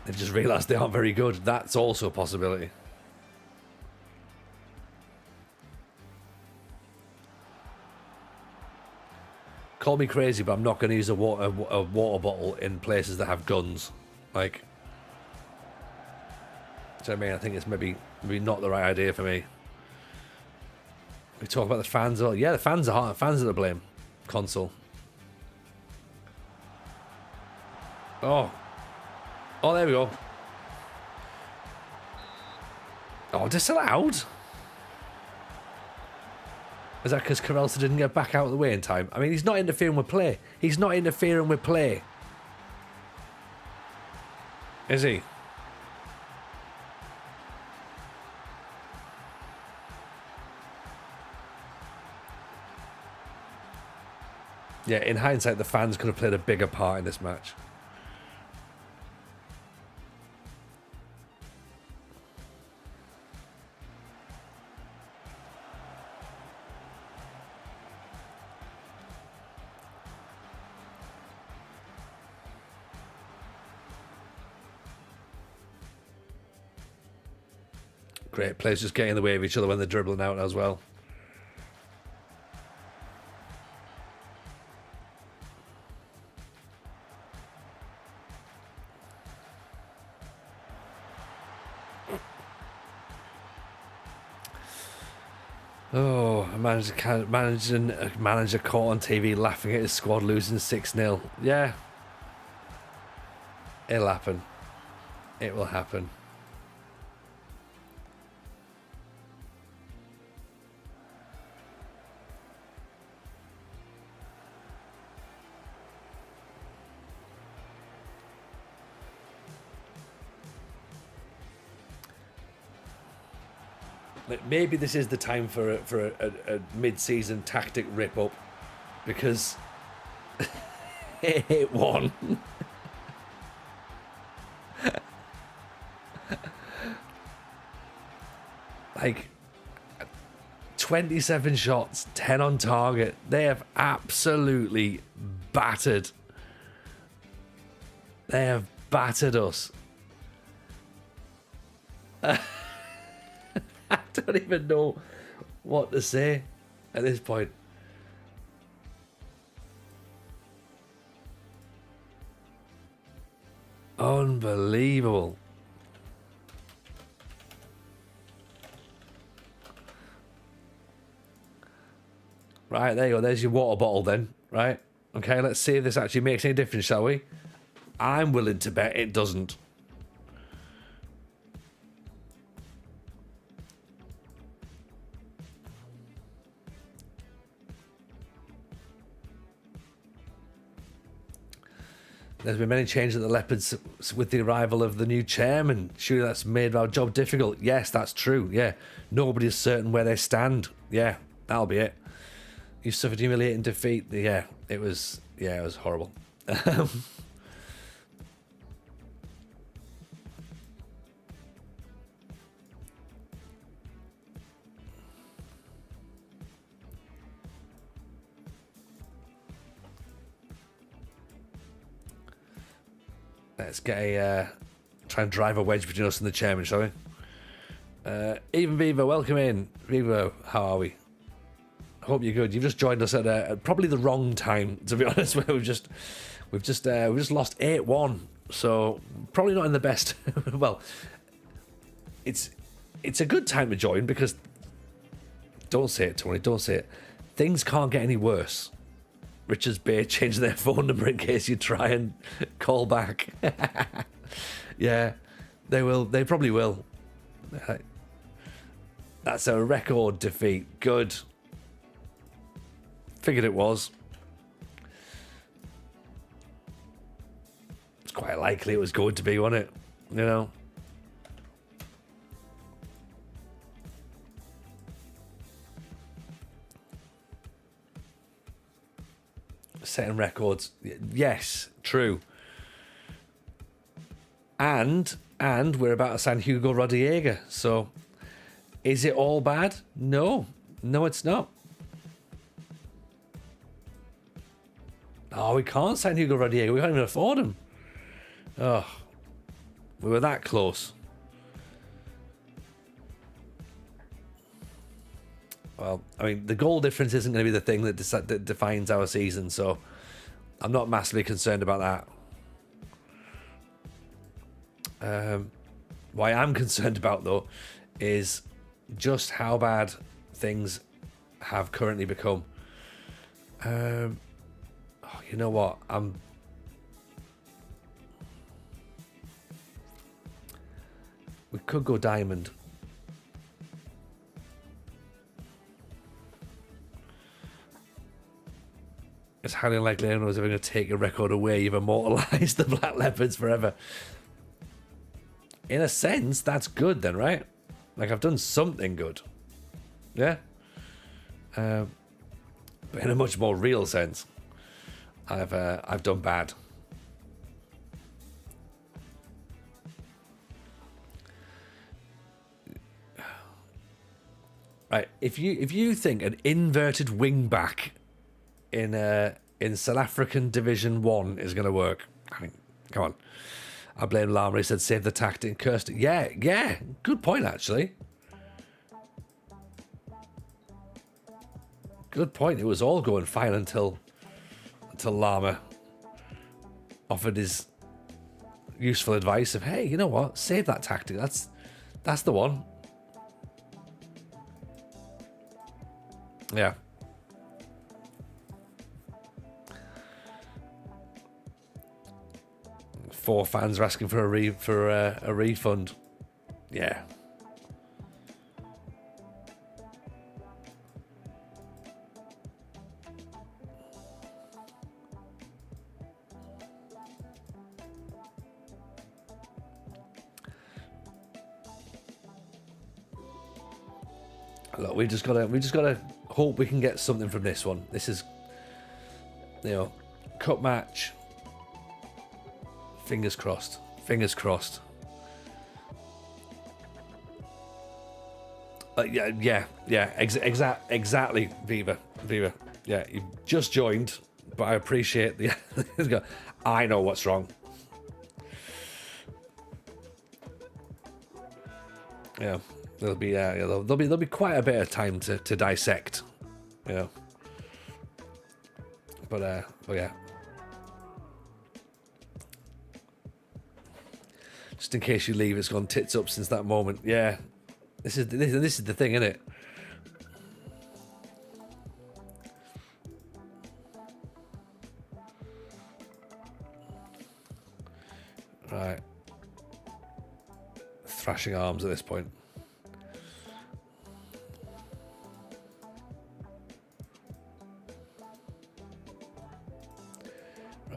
They've just realised they aren't very good. That's also a possibility. Call me crazy, but I'm not going to use a water bottle in places that have guns. Like, do you know what I mean? I think it's maybe not the right idea for me. We talk about the fans. Oh, yeah, the fans are to blame. Console. Oh, there we go. Oh, disallowed? Is that because Carelsa didn't get back out of the way in time? I mean, he's not interfering with play. He's not interfering with play. Is he? Yeah, in hindsight, the fans could have played a bigger part in this match. Great, players just getting in the way of each other when they're dribbling out as well. Oh, a manager caught on TV laughing at his squad losing 6-0. Yeah. It'll happen. It will happen. Maybe this is the time for a mid-season tactic rip-up, because it won. Like, 27 shots, 10 on target. They have absolutely battered. They have battered us. I don't even know what to say at this point. Unbelievable. Right, there you go. There's your water bottle then. Right? Okay, let's see if this actually makes any difference, shall we? I'm willing to bet it doesn't. There's been many changes at the Leopards with the arrival of the new chairman. Surely that's made our job difficult. Yes, that's true. Yeah, nobody's certain where they stand. Yeah, that'll be it. You suffered humiliating defeat. Yeah, it was horrible. Let's get try and drive a wedge between us and the chairman, shall we? Even Viva, welcome in. Viva, how are we? Hope you're good. You've just joined us at probably the wrong time, to be honest. Where we've just lost 8-1, so probably not in the best. Well, it's a good time to join because don't say it, Tony. Don't say it. Things can't get any worse. Richards Bay changed their phone number in case you try and call back. Yeah, they will. They probably will. That's a record defeat. Good. Figured it was. It's quite likely it was going to be, wasn't it? You know. Setting records, yes, true. And we're about to sign Hugo Rodallega. So, is it all bad? No, it's not. Oh, we can't sign Hugo Rodallega. We can't even afford him. Oh, we were that close. Well, I mean, the goal difference isn't going to be the thing that defines our season, so I'm not massively concerned about that. What I am concerned about, though, is just how bad things have currently become. You know what? We could go diamond. It's highly unlikely anyone's ever going to take your record away. You've immortalised the Black Leopards forever. In a sense, that's good then, right? Like, I've done something good. Yeah? But in a much more real sense, I've done bad. Right, if you think an inverted wing back in South African Division 1 is going to work, I mean, come on. I blame Lama. He said save the tactic and cursed it. Yeah, good point actually. Good point. It was all going fine until Lama offered his useful advice of, hey, you know what? Save that tactic. That's the one. Yeah. Four fans are asking for a refund. Yeah. Look, we just gotta hope we can get something from this one. This is, cup match. Fingers crossed. Fingers crossed. Exactly, Viva. Yeah, you just joined, but I appreciate the. I know what's wrong. Yeah, there'll be quite a bit of time to dissect, But yeah. Just in case you leave, it's gone tits up since that moment. Yeah, this is the thing, isn't it? Right, thrashing arms at this point.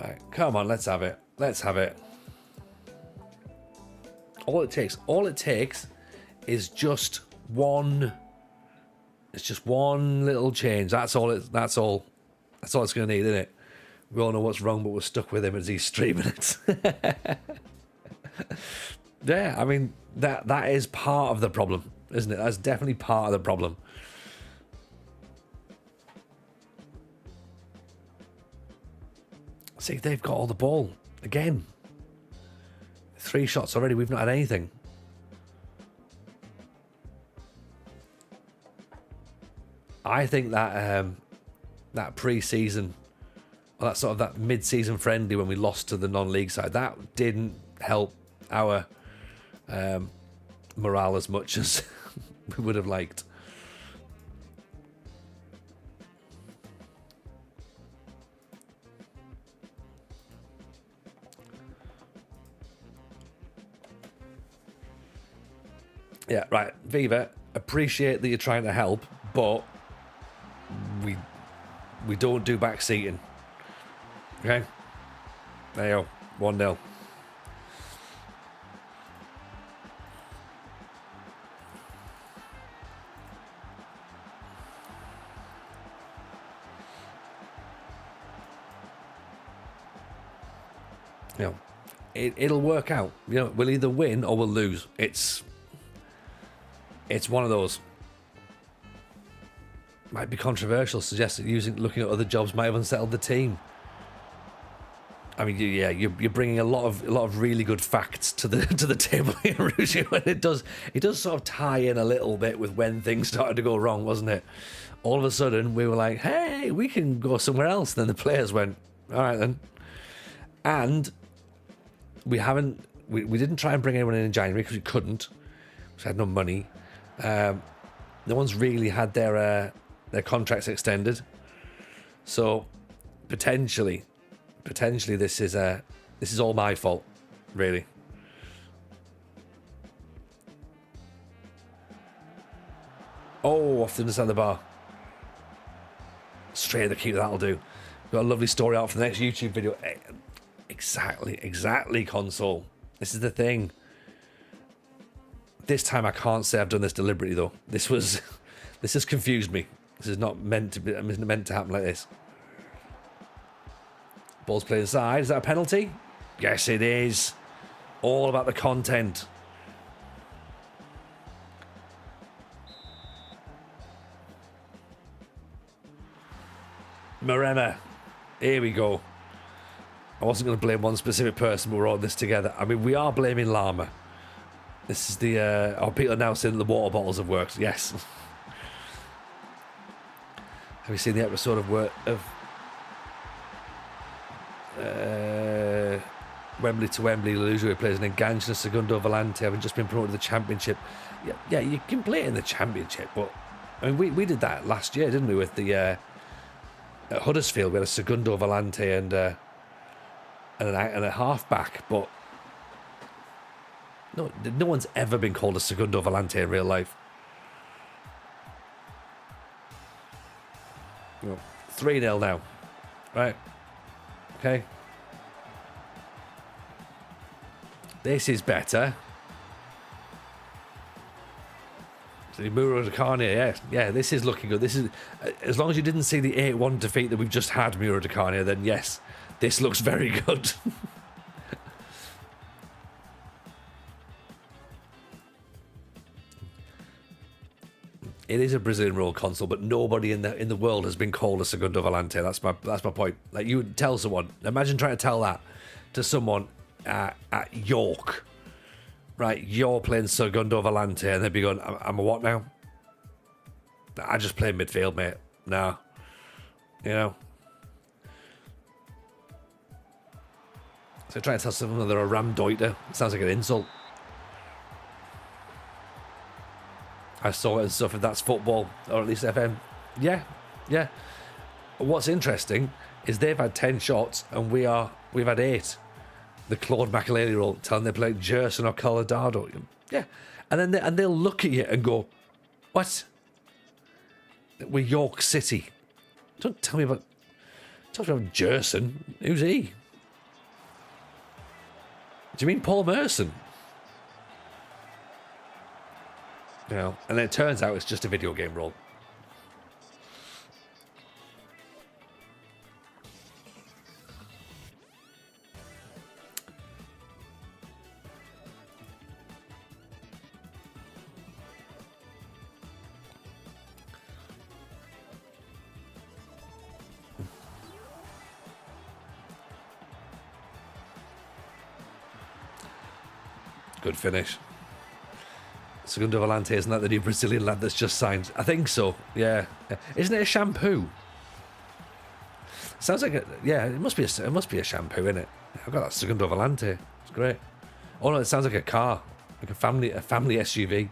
Right, come on, let's have it. Let's have it. All it takes is just one. It's just one little change. That's all it's going to need, isn't it? We all know what's wrong, but we're stuck with him as he's streaming it. Yeah, I mean that is part of the problem, isn't it? That's definitely part of the problem. See, they've got all the ball again. 3 shots already. We've not had anything. I think that that pre-season, or that sort of that mid-season friendly when we lost to the non-league side, that didn't help our morale as much as we would have liked. Yeah, right. Viva, appreciate that you're trying to help, but we don't do back seating. Okay? There you go. 1-0. You know, it'll work out. You know, we'll either win or we'll lose. It's one of those. Might be controversial. Suggest that looking at other jobs might have unsettled the team. I mean, yeah, you're bringing a lot of really good facts to the table here, Ruju, and it does sort of tie in a little bit with when things started to go wrong, wasn't it? All of a sudden, we were like, hey, we can go somewhere else. And then the players went, all right then, and we didn't try and bring anyone in January because we couldn't. We had no money. No one's really had their contracts extended, so potentially this is all my fault, really. Oh, off the other side of the bar, straight at the keeper. That'll do. Got a lovely story out for the next YouTube video. Exactly, console. This is the thing. This time I can't say I've done this deliberately though. This has confused me. This is not meant to happen like this. Ball's played inside. Is that a penalty? Yes, it is. All about the content. Marema. Here we go. I wasn't going to blame one specific person, but we're all in this together. I mean, we are blaming Llama. This is the... people are now saying the water bottles have worked. Yes. Have you seen the episode of Wembley to Wembley? Illusory plays an Enganche and Segundo Volante having just been promoted to the Championship. Yeah, you can play in the Championship, but I mean, we did that last year, didn't we? With the at Huddersfield, we had a Segundo Volante and a half-back, but no one's ever been called a Segundo Volante in real life. 3-0 now. Right. Okay. This is better. So Muro Decarnia, yeah, this is looking good. This is, as long as you didn't see the 8-1 defeat that we've just had, Muro Decarnia, then yes, this looks very good. It is a Brazilian rule console, but nobody in the world has been called a Segundo Volante. That's my point. Like, you would tell someone, imagine trying to tell that to someone at York, right? You're playing Segundo Volante, and they'd be going, I'm a what now? I just play midfield, mate. No. You know? So trying to tell someone they're a Ramdeuter, it sounds like an insult. I saw it and stuff, if that's football, or at least FM. Yeah. What's interesting is they've had 10 shots and we've had 8. The Claude Makelele rule, telling they play Gerson or Colorado. Yeah. And then they'll look at you and go, what? We're York City. Don't tell me about Gerson. Who's he? Do you mean Paul Merson? You know, and then it turns out it's just a video game role. Good finish. Segundo Volante, isn't that the new Brazilian lad that's just signed? I think so, yeah. Isn't it a shampoo? Sounds like it must be a shampoo, innit? I've got that Segundo Volante. It's great. Oh no, it sounds like a car. Like a family SUV.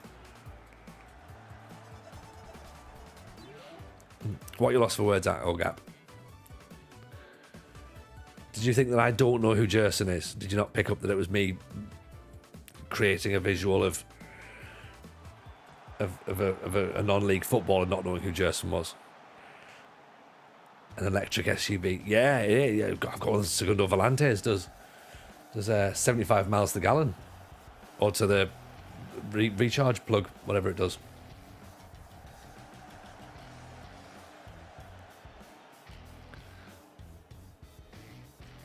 What are you lost for words at, Ogap? Did you think that I don't know who Jerson is? Did you not pick up that it was me creating a visual of a non-league footballer not knowing who Jerson was? An electric SUV. Yeah. I've got one of the Segundo Volantes. Does 75 miles to the gallon, or to the recharge plug, whatever it does.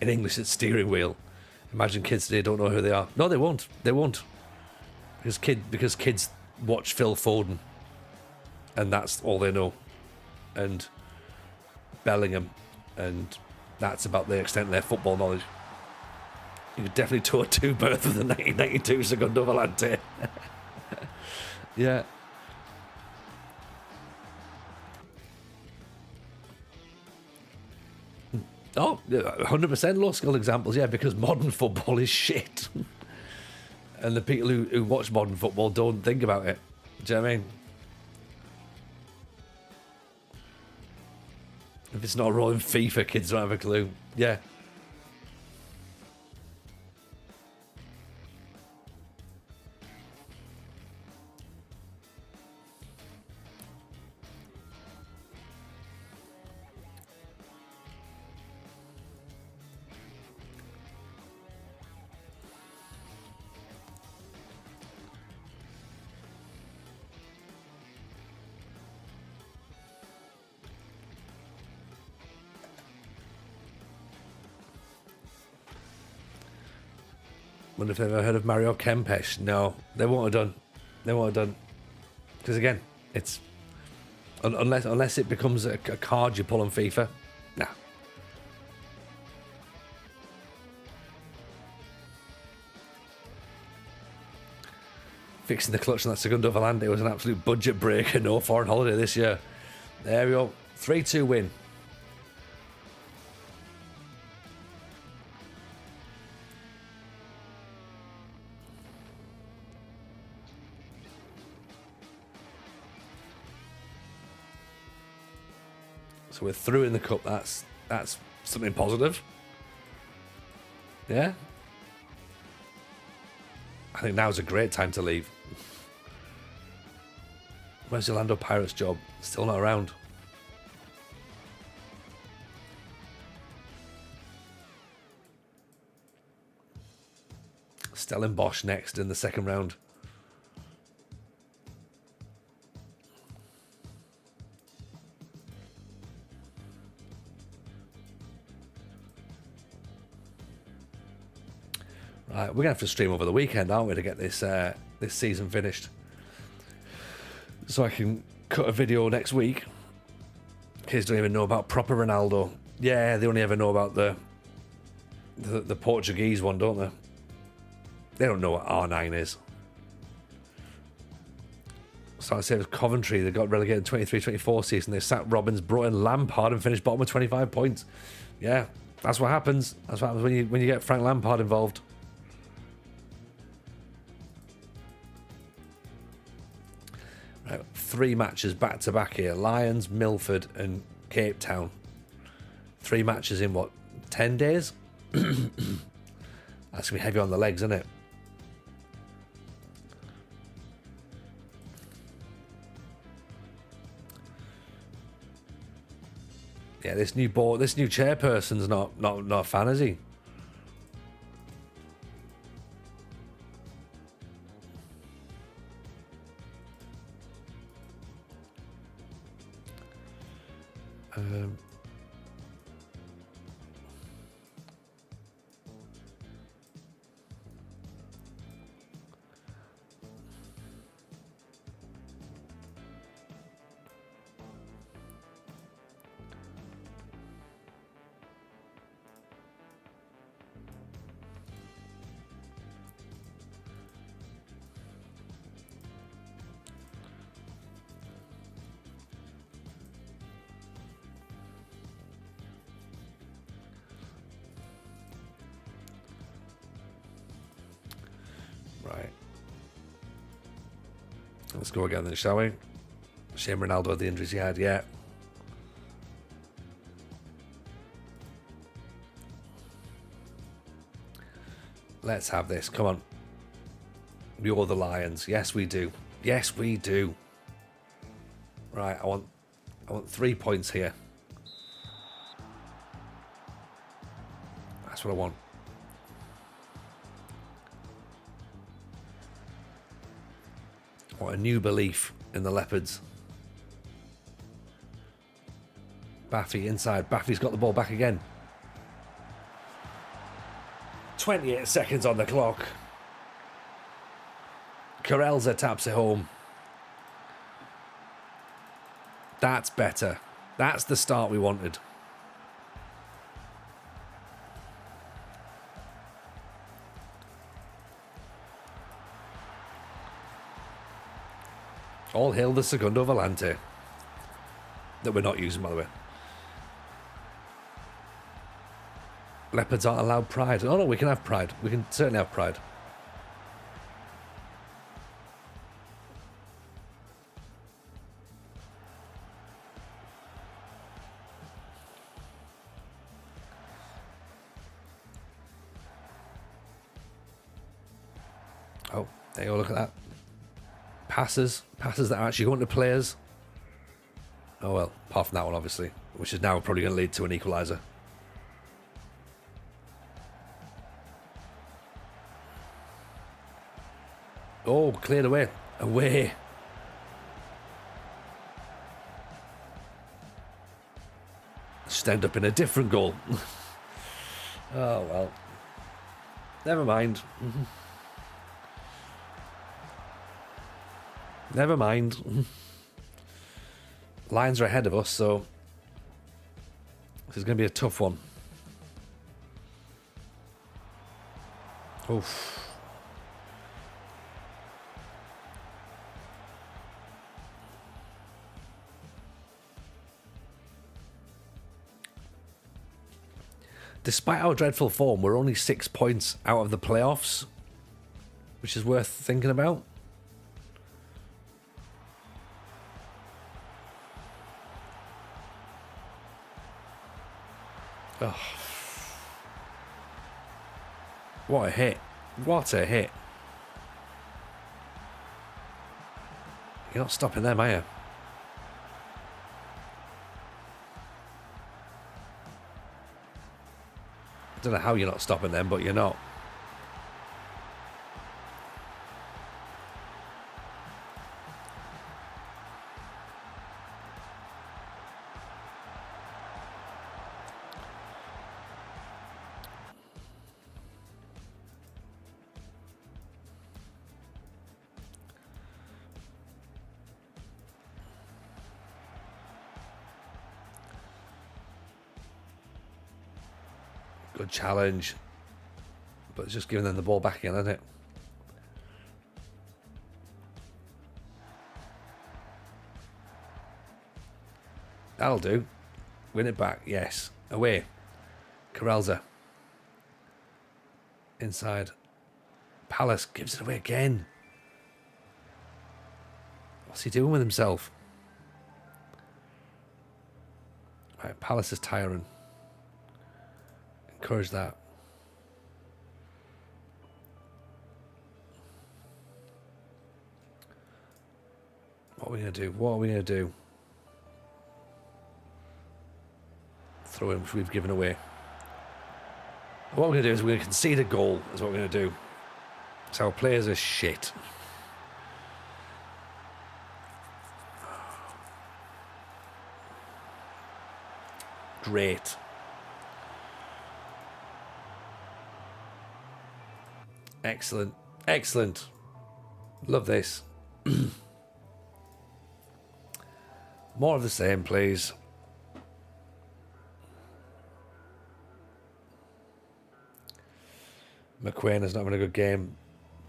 In English, it's steering wheel. Imagine kids today don't know who they are. No, they won't. They won't. Because kids watch Phil Foden, and that's all they know. And Bellingham, and that's about the extent of their football knowledge. You could definitely tour two birth of the 1992 Segundo Volante. Yeah. Oh, 100% low skill examples, yeah, because modern football is shit. And the people who watch modern football don't think about it. Do you know what I mean? If it's not a role in FIFA, kids don't have a clue. Yeah. Wonder if they've ever heard of Mario Kempes. No, they won't have done. They won't have done. Because again, it's unless it becomes a card you pull on FIFA. Nah. Fixing the clutch on that Segundo Volante was an absolute budget breaker. No foreign holiday this year. There we go. 3-2 win. So we're through in the cup. That's something positive. Yeah. I think now's a great time to leave. Where's the Orlando Pirates job? Still not around. Stellenbosch next in the second round. Right, we're gonna have to stream over the weekend, aren't we, to get this this season finished? So I can cut a video next week. Kids don't even know about proper Ronaldo. Yeah, they only ever know about the Portuguese one, don't they? They don't know what R9 is. So I say with Coventry, they got relegated in 23-24 season. They sacked Robbins, brought in Lampard, and finished bottom with 25 points. Yeah, that's what happens. That's what happens when you get Frank Lampard involved. Right, 3 matches back to back here: Lions, Milford, and Cape Town. 3 matches in what, 10 days? That's gonna be heavy on the legs, isn't it? Yeah, this new chairperson's not a fan, is he? Right. Let's go again then, shall we? Shame Ronaldo had the injuries he had, yeah. Let's have this. Come on. You're the Lions. Yes, we do. Yes, we do. Right, I want 3 points here. That's what I want. What a new belief in the Leopards. Baffy inside. Baffy's got the ball back again. 28 seconds on the clock. Carelza taps it home. That's better. That's the start we wanted. All hail the Segundo Volante. That we're not using, by the way. Leopards aren't allowed pride. Oh no, we can have pride. We can certainly have pride. Oh, there you go, look at that. Passes that are actually going to players. Oh well, apart from that one obviously, which is now probably going to lead to an equaliser. Oh, cleared away. Away. Just end up in a different goal. Oh well. Never mind. Never mind. Lions are ahead of us, so this is going to be a tough one. Oof. Despite our dreadful form, we're only 6 points out of the playoffs, which is worth thinking about. Oh. What a hit. What a hit. You're not stopping them, are you? I don't know how you're not stopping them, but you're not. Good challenge. But it's just giving them the ball back again, isn't it? That'll do. Win it back. Yes. Away. Carelza. Inside. Palace gives it away again. What's he doing with himself? Right, Palace is tiring. Encourage that. What are we going to do? What are we going to do? Throw in, which we've given away. What we're going to do is we're going to concede a goal, is what we're going to do. So our players are shit. great. Excellent. Excellent. Love this. More of the same, please. McQueen is not having a good game.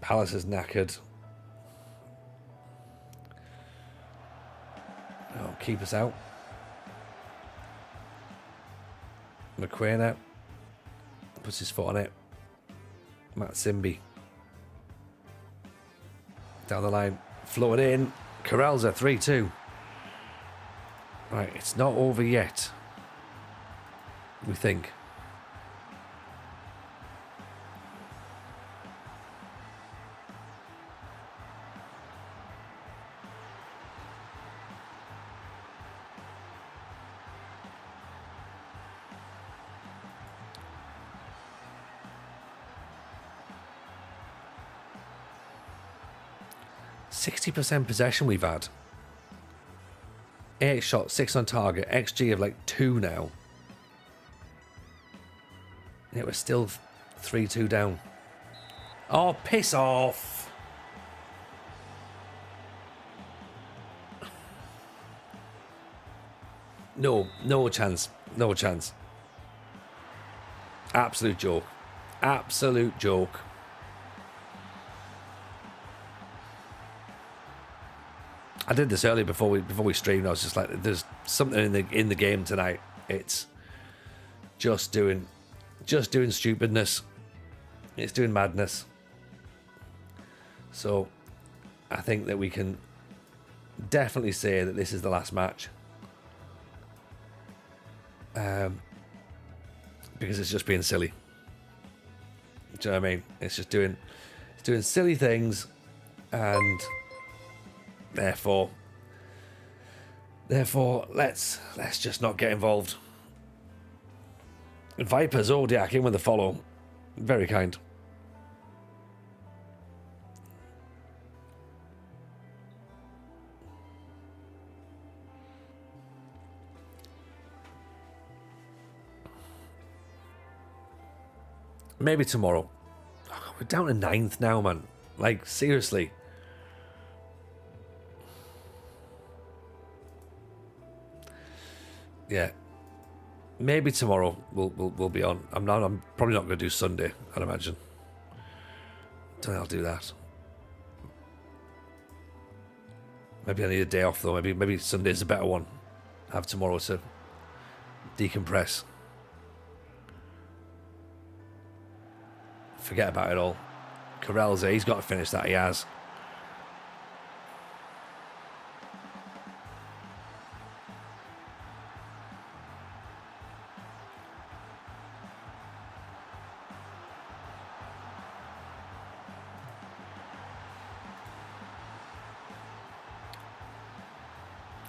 Palace is knackered. Oh, keep us out. McQueen out. Puts his foot on it. Matt Simby. Down the line. Floated in. Corralza 3-2. Right, it's not over yet. We think. %, possession we've had. 8 shots, 6 on target, XG of like 2 now. Yet we're still 3-2 down. Oh, piss off! No chance. No chance. Absolute joke. Absolute joke. I did this earlier before we streamed. I was just like, there's something in the game tonight. It's just doing stupidness. It's doing madness. So I think that we can definitely say that this is the last match. Because it's just being silly. Do you know what I mean? It's doing silly things, and Therefore, let's just not get involved. Viper Zodiac in with the follow. Very kind. Maybe tomorrow. Oh, we're down to 9th now, man. Like, seriously. Yeah, maybe tomorrow we'll be on. I'm probably not going to do Sunday, I'd imagine. Don't think I'll do that. Maybe I need a day off though. Maybe Sunday's a better one. Have tomorrow to decompress. Forget about it all. Corralza, he's got to finish that. He has.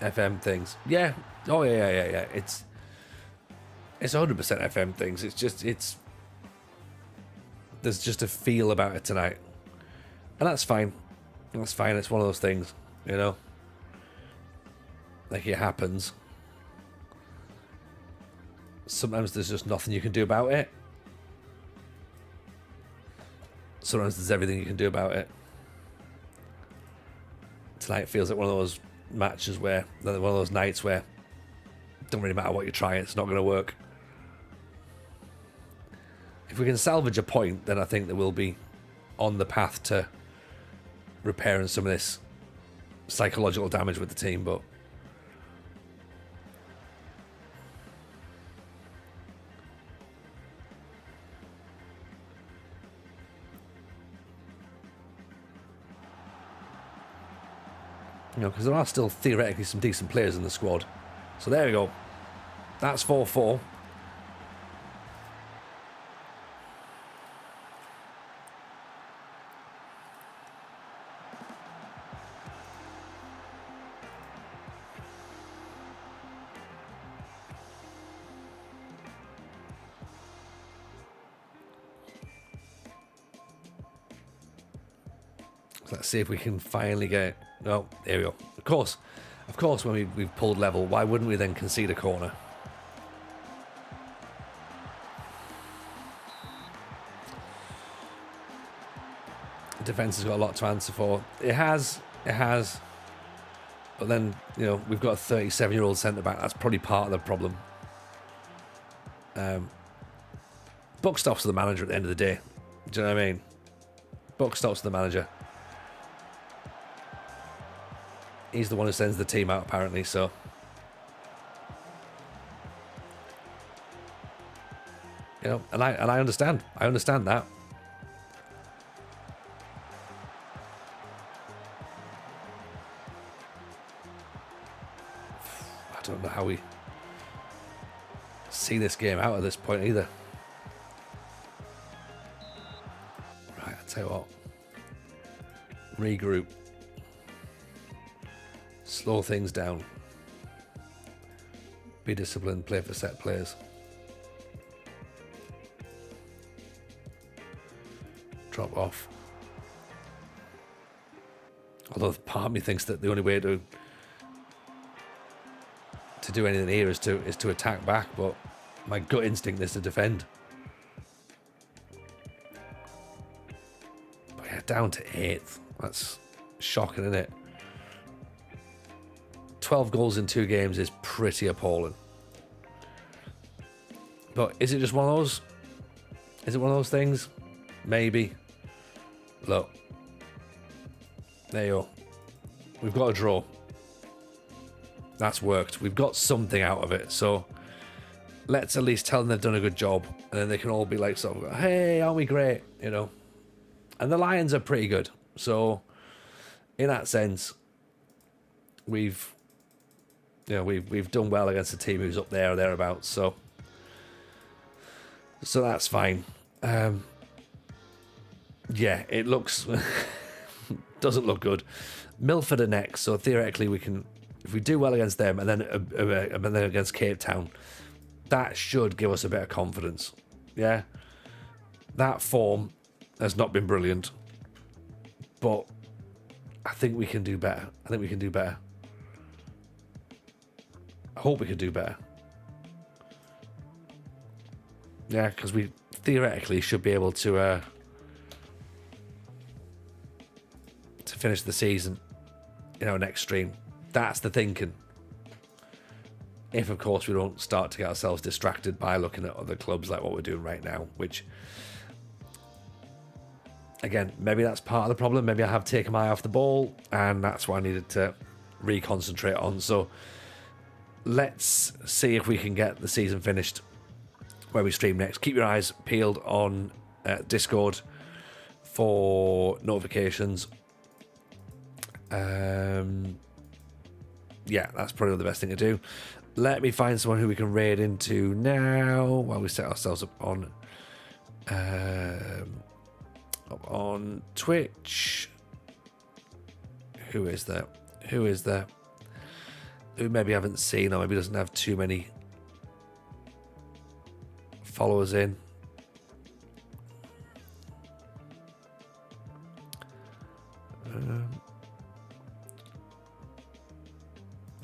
FM things. Yeah. Oh, yeah. It's 100% FM things. There's just a feel about it tonight. And that's fine. That's fine. It's one of those things, you know? Like, it happens. Sometimes there's just nothing you can do about it. Sometimes there's everything you can do about it. Tonight feels like one of those matches where, one of those nights where it don't really matter what you try, it's not going to work. If we can salvage a point, then I think that we'll be on the path to repairing some of this psychological damage with the team, but you know, because there are still theoretically some decent players in the squad. So there we go. That's 4-4. Let's see if we can finally get... Oh, there we go. Of course, when we've pulled level, why wouldn't we then concede a corner? defence has got a lot to answer for. It has. But then, we've got a 37-year-old centre-back. That's probably part of the problem. Buck stops to the manager at the end of the day. Do you know what I mean? Buck stops to the manager. He's the one who sends the team out, apparently, so... and I understand. I understand that. I don't know how we see this game out at this point either. Right, I'll tell you what. Regroup. Slow things down. Be disciplined, play for set players. Drop off. Although part of me thinks that the only way to do anything here is to attack back, but my gut instinct is to defend. But yeah, down to 8th. That's shocking, isn't it? 12 goals in 2 games is pretty appalling. But is it just one of those? Is it one of those things? Maybe. Look. There you go. We've got a draw. That's worked. We've got something out of it. So let's at least tell them they've done a good job. And then they can all be like, sort of, hey, aren't we great? And the Lions are pretty good. So in that sense, we've done well against a team who's up there or thereabouts. So that's fine. Yeah, it looks... doesn't look good. Milford are next, so theoretically we can... If we do well against them and then against Cape Town, that should give us a bit of confidence. Yeah? That form has not been brilliant, but I think we can do better. I hope we can do better. Yeah, because we theoretically should be able to finish the season, next stream. That's the thinking. If, of course, we don't start to get ourselves distracted by looking at other clubs like what we're doing right now, which, again, maybe that's part of the problem. Maybe I have taken my eye off the ball, and that's what I needed to reconcentrate on. So let's see if we can get the season finished where we stream next. Keep your eyes peeled on Discord for notifications. Yeah, that's probably the best thing to do. Let me find someone who we can raid into now while we set ourselves up on Twitch. Who is there? Who maybe haven't seen or maybe doesn't have too many followers in.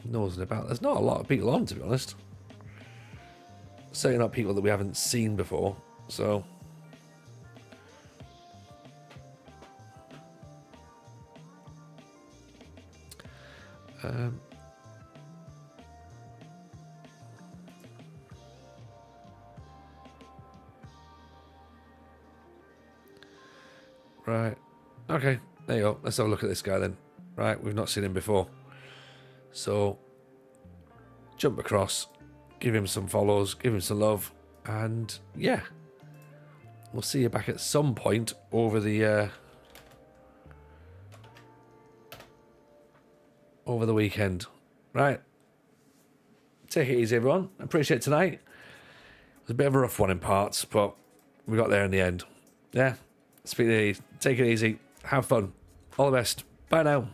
Nosing about. There's not a lot of people on, to be honest. Certainly not people that we haven't seen before. So right. Okay, there you go. Let's have a look at this guy then. Right, we've not seen him before. So, jump across, give him some follows, give him some love, and yeah, we'll see you back at some point over the weekend. Right, take it easy, everyone. Appreciate tonight. It was a bit of a rough one in parts, but we got there in the end. Yeah, speak to you. Take it easy. Have fun. All the best. Bye now.